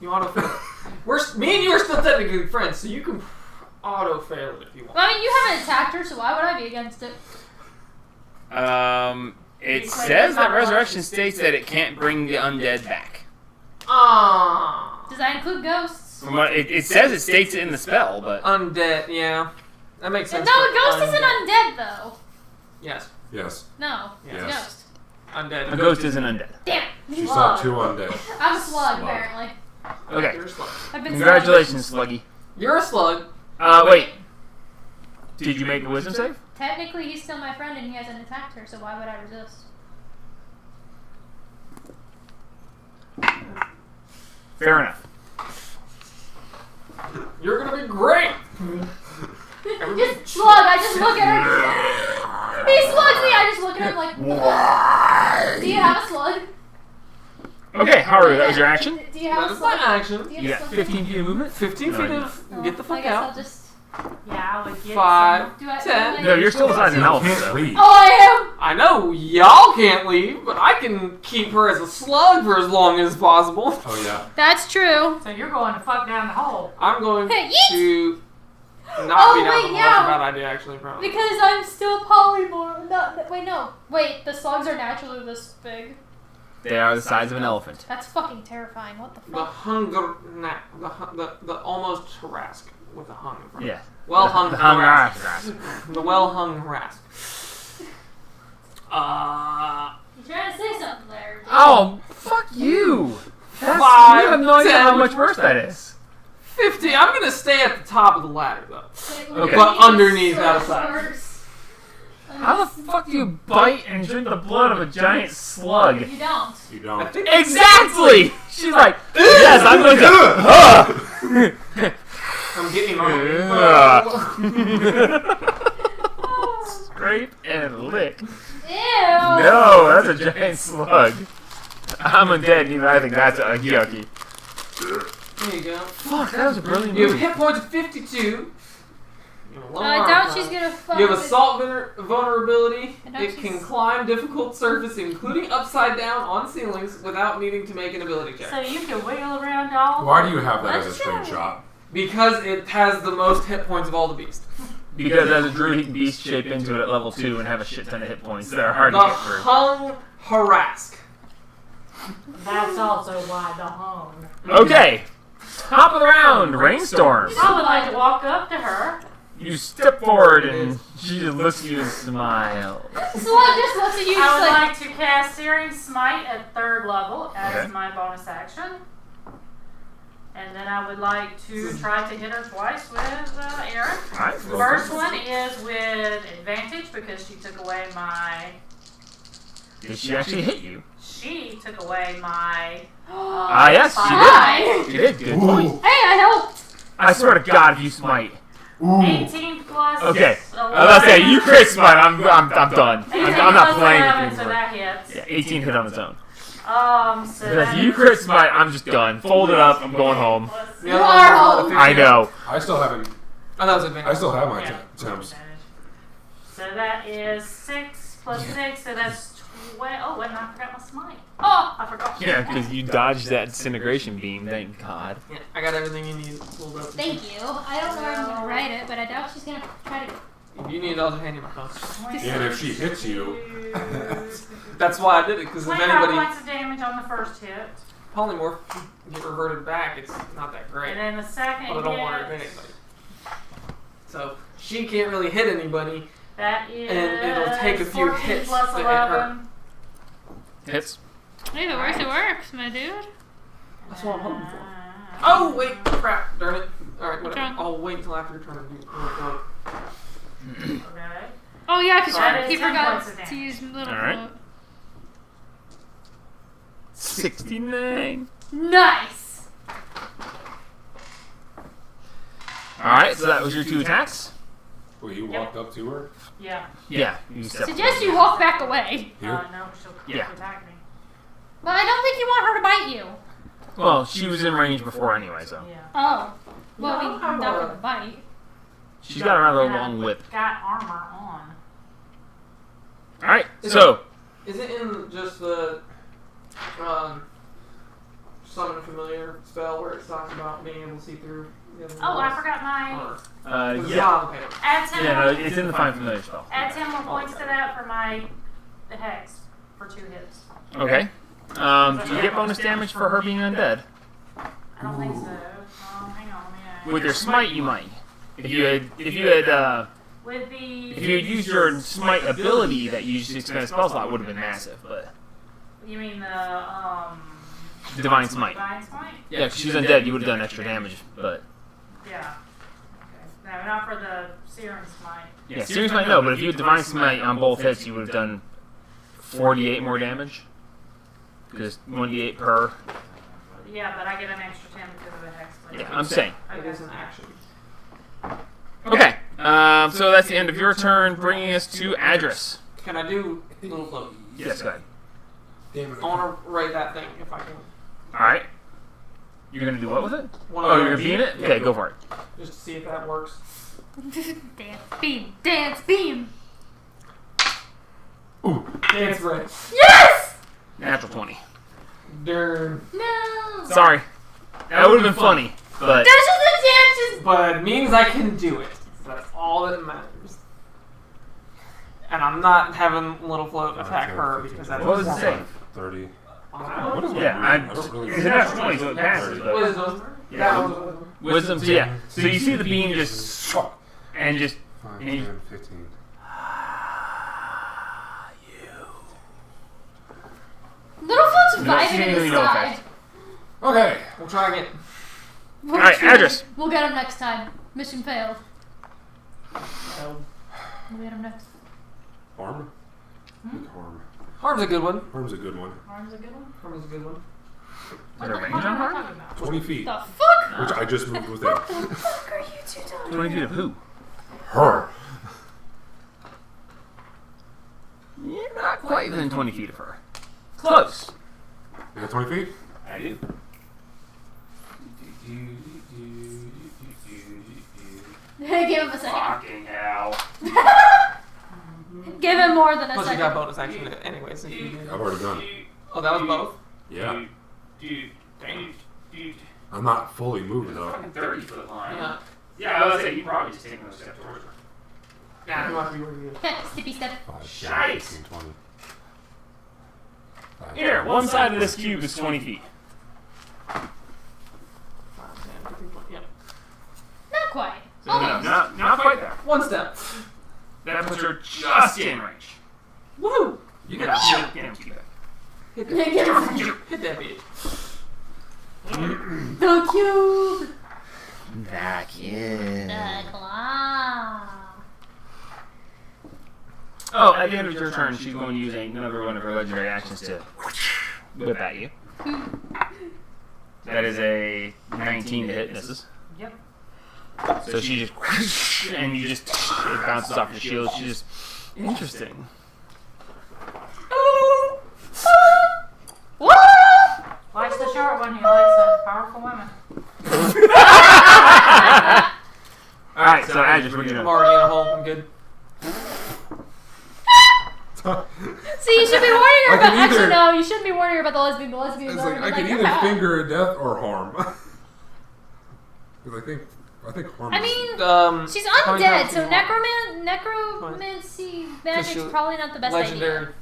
You auto fail. Me and you are still technically friends, so you can auto fail it if you want. Well, I mean, you haven't attacked her, so why would I be against it? It says that resurrection states that it can't bring the undead back. Does that include ghosts? From what it says, it states it in the spell, but Undead, yeah. That makes sense. No, a for ghost isn't undead though. Yes. Yes. No, it's a Yes. ghost. Undead. a ghost isn't undead. Damn it. She saw 2 undead. I'm a slug, Slug. apparently. Okay. You're a slug. I've been Congratulations, Sluggy. You're a slug. Wait. Did you make a wisdom save? Technically, he's still my friend and he hasn't attacked her, so why would I resist? Fair enough. You're gonna be great. Just slug, I just look at her. He slugs me, I just look at him like, do you have a slug? Okay, Haru, that was your action. Do you have That a is my slug? action. Do You you have got a slug? 15 feet of movement? 15 No, feet I of get the I fuck guess out. I'll just... Yeah, I would get 5, Do I- 10. No, you're still the size of an You elephant, can't though. leave. Oh, I I know y'all can't leave, but I can keep her as a slug for as long as possible. Oh yeah. am. That's true. So you're going to fuck down the hole. I'm going Hey, to not Oh, be down wait, the hole. yeah. That's a bad idea, actually, probably. Because I'm still polymorph. No, no. Wait, the slugs are naturally this big. They are the size of an elephant. That's fucking terrifying. What the The fuck? hunger, the almost harassed with a hung. in front. Yeah. Well hung The hung harassed. ass. The well hung harassed. You trying to say something there? Oh, fuck you! That's, 5, you have no idea how 10. much worse that is. 50. I'm gonna stay at the top of the ladder though. Okay. But underneath, not aside. How the fuck do you bite and drink the blood of a giant slug? You don't. You I don't. think Exactly! She's like, yes, I'm going to. I'm getting Scrape and lick. Ew. No, that's a giant slug. I'm undead, and even I think that's yucky. There you go. Fuck, that was a brilliant You have move. hit points of 52. You have a low I armor doubt class. she's gonna fuck You have with assault vulnerability. I doubt It she's- can climb difficult surface, including upside down on ceilings, without needing to make an ability check. So you can wiggle around all. Why do you have that as a Let's try. screenshot? Because it has the most hit points of all the beasts. Because as a druid, he can beast shape into it at level 2 and have a shit ton of hit points that are hard The to get through. hung harask. That's also why the hung. Okay, top of the round, rainstorm. I would like to walk up to her. You step forward and she just looks at you and smiles. Slug just looks at you I just would like, like to cast Searing Smite at 3rd level as Okay. my bonus action. And then I would like to try to hit her twice with Aaron. Alright, The first one is with advantage because she took away my. did she actually hit you? She took away my. Ah, yes, she hi. did. She did. Good point. Ooh. Hey, I helped. I swear to God, if you smite. Ooh. 18 plus. Okay. 11. I was about to say, you crit smite, I'm done. 18 I'm not plus playing 11, with you so anymore. that hits. Yeah, 18 hit on its own. So But if that you crit smite, I'm just done. Fold it up, I'm going home. plus- The You other are one's a home. lot of I 50. know. I still haven't. Oh, that was advantage. I still have my Yeah. temps. So that is 6 plus 6, so that's 12. Oh, and I forgot my smite. Oh, I forgot. Yeah, because you dodged that disintegration beam, thank God. Yeah, I got everything you need pulled up. Thank you. I don't know where I'm gonna write it, but I doubt she's gonna try to. If you need it, I'll just hand you my phone. And if she hits you, That's why I did it, because if 25 anybody points of damage on the first hit. polymorph get reverted back, it's not that great. And then the second But I don't want her to hit hit, anybody. So she can't really hit anybody. that is And it'll take a few 14 hits plus to hit her. 11. Hits. If it works, it works, my dude. That's what I'm hoping for. Oh, wait, crap, darn it. Alright, whatever. Okay. I'll wait until after your turn to do Okay. Oh yeah, because That he is 10 forgot points of to damage. use little. Alright. 69. Nice. Alright, so that was your 2 attacks? well, you walked up to her. Yeah. Yeah, you stepped Suggest you walk back away. Here. No, she'll Yeah. attack me. But I don't think you want her to bite you. Well, she was in range before anyway, so. Yeah. Oh. Well, No, we I'm not a- with the bite. She's got a rather And I've long whip. Got armor on. Alright, so. Is it in just the summon familiar spell where it's talking about being able to see through the other Oh, I walls? forgot my. Or- Yeah. Okay. Add 10 Yeah, more. no, it's in the Find Familiar spell. Add 10 more points to that for my the hex. for 2 hits. Okay. Do you get bonus damage for her being undead? I don't think so. Hang on, let me With your smite, you might. If you had with if you had used your smite ability that you used to expend a spell slot, would have been massive. But You mean the divine smite. Divine Smite? Yeah, if she's undead, you would have done extra damage. But Yeah. Okay. No, not for the Searing Smite. yeah, Searing Smite no. But if you had divine smite on both hits, you would have done 48 more damage. Because 1d8 per. Yeah, but I get an extra 10 because of the hex blade. Yeah, I'm saying. It is an action. Okay. So that's the end of your turn, bringing us to Adris. Can I do little float? Yes, go ahead. Damn it. I want to rate that thing if I can. All right. You're gonna do what with it? Wanna Oh, you're gonna beam it? Yeah. Okay, go for it. Just to see if that works. Dance beam, dance beam. Dance right. Yes! Natural 20. Darn. No. Sorry. That would have been funny, but There's just the dances. But it means I can do it. That's all that matters. And I'm not having little float attack her because that's what does it say? 30. What What is my Yeah, reading? I don't really it's a natural 20, so it passes. But Wisdom. Yeah. That was wisdom. wisdom, so yeah. So you see the beam just and just 5, and 10, 15. Littlefoot's No, vibing she in didn't the really know sky. effect. Okay. We'll try again. We'll Alright, try. Adris. We'll get him next time. Mission failed. Um, We'll get him next. Harm? Harm. Harm's a good one. Harm's a good one. Arm's a good one. Harm's a good one. Is there a range on her? talking about? 20 feet. The fuck? Which I just moved within. What the fuck are you two talking 20 feet of who? Her. You're not quite within 20 feet of her. Close. You got 20 feet? I do. Give him a second. Fucking hell. Give him more than a Plus you got second. bonus action anyways. If you did. I've already done it. Oh, that was both? Yeah. Dang. I'm not fully moved though. Fucking 30 foot line. Yeah. Yeah, I was saying you probably just taking those steps towards her. Nah, it might be where you Stippy step. 5, 10, Shite. 15, 20. 5, Here, 10, one side of this cube is 20 feet. 5, 10, 15, 20. Yep. Not quite. So no, not quite there. One step. That puts her just in range. Woo! You can get him to that. Hit Give that, him hit that bitch. the cube. Back in. The claw. Oh, at the end of your turn, she's going to use another one of her legendary actions to whip at you. That is a 19 to hit, misses. Yep. So she just, and you just, it bounces off your shield. She just, interesting. Likes the short one. He likes the powerful women. Alright, so Adris, what are you I'm doing? already in a hole. I'm good. See, you should be warning her I about. can Actually, either- no, you shouldn't be warning her about the lesbian. The lesbian. It's like I can either finger death or harm. Because I think harm. I is- mean, she's how many undead, times so do you want? necromancy magic's she- probably not the best Legendary idea.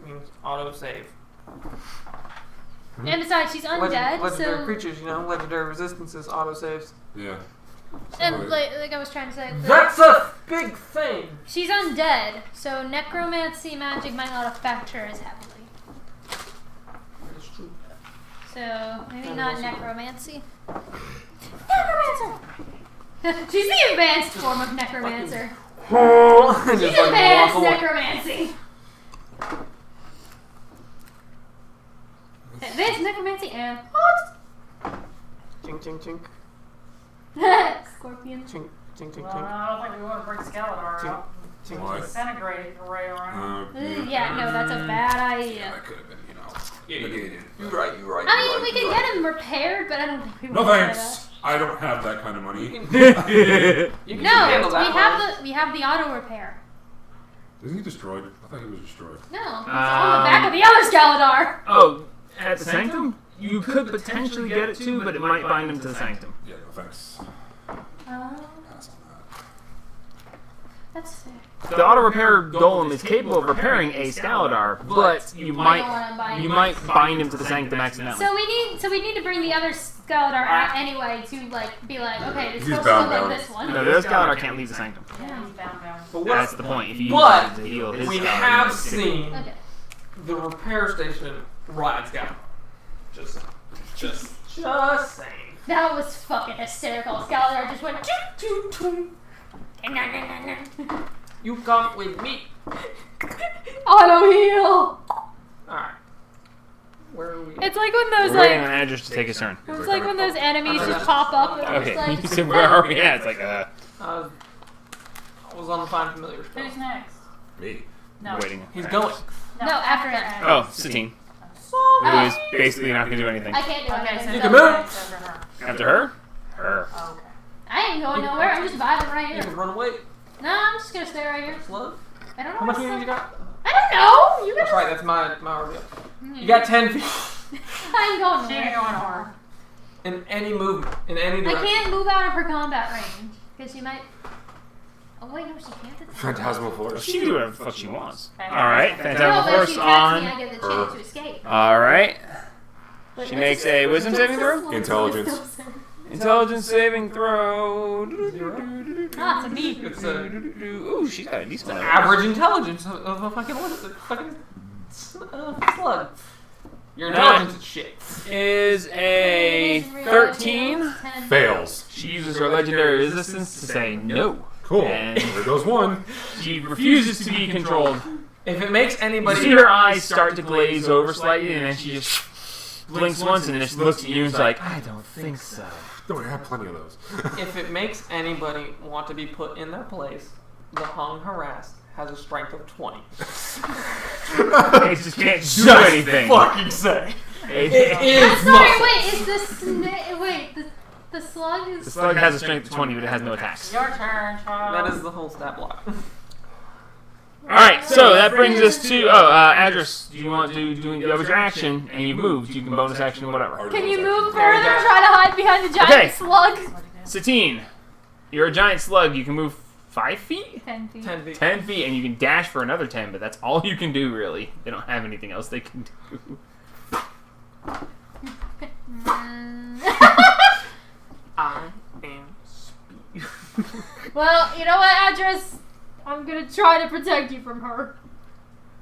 means auto save. And besides, she's undead, Legendary so creatures, you know, legendary resistances, auto saves. Yeah. and like I was trying to say, That's a big thing. she's undead, so necromancy magic might not affect her as heavily. That's true. So maybe And not also- necromancy. Necromancer. She's the advanced form of necromancer. Just She's like advanced walk away. necromancy. Advanced necromancy and Chink, chink, chink. Scorpion. Chink, chink, chink, Well, chink. I don't think we want to bring Skeletor Chink, out. chink, Why? chink. Disintegrate array around. Yeah, no, that's a bad idea. Yeah, that could have been, mitigated. You right, you right. I mean, we can get him repaired, but I don't think we No want to thanks. I don't have that kind of money. You can No, handle we that have the auto repair. Isn't he destroyed? I thought he was destroyed. No, it's on the back of the other Skeletor. Oh, at the Sanctum? You could potentially get it too, but it might bind him to the Sanctum. Yeah, no thanks. Oh. Pass on That's fair. The auto repair golem is capable of repairing a Scaladar, but you might bind him to the Sanctum accidentally. So we need to bring the other Scaladar out anyway to be like, okay, this He's supposed to bound look down. like this one. No, the Scaladar can't leave the Sanctum. Yeah, he's bound down. But That's the point. If you use But it to heal his we Scaladar, have you can- seen Okay. the repair station rides down. Just saying. That was fucking hysterical. Scaladar just went. You come with me. Auto heal. Alright. Where are we? It's like when those We're waiting on like. Andrews to take his turn. It's like when those enemies just pop up and Okay. it's like. So where are we at? It's like, I was on the Find Familiar spell. Who's next? Me. No. waiting. He's going. No, after it. Oh, Satine. Who Oh. is basically not going to do anything. I can't do Okay, anything. so You so- can move. Over her. After her? Her. Oh, okay. I ain't going nowhere. I'm just vibing right You here. can run away. No, I'm just gonna stay right here. Slug. I don't know. How much what's movement you got? I don't know. You That's guys. right, that's my reveal. You got 10 feet. I ain't going She nowhere. ain't going over. In any movement, in any I direction. can't move out of her combat range because she might. Oh wait, no, she can't. Phantasmal Force. She can do whatever the fuck she wants. Okay. Alright, No, Phantasmal but if Force she attacks me, on. I get the chance to escape. Alright. But She what's makes this- a wisdom what's saving this throw? one? Intelligence. Intelligence saving throw. Ah, it's a me. It's Ooh, she's got a decent one. average intelligence of a fucking slug. Your That intelligence is shit. is a 13. Fails. She uses her legendary resistance to say no. Cool. And There goes one. she refuses to be controlled. If it makes You anybody see her eyes start to glaze over slightly, and then she just blinks once, and then she looks at you and is like, I don't think so. No, I have plenty of those. if it makes anybody want to be put in their place, the hung harassed has a strength of 20. It just can't do anything. Fucking say. It- It I'm is sorry. muscle. Wait, is the the slug is. The slug has a strength of 20, but it has no attacks. Your turn, child. That is the whole stat block. Alright, so that brings us to Adris. Do you want to do that was your action, and you moved. You can bonus action whatever. Can you move There you further and go. try to hide behind the giant Okay. slug? Satine, you're a giant slug. You can move 5 feet? 10 feet. 10 feet. 10 feet, and you can dash for another 10, but that's all you can do, really. They don't have anything else they can do. I am speed. Well, you know what, Adris? I'm gonna try to protect you from her.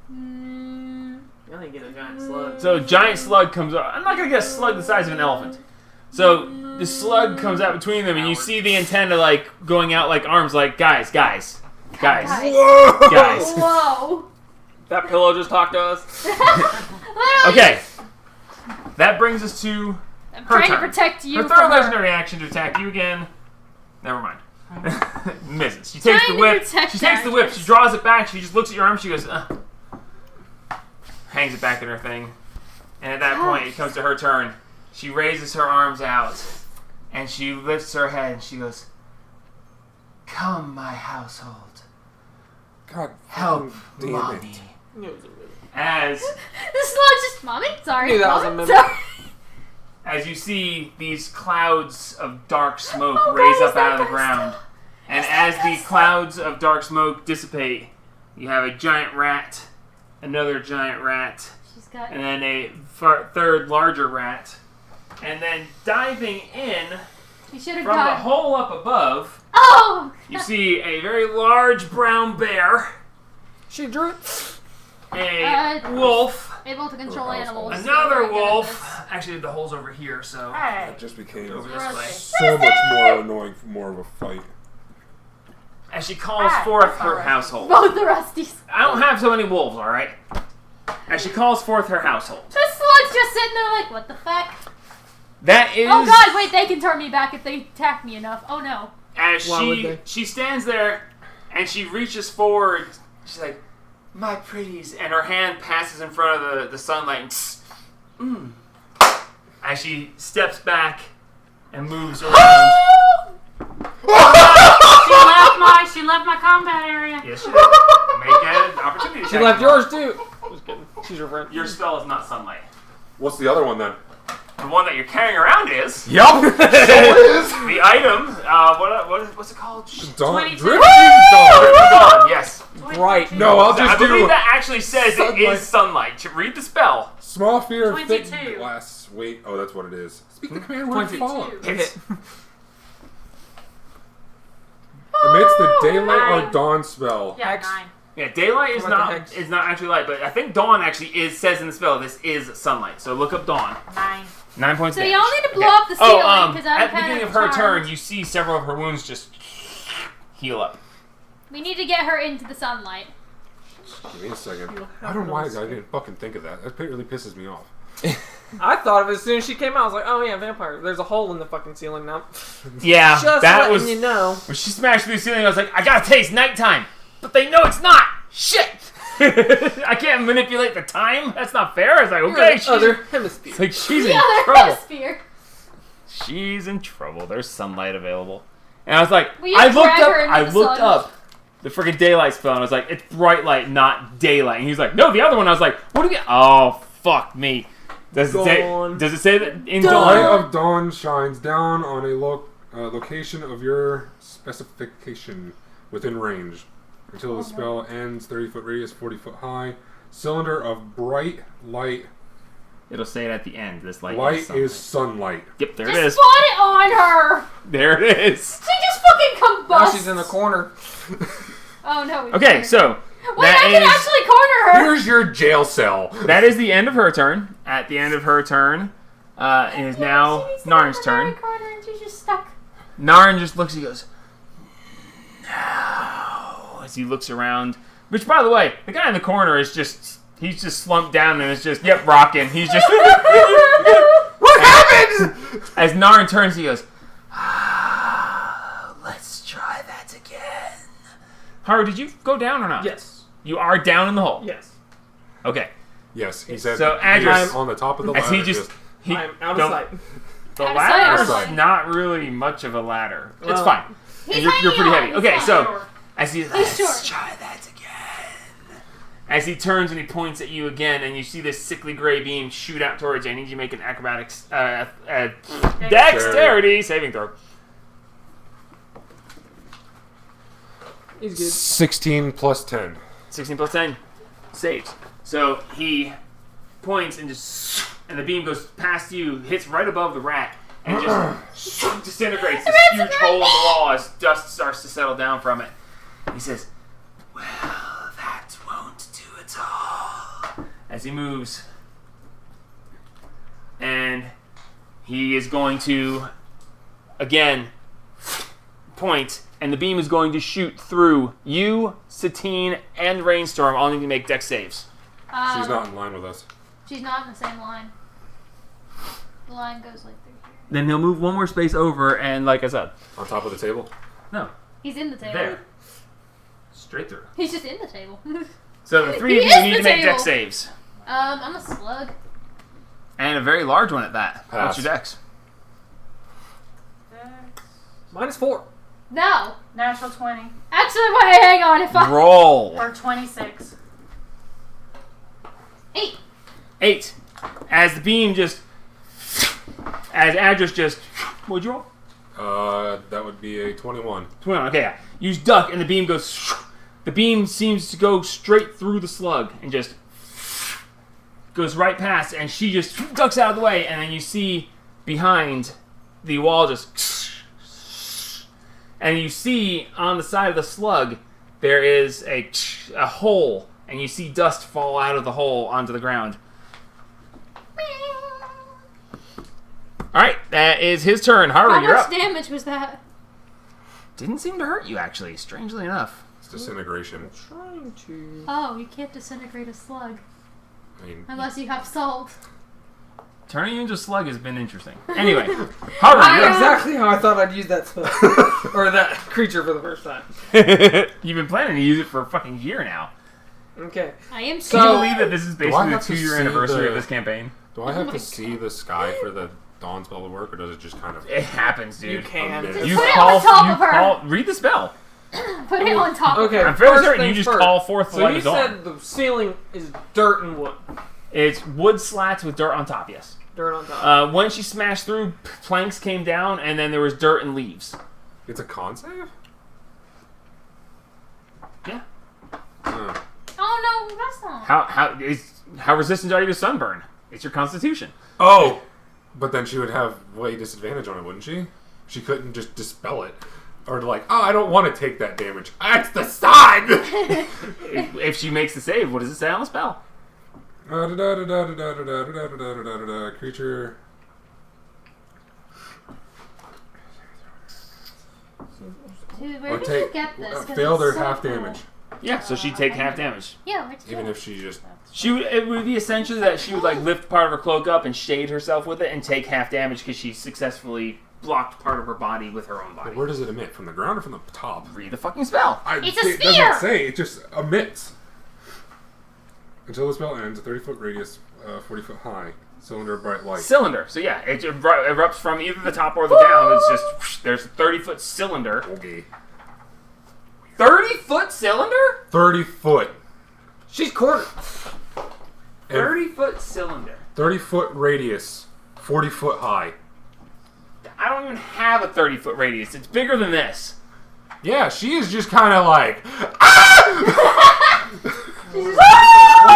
You only get a giant slug. So, giant slug comes up. I'm not going to get a slug the size of an elephant. So, the slug comes out between them, and you see the antenna, like, going out like arms, like, guys. Whoa! Guys. Whoa. That pillow just talked to us. Literally. Okay. That brings us to I'm her trying turn. to protect you her from third her. legendary action to attack you again. Never mind. Misses. She takes the Trying to whip. protect She takes the whip. She draws it back. She just looks at your arm. She goes, hangs it back in her thing. And at that point, it comes to her turn. She raises her arms out, and she lifts her head. And she goes, "Come, my household, God, help damn mommy." it. As The slug just. Mommy? Sorry. Knew that was a Mommy? mimic. Sorry. as you see these clouds of dark smoke Oh, raise God, up is that out of the ghost? ground. And Is that as the ghost? clouds of dark smoke dissipate, you have a giant rat, another giant rat, She's got. and then a third larger rat. And then diving in You should have from the got. hole up above, Oh! you see a very large brown bear, She drew it. a wolf, Able to control Or animals. another Very good at wolf. Actually, the hole's over here, so Hey. It just became over this way. so much more annoying, more of a fight. As she calls Ah, forth that's her alright. household. Both the Rusties. I don't have so many wolves, alright? As she calls forth her household. The slug's just sitting there like, what the fuck? That is... Oh god, wait, they can turn me back if they attack me enough. Oh no. As Why would they? she stands there, and she reaches forward, she's like, "My pretties," and her hand passes in front of the sunlight. And as she steps back and moves around. She left my combat area. Yes, she did. Make an opportunity She check. left yours too. Just kidding. She's your friend. Your spell is not sunlight. What's the other one then? The one that you're carrying around is Yup. the item. What's it called? Dawn. 22. Drifting dawn. Dawn. Yes. Bright. No, I'll I just believe do that actually says it is sunlight. Read the spell. small fear of thick 22. glass. Wait. Oh, that's what it is. Speak the command word. 22. Follow. Hit it. Amidst the daylight or dawn spell. Yeah, X. 9. Yeah, daylight is What the not heck? is not actually light, but I think dawn actually says in the spell this is sunlight. So look up dawn. 9. 9 points. So damage. y'all need to blow up the ceiling because I'm at the kind beginning of of her charmed. turn, you see several of her wounds just heal up. We need to get her into the sunlight. Give me a second. I don't know why I didn't fucking think of that. That really pisses me off. I thought of it as soon as she came out. I was like, oh yeah, vampire. There's a hole in the fucking ceiling now. Yeah, Just that letting was you know. when she smashed through the ceiling. I was like, I gotta taste nighttime, but they know it's not. Shit. I can't manipulate the time. That's not fair. I was like, You're okay, in she's, the other hemisphere. it's like she's The in other trouble. hemisphere. She's in trouble. There's sunlight available. And I was like, We I just looked drag her into up the sun. the freaking daylight spell, and I was like, it's bright light, not daylight. And he's like, no, the other one. I was like, what do we get? Oh, fuck me. Does it say that in The light dawn? of dawn shines down on a location of your specification within range. Until the spell ends, 30-foot radius, 40-foot high. Cylinder of bright light. It'll say it at the end. This light, Light sunlight. is sunlight. Yep, there Just it is. spawn it on her. There it is. She just fucking combusts. Now she's in the corner. Oh no. we Okay, cornered her. so Wait, I can actually corner her. Here's your jail cell. that is the end of her turn. At the end of her turn, it is now She needs to Narn's get in the turn. corner and she's just stuck. Narn just looks. He goes, now, as he looks around. Which, by the way, the guy in the corner is just—he's just slumped down and is just rocking. He's just What happened? as Narn turns, he goes, Let's try that again. Haru, did you go down or not? Yes. You are down in the hole. Yes. Okay. Yes, he said. So, he Adris, was on the top of the As ladder. he just he, I'm out the, of sight. The Out of ladder sight. is not really much of a ladder. It's Well, fine. He's You're hanging pretty on, heavy. he's Okay, fine. so as he He's short. Try that again. as he turns and he points at you again, and you see this sickly gray beam shoot out towards you. I need you to make an acrobatics dexterity saving throw. He's good. 16 plus 10. 16 plus 10 saves. So he points and and the beam goes past you, hits right above the rat, and just disintegrates this huge hole in the wall as dust starts to settle down from it. He says, Well, that won't do it all. as he moves, and he is going to again point, and the beam is going to shoot through you, Satine, and Rainstorm. All need to make dex saves. She's not in line with us. She's not in the same line. The line goes like through here. Then he'll move one more space over, and like I said, On top of the table. no, He's in the table. there, straight through. He's just in the table. So the three He of you is need the to make table. dex saves, I'm a slug. and a very large one at that. Pass. What's your dex? -4. No. Natural 20. Actually, wait, hang on. If I Roll. Or 26. 8. 8. As the beam just, as Adris just, what'd you roll? That would be a 21. 21. Okay, yeah. You duck, and the beam goes. The beam seems to go straight through the slug and just goes right past, and she just ducks out of the way, and then you see behind the wall just, and you see on the side of the slug there is a hole, and you see dust fall out of the hole onto the ground. All right, that is his turn. How Haru, you're much up. damage was that? Didn't seem to hurt you, actually, strangely enough. It's disintegration. Trying to. Oh, you can't disintegrate a slug I mean, unless you have salt. Turning you into a slug has been interesting. Anyway, Haru, you're up. Exactly how I thought I'd use that spell. Or that creature for the first time. You've been planning to use it for a fucking year now. Okay. I am Can So- you so. believe that this is Do I basically the have to 2-year see anniversary the- of this campaign? do I have my to see the sky for the dawn spell to work, or does it just kind of... It happens, dude. You can. Just You put it call, on top you of her. call, read the spell. Put it on top of Okay. her. I'm fairly First certain you things just first. call forth the So light you of dawn. said the ceiling is dirt and wood. It's wood slats with dirt on top, yes. Dirt on top. When she smashed through, planks came down, and then there was dirt and leaves. It's a con save? Yeah. Oh no, that's not. How resistant are you to sunburn? It's your constitution. Oh! But then she would have way disadvantage on it, wouldn't she? She couldn't just dispel it. Or like, oh, I don't want to take that damage. It's the sun! If she makes the save, what does it say on the spell? Creature. Dude, where Or did take you get this? 'Cause fail it's their so half cool. damage. Yeah, so she'd take half damage. Yeah, where'd you Even get if she just. It would be essentially that she would like lift part of her cloak up and shade herself with it and take half damage because she successfully blocked part of her body with her own body. Where does it emit? From the ground or from the top? Read the fucking spell. It's a It sphere! doesn't say. It just emits. Until the spell ends, a 30-foot radius, 40-foot high, cylinder of bright light. Cylinder. So yeah, it erupts from either the top or the down. It's just whoosh, there's a 30-foot cylinder. Okay. 30-foot cylinder? 30 foot. She's quartered. And 30-foot cylinder. 30-foot radius, 40-foot high. I don't even have a 30-foot radius. It's bigger than this. Yeah, she is just kind of like.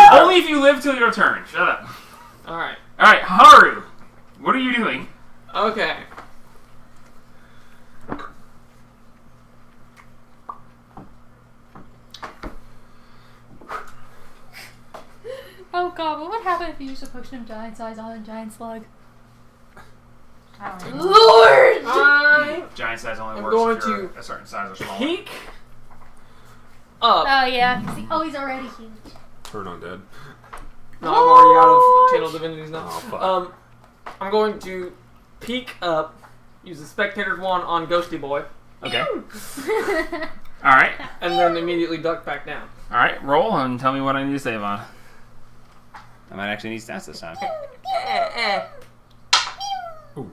Only if you live till your turn. Shut up. Alright. All right, Haru. What are you doing? Okay. Oh god, what would happen if you used a potion of giant size on a giant slug? I don't know. Lord! I Giant size only I'm works going if you're to a certain size or smaller. peek up. Oh yeah, 'cause he's already huge. Turn on dead. No, I'm already out of Channel Divinities now. Oh, fuck. I'm going to peek up, use the Spectator's Wand on Ghosty Boy, Okay. All right. and then immediately duck back down. All right. Roll and tell me what I need to save on. I might actually need stats this time. Ooh.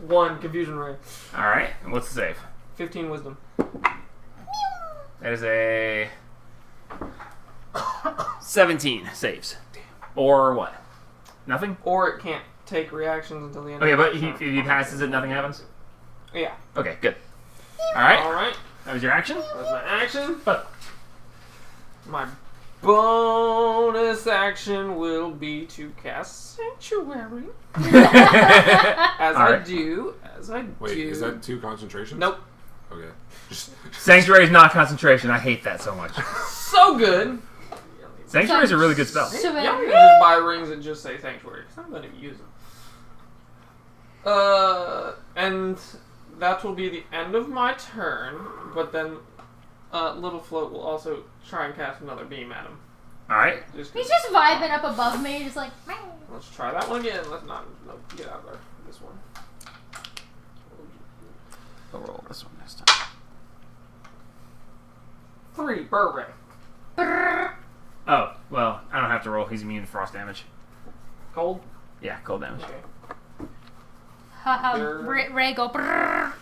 1 Confusion Ray. All right. And what's the save? 15 Wisdom. That is a 17 saves. Or what? Nothing? Or it can't take reactions until the end Okay, of but the if he passes it, nothing happens? Yeah. Okay, good. All right. Alright. That was your action? That's my action. But My bonus action will be to cast Sanctuary. As I Alright. do. Wait, is that 2 concentrations? Nope. Okay. Just. Sanctuary is not concentration. I hate that so much. So good. Sanctuary is a really good spell. So Yeah, you can just buy rings and just say Sanctuary. Because I'm going to use them. And that will be the end of my turn. But then Little Float will also try and cast another beam at him. All right. he's just vibing up above me, just like. "Meow." Let's try that one again. Let's not get out of there. This one. I'll roll this one this time. 3 Burr Ray. Brrr. Oh, well, I don't have to roll. He's immune to frost damage. Cold. Yeah, cold damage. Okay. Haha, Brrr. Ray go brrr.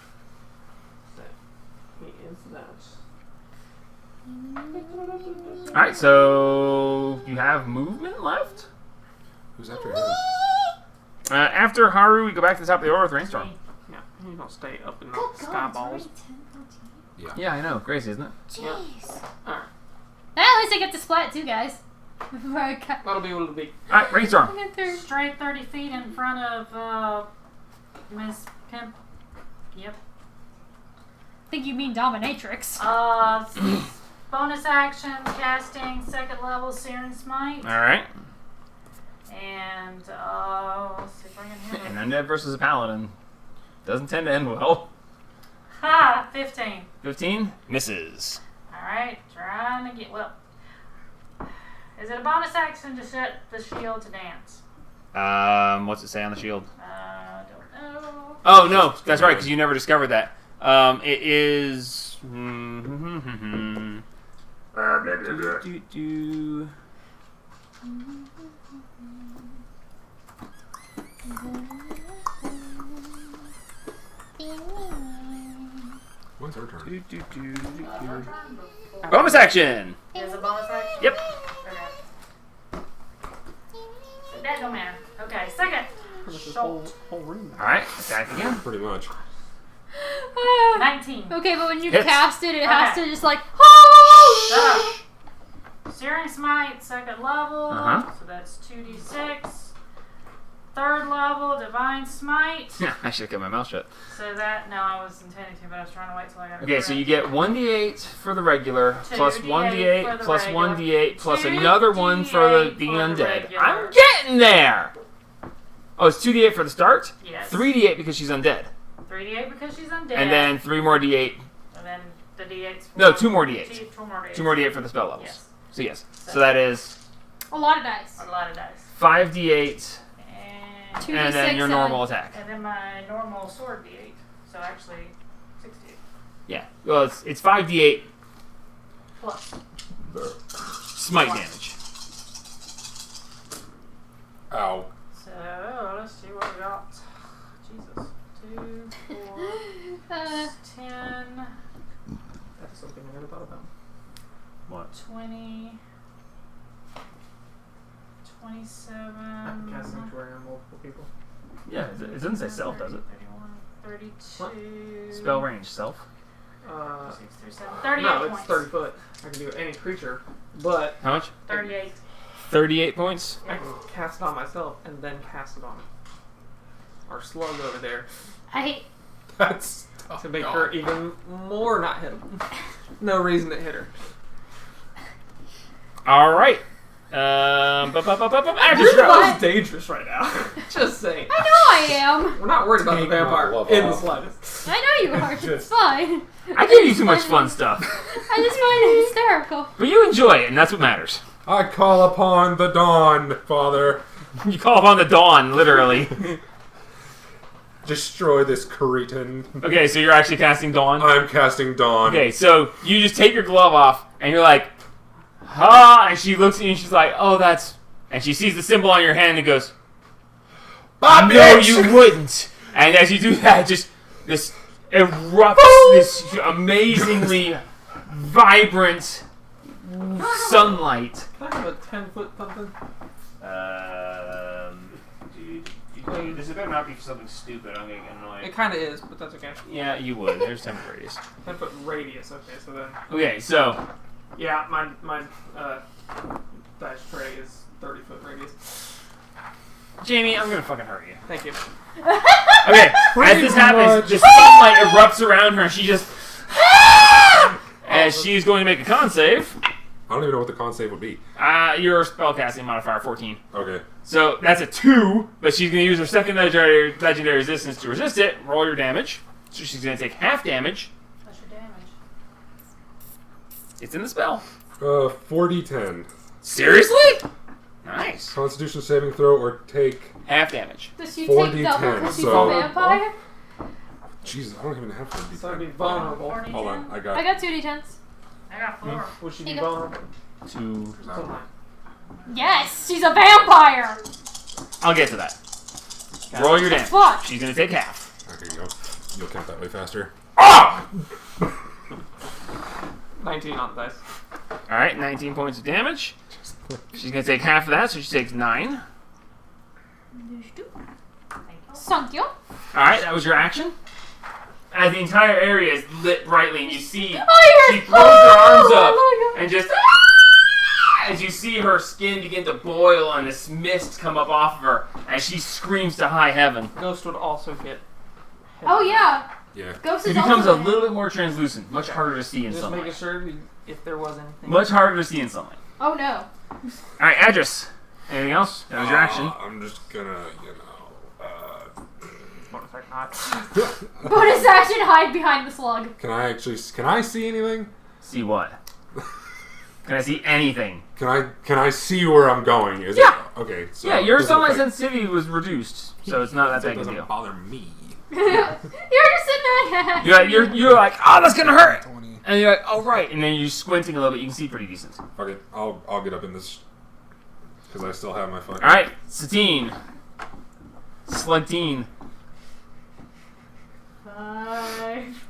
He is that. All right, so you have movement left. Who's after him? After Haru, we go back to the top of the order with Rainstorm. Yeah, you don't stay up in the Oh sky god, it's balls. already 10:14. Yeah. Yeah, I know. Crazy, isn't it? Jeez. Alright, At least I get to splat too, guys. Before I got that'll be what it'll be. All right, Rainstorm. I got through. Straight 30 feet in front of Miss Pimp. Yep. I think you mean dominatrix. Bonus action, casting 2nd level Searing Smite. All right. And, let's see if I can hit An it. undead versus a paladin doesn't tend to end well. Ha! 15. 15 misses. Alright, trying to get, well. Is it a bonus action to set the shield to dance? What's it say on the shield? Don't know. Oh no, that's right, because you never discovered that. It is. When's her turn? Bonus action. Is it a bonus action? Yep. Okay. That don't matter. Okay, second. This Shot. whole room. Alright, attack again. Pretty much. 19. Okay, but when you Hits. cast it, it has Okay. to just like, oh! Shut up. Searing Smite, second level. Uh-huh. So that's 2d6. Third level, Divine Smite. I should have kept my mouth shut. So that, no, I was intending to, but I was trying to wait till I got it Okay, so correct. you get 1d8 for the regular, plus 2d8 1d8, for the plus regular. 1d8, plus 2d8 another one for the for the undead. regular. I'm getting there! Oh, it's 2d8 for the start, Yes. 3d8 because she's undead, 3d8 because she's undead. and then 3 more d8. And then the d8's for... No, 2 more d8. 2 more d8. 2 more d8 for the spell levels. Yes. So yes. So that is A lot of dice. A lot of dice. 5d8, And, 2d6 and then your normal attack. and then my normal sword d8. So actually, 68. Yeah. Well, it's 5d8 Plus. smite damage. Ow. So, let's see what we got. Jesus. 2, 4, Uh, 10, That's something I never thought about. What? 20, 27. I can cast Sanctuary on multiple people. Yeah, it doesn't say self, does it? 31, 32. Spell range, self. 6 through 7. 38 No, it's points. 30 foot. I can do any creature, but How much? 38. 38 points. I can cast it on myself and then cast it on our slug over there I That's to make her even more not hit him. No reason to hit her. All right. Action You're the roll. most dangerous right now. Just saying. know I am. We're not worried about the Take my vampire glove in the off. slightest. I know you are. It's fine. I gave you too much fun stuff, I just find it hysterical. but you enjoy it, and that's what matters. I call upon the dawn, Father. You call upon the dawn, literally. Destroy this cretin. Okay, so you're actually casting dawn. I'm casting dawn. Okay, so you just take your glove off, and you're like, "Ha!" And she looks at you, and she's like, "Oh, that's." And she sees the symbol on your hand, and goes, Bop, "No, bitch! you wouldn't." And as you do that, just this erupts this amazingly vibrant sunlight. Can I have a 10-foot something? Dude, this better not be something stupid. I'm gonna get annoyed. It kind of is, but that's okay. Yeah, you would. There's 10 radius. 10-foot radius. Okay, so then. Okay, so Yeah, my dice tray is 30-foot radius. Jamie, I'm gonna fucking hurt you. Thank you. Okay, as Pretty this happens, much. the sunlight erupts around her, and she just. As she's going to make a con save, I don't even know what the con save would be. your spellcasting modifier 14. Okay. So that's a 2, but she's going to use her second legendary resistance to resist it. Roll your damage. So she's going to take half damage. That's your damage. It's in the spell. 4d10. Seriously? Nice. Constitution saving throw or take. Half damage. Does she 4d10, take double because she's so- a vampire? Jesus, I don't even have 4d10. So I'd be vulnerable. 40, Hold on, I I got. got 2d10s. I got 4. Would she be You go. vulnerable? 2. So am I. Yes, she's a vampire. I'll get to that. Roll your damage. Fuck. She's going to take half. Okay, you'll count that way faster. Ah! 19 on the dice. Alright, 19 points of damage. She's going to take half of that, so she takes 9. Thank you. Alright, that was your action. As the entire area is lit brightly, and you see Oh, I she heard. throws her arms Oh, up my God. and just as you see her skin begin to boil and this mist come up off of her as she screams to high heaven. Ghost would also get. hit. Oh yeah, Yeah. Ghost It is becomes a also little bit more translucent, much harder to see in Just making sunlight. sure if there was anything. Much harder to see in sunlight. Oh no. Alright, Address. Anything else? That was your action. I'm just gonna, Bonus action hot. Bonus action: hide behind the slug. Can I see anything? See what? Can I see anything? Can I see where I'm going? Is Yeah. It, okay. So Yeah, your does it sunlight affect- sensitivity was reduced, so it's not that so it big of a doesn't deal. bother me. You're just sitting there. You're like, oh, that's gonna hurt, 20. and you're like, oh right, and then you're squinting a little bit. You can see pretty decent. Fuck it. I'll get up in this because I still have my fucking. All right, Satine, Slugtine, 5.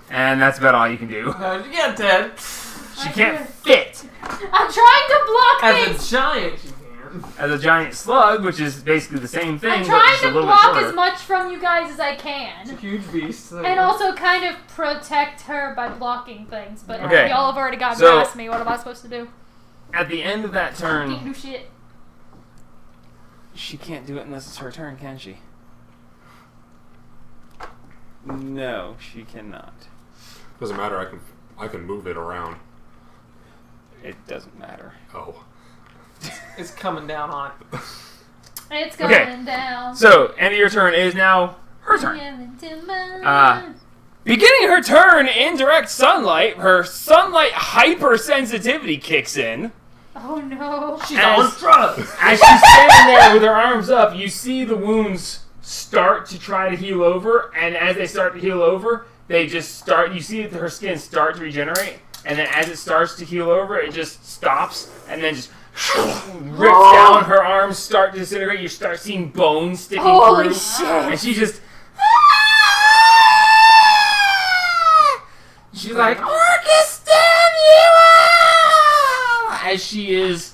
and that's about all you can do. No, you get 10. She can't fit. I'm trying to block As things. a giant, you can. as a giant slug, which is basically the same thing, I'm but trying just a to little bit block shorter. as much from you guys as I It's a can. huge beast. So And also kind of protect her by blocking things. But Okay. y'all have already gotten So- past me. What am I supposed to do? At the end of that Can't turn, do shit. she can't do it unless it's her turn, can she? No, she cannot. Doesn't matter. I can move it around. It doesn't matter. Oh. it's coming down on it. It's going Okay. down. So, end of your turn is now her turn. turn. Beginning her turn in direct sunlight, her sunlight hypersensitivity kicks in. Oh no. She's As- on drugs. As she's standing there with her arms up, you see the wounds start to try to heal over, and as they start to heal over, they just start, you see her skin start to regenerate, and then as it starts to heal over, it just stops, and then just rips down, her arms start to disintegrate, you start seeing bones sticking Holy through, shit. and she just, she's like, Orcus, damn you all! As she is,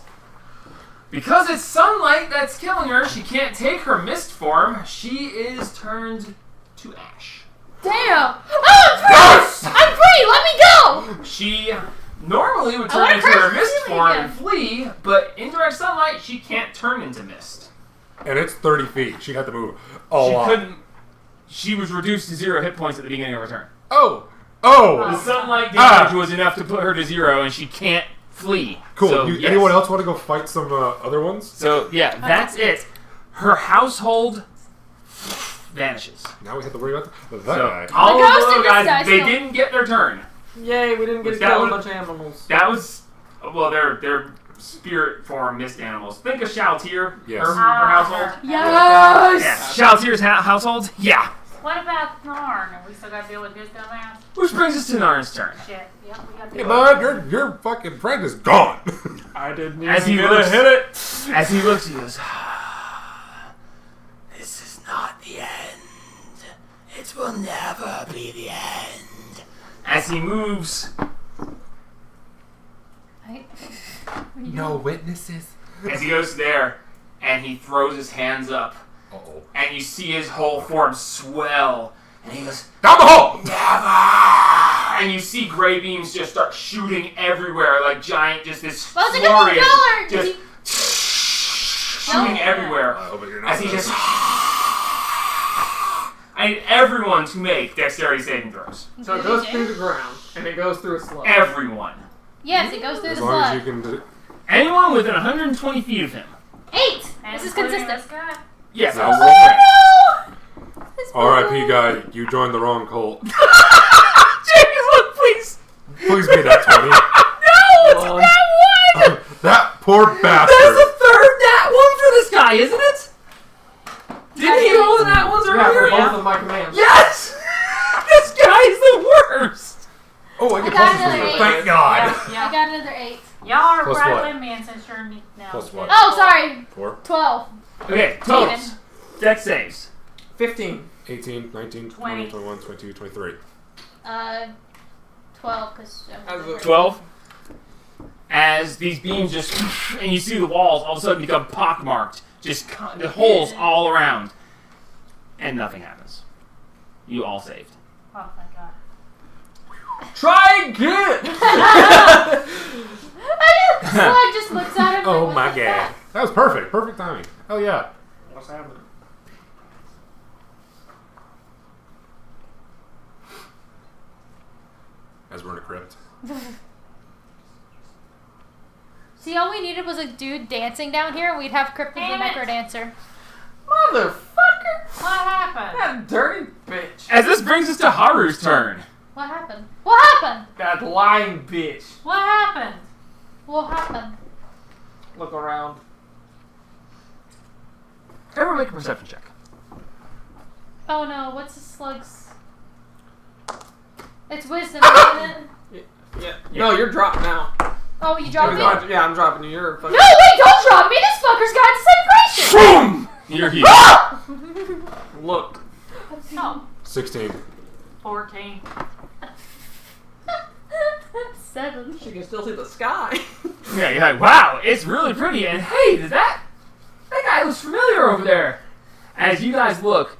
because it's sunlight that's killing her, she can't take her mist form, she is turned to ash. Damn. Oh, I'm free! I'm free! Let me go! She normally would I turn wanna into her crash mist the ceiling form again. and flee, but in direct sunlight, she can't turn into mist. And it's 30 feet. She'd have to move a She lot. couldn't. She was reduced to 0 hit points at the beginning of her turn. Oh! The Oh! sunlight damage was enough to put her to 0, and she can't flee. Cool. So, You, yes. Anyone else want to go fight some other ones? So yeah, that's it. Her household vanishes. Now we have to worry about that So guy. all The of ghost those and this guy guys, they still- didn't get their turn. Yay, we didn't get to That kill a would- bunch of animals. That was, well, they're spirit form mist animals. Think of Shaltir, Yes. her household. Yes! Yeah, Shaltir's household. Yeah. What about Narn? We still got to deal with his dumbass? Which brings us to Narn's turn. Shit. Yep, we got to Hey, deal bud, your fucking friend is gone. I didn't As he even looks, hit it. as he looks, he goes, This is not the end. It will never be the end. as he moves, No witnesses. as he goes there, and he throws his hands up, Uh-oh. and you see his whole form swell, and he goes, Down the hole! and you see gray beams just start shooting everywhere, like giant, just this Well, it's a flurry different of color! just shooting everywhere. I hope you're not As he just, I need everyone to make dexterity saving throws. So it goes through the ground, and it goes through a slug. Everyone. Yes, it goes through As the long as you slug. can do it. Anyone within 120 feet of him. 8! And This is including consistent. This guy? Yes, No. I'll roll for him. R.I.P. guy, you joined the wrong cult. James, look, please. Please be that 20. No, it's Come on. that one. That poor That's bastard. the third that one for this guy, isn't it? Didn't he roll the that ones Yeah, for earlier? both of my commands. Yes! This guy is the worst! Oh, I get I got pluses another from eight. it. Thank God. Yeah. I got another 8. Y'all are Plus right what? with me, and since you're me now. Plus what? Oh, sorry. 4, 12. Okay, totals. Dex saves. 15. 18, 19, 20, 20. 21, 22, 23. 12, because... 12. As these beams just, and you see the walls all of a sudden become pockmarked, just the holes all around, and nothing happens. You all saved. Oh, thank God. Try again! Slug just looks at him. Oh like, my "What's god. that?" That was perfect. Perfect timing. Hell yeah. What's happening? As we're in a crypt. See, all we needed was a dude dancing down here, and we'd have Crypt of the Damn it. Necrodancer. Motherfucker! What happened? That dirty bitch. As this brings us to Haru's turn. What happened? What happened? That lying bitch. What happened? What happened? Look around. Everyone make a perception check. Oh no, what's the slug's... It's wisdom, isn't it? Yeah. No, you're dropped now. Oh, you dropped me? Yeah, I'm dropping you. You're No, fucking... wait, don't drop me! This fucker's got disintegration! Boom! You're healed. Look. No. 16. 14. 7. She can still see the sky. Yeah, you're like, wow, it's really pretty, and hey, does that That guy looks familiar over there. As you guys look,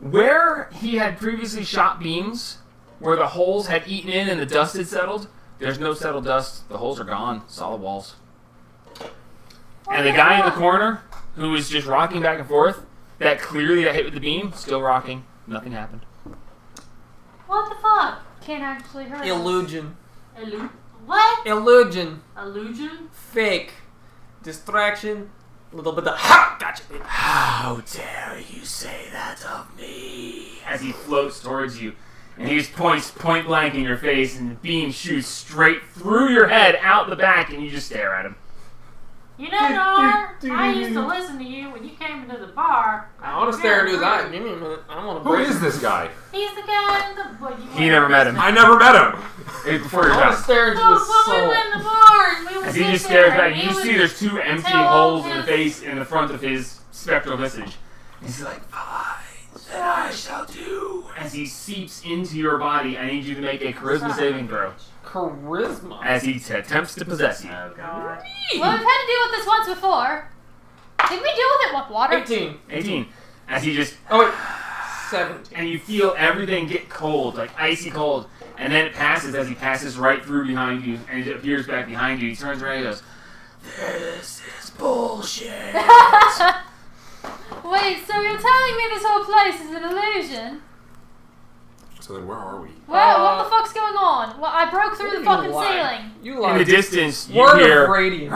where he had previously shot beams, where the holes had eaten in and the dust had settled, there's no settled dust. The holes are gone. Solid walls. And the guy in the corner, who was just rocking back and forth, that clearly got hit with the beam, still rocking. Nothing happened. What the fuck? Can't actually hurt. Illusion. What? Illusion. Illusion? Fake. Distraction. A little bit of ha! Gotcha. How dare you say that of me? As he floats towards you, and he just points point blank in your face, and the beam shoots straight through your head, out the back, and you just stare at him. You know, Nor, I used to listen to you when you came into the bar. I want to stare into his eye. Give me a minute. I want to Who break. is this guy? He's the guy in the... Well, you He never met him. I never met him. Hey, before you're I want done. to stare into No, his so we soul. went in the bar and we was As he in just stares there back, and you it see was- there's two empty tell holes in the him- face in the front of his spectral visage. He's like, fine, then I shall do. As he seeps into your body, I need you to make a charisma saving throw. Charisma. As he attempts to possess you. Oh, God. Well, we've had to deal with this once before. Did we deal with it with water? 18. 18. As he just... Oh, wait. 17. And you feel everything get cold, like icy cold. And then it passes as he passes right through behind you, and it appears back behind you. He turns around and he goes, This is bullshit. Wait, so you're telling me this whole place is an illusion? So then where are we? What the fuck's going on? Well, I broke through the You fucking lied. ceiling. You in lied. the distance, you Word hear, of radiance.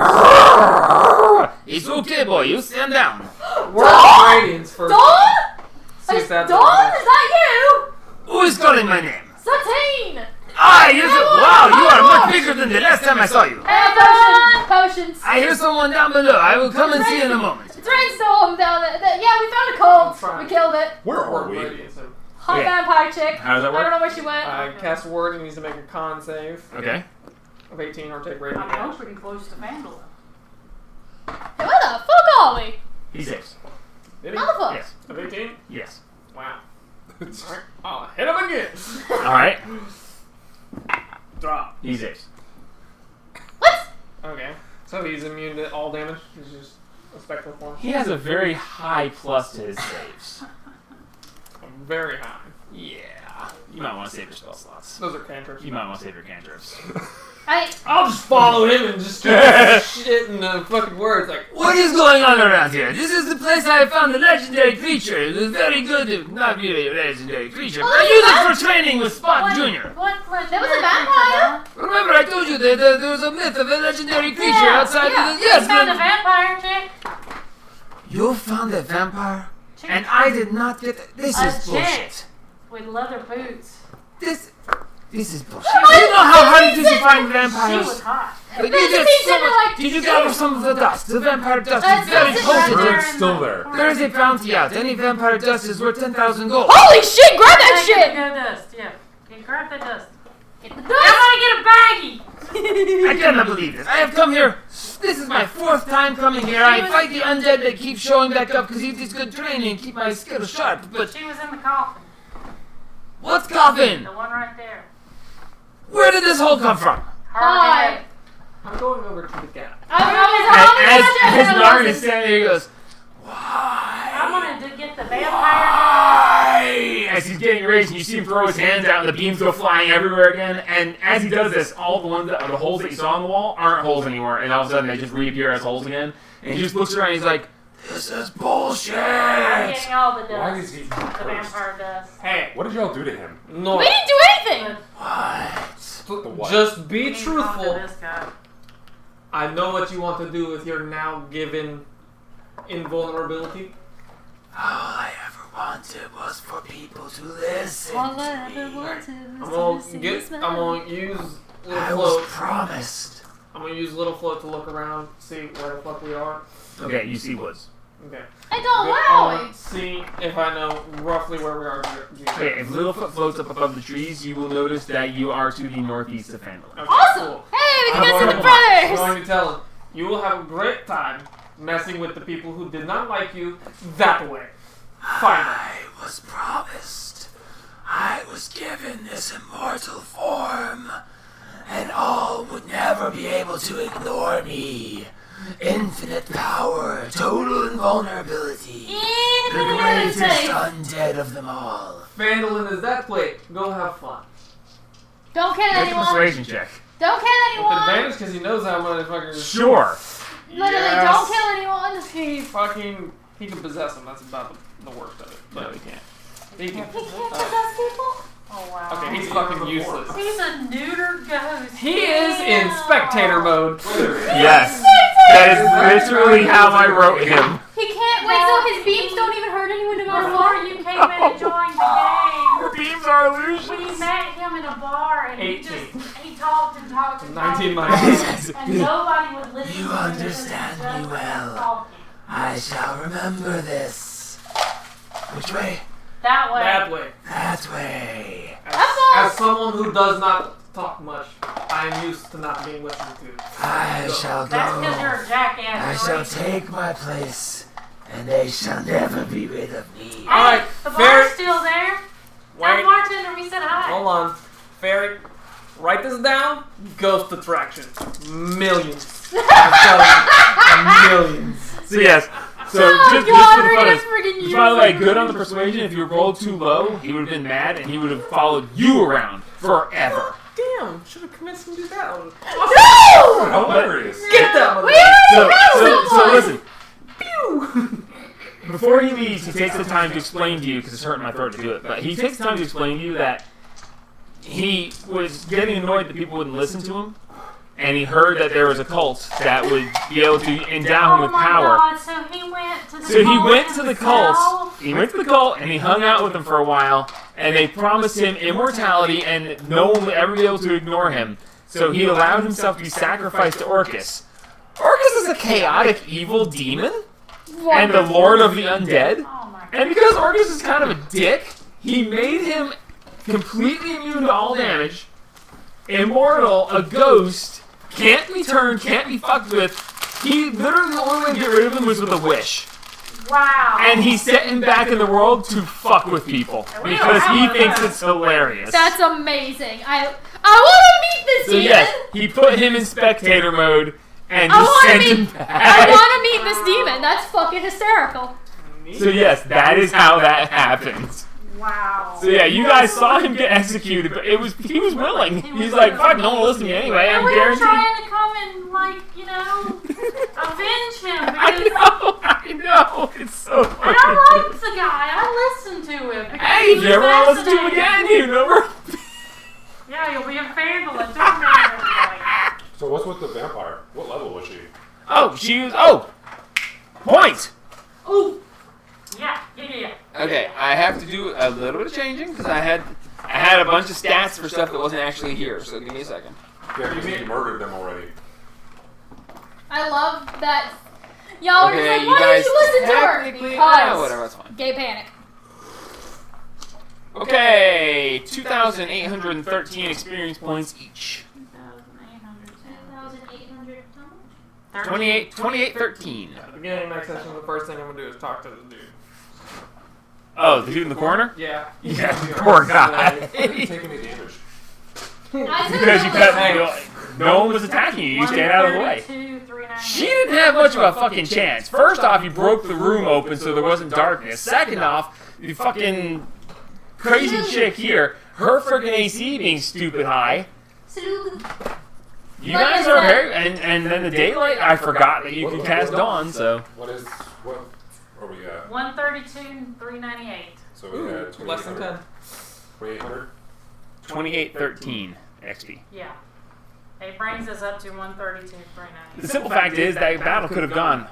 It's okay, boy, you stand down. Word of radiance first. Dawn? See if that's Dawn? Is that Who is calling my name? you? Satine! Ah, yes, wow, you are much bigger than the last time I saw you. Hey, potions! I hear someone down below. I will come and see in a moment. It's rainstorm down there. Yeah, we found a cold. We killed it. Where are Word we? of radiance. Hot Okay. vampire chick. How does that I work? don't know where she went. Cast a word and needs to make a con save Okay. of 18 or take radiant I'm damage. pretty close to Vandal. Hey, where the fuck are we? He saves. Did he? Motherfucker. Yes. Of 18? Yes. Wow. Alright. I'll hit him again. Alright. Drop. He saves. What? Okay. So he's immune to all damage. He's just a spectral form. He has a very high plus to his saves. Very high. Yeah. You might want to save your spell slots. Those are cantrips. You might want to save your cantrips. I'll just follow him and just shit in the fucking words like, What is going on around here? This is the place I found the legendary creature. It was very good, not really a legendary creature, but I used it for training with Spot Jr. What? There was a vampire. Remember I told you that there was a myth of a legendary creature outside yeah. of the... Yes, You found a man. vampire chick? You found a vampire? Chick And I did not get... This A is chick. bullshit. with leather boots. This is bullshit. Do you know how hard it is to find She vampires? was hot. But you Doesn't get mean so that, much, like, did you gather some of the dust? The vampire dust That's is very it, potent. right? It's still there. There is a bounty out. Any vampire dust is worth 10,000 gold. Holy shit! Grab that Get shit! the dust, yeah. Okay, grab the dust. Get the I'm dust. gonna get a baggie! I cannot believe this. I have come here. This is my 4th time coming here. I fight the undead that keep showing back up because it is good training and keep my skills sharp. But She was in the coffin. what's coffin? The one right there. Where did this hole come from? Hi. Her head. I'm going over to the gap. As Narn is standing there, he goes, I wanted to get the vampire. "Why?" As he's getting raised, and you see him throw his hands out, and the beams go flying everywhere again. And as he does this, all the ones that are the holes that you saw on the wall aren't holes anymore, and all of a sudden they just reappear as holes again. And he just looks around, and he's like, "This is bullshit." I'm getting all the dust. Why is he The first? vampire dust. Hey, What did y'all do to him? no. We didn't do anything. The what? Just be We need to talk to truthful. This guy. I know what you want to do with your now given invulnerability. All I ever wanted was for people to listen All I to ever me. wanted I'm was gonna to see get. you I'm smile. gonna use I little was float. promised. I'm gonna use little float to look around, see where the fuck we are. Okay, you see woods. Okay. I don't Good. wow. See if I know roughly where we are. Okay, if Littlefoot floats up above the trees, you will notice that you are to the northeast of Fandolin. Okay, Awesome. cool. Hey, we can I'm go see the going brothers. to tell him, you will have a great time messing with the people who did not like you that way. Finally. I was promised. I was given this immortal form, and all would never be able to ignore me. Infinite power, total invulnerability. The Infinite greatest undead of them all. Vandalin is that plate. Go have fun. Don't kill Make a anyone. persuasion check. Don't kill With anyone. advantage because he knows how motherfuckers. Sure. Literally, Yes. don't kill anyone. He can possess them. That's about the worst of it. No, But we can't. he can. He can't possess people? Oh, wow. Okay, he's fucking useless. He's a neuter ghost. He is in spectator mode. Yes. That is literally how I wrote him. He can't wait, so his beams don't even hurt anyone no matter Before what. you came in and joined the game, Beams are illusions. we met him in a bar and 18. he talked and talked and 19 talked. minus. And nobody would listen You to him understand because he me just well. talking. I shall remember this. Which way? That way. That way. That way. As someone who does not talk much, I am used to not being listened to. I shall That's because you're go. a jackass. I shall Maurice. take my place, and they shall never be rid of me. Hey, Alright, the fair- bar's still there. Tell Wait. bartender we said hi. Hold on. Fairy, write this down. Ghost attraction. Millions. I'm telling you. Millions. So yes. So Oh just God, for the we're fun gonna of freaking use by the way, it. good on the persuasion. If you rolled too low, he would have been mad and he would have followed you around forever. Damn, should have convinced him to do that. No! Hilarious. Get that We motherfucker. already So have listen. Pew! Before he leaves, he takes the time to explain to you, because it's hurting my throat to do it, but he takes the time to explain to you that he was getting annoyed that people wouldn't listen to him, and he heard that there was a cult that would be able to endow him Oh with my power. God, so he went to the So he cult went to the cult. himself? He went to the cult and he hung out with them for a while, and they promised him immortality, and no one would ever be able to ignore him. So he allowed himself to be sacrificed to Orcus. Orcus is a chaotic, evil demon, and the lord of the undead. Oh my God. And because Orcus is kind of a dick, he made him completely immune to all damage, immortal, a ghost, can't be turned, can't be fucked with. He literally the only way to get rid of him was with a wish. Wow. And he set him back in the world to fuck with people because he thinks it's hilarious. That's amazing. I want to meet this So demon. yes, he put him in spectator mode and I just wanna sent meet- him I back. want to meet this demon. That's fucking hysterical. So yes, that is how that happens. Wow. So yeah, you guys saw him get executed, but he was willing. He's like, fuck, no one will listen to me anyway. And I'm we were guaranteed. trying to come and, like, you know, avenge him I because know, it's so funny. I liked the guy. I listened to him. because Hey, he if was you ever want to listen to him fascinating. again, you know we're... Yeah, you'll be a Vandalin. Don't matter. So what's with the vampire? What level was she? Oh, she was... Oh! Point! Ooh. Yeah. Okay, I have to do a little bit of changing because I had a bunch of stats for stuff that wasn't actually here. So give me a second. Yeah, because you murdered them already. I love that. Y'all were just Okay, like, you why guys didn't you listen to her? technically... Because Oh, whatever, that's fine. gay panic. Okay, 2,813 experience points each. 2,800. 2813. At the beginning of the next session, the first thing I'm gonna do is talk to the dude. Oh, the dude in the corner? Yeah. Yeah, poor guy. Why did you take any damage? Because you cut... No one was attacking you. You stayed out of the way. 398. She didn't have much of a fucking chance. First off, you broke the room open so there wasn't darkness. Second off, the fucking crazy chick here, her freaking AC being stupid high. You guys are very... And then the daylight, I forgot that you could cast dawn, so... What are we at? 132 and 398. So we had Ooh, less than 10. 2,800? 2813 XP. Yeah. It brings us up to 132 and 398. The simple fact is that battle could have gone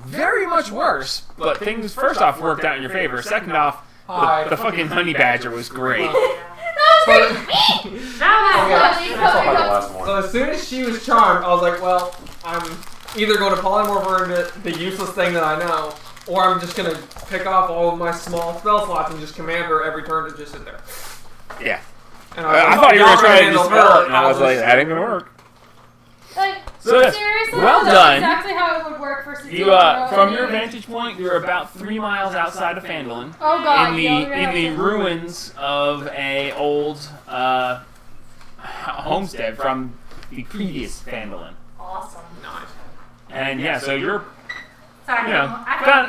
very much worse, but things first off worked out in your favor. Second off, the fucking honey badger was great. That was great. Shout out. Yeah. That's not like the last one. So as soon as she was charmed, I was like, well, I'm either going to polymorph her into the useless thing that I know, or I'm just going to pick off all of my small spell slots and just command her every turn to just sit there. Yeah. And I thought you were y'all trying to handle dispel her, it, and I was like, that ain't gonna work. Like, So yes, seriously? well That's done. exactly how it would work for Cecilia. You, from your vantage point, you're about 3 miles outside of Phandalin, Oh god. in the ruins of a old homestead from the previous Phandalin. Awesome. Nice. And yeah, so you're So I can,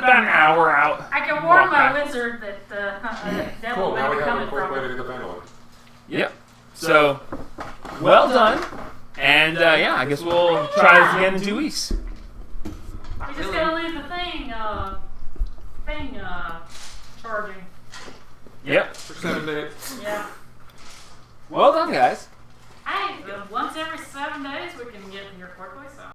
about an hour out. I can warn Walk my back. wizard that the devil Cool, now may we be have a coming quick way to from. get the vandal. Yep. So, well done. And yeah, I guess we'll try this again in 2 weeks. We just gotta leave the thing charging. Yep. For 7 days. Yeah. Well done, guys. Hey, once every 7 days we can get your portfolio.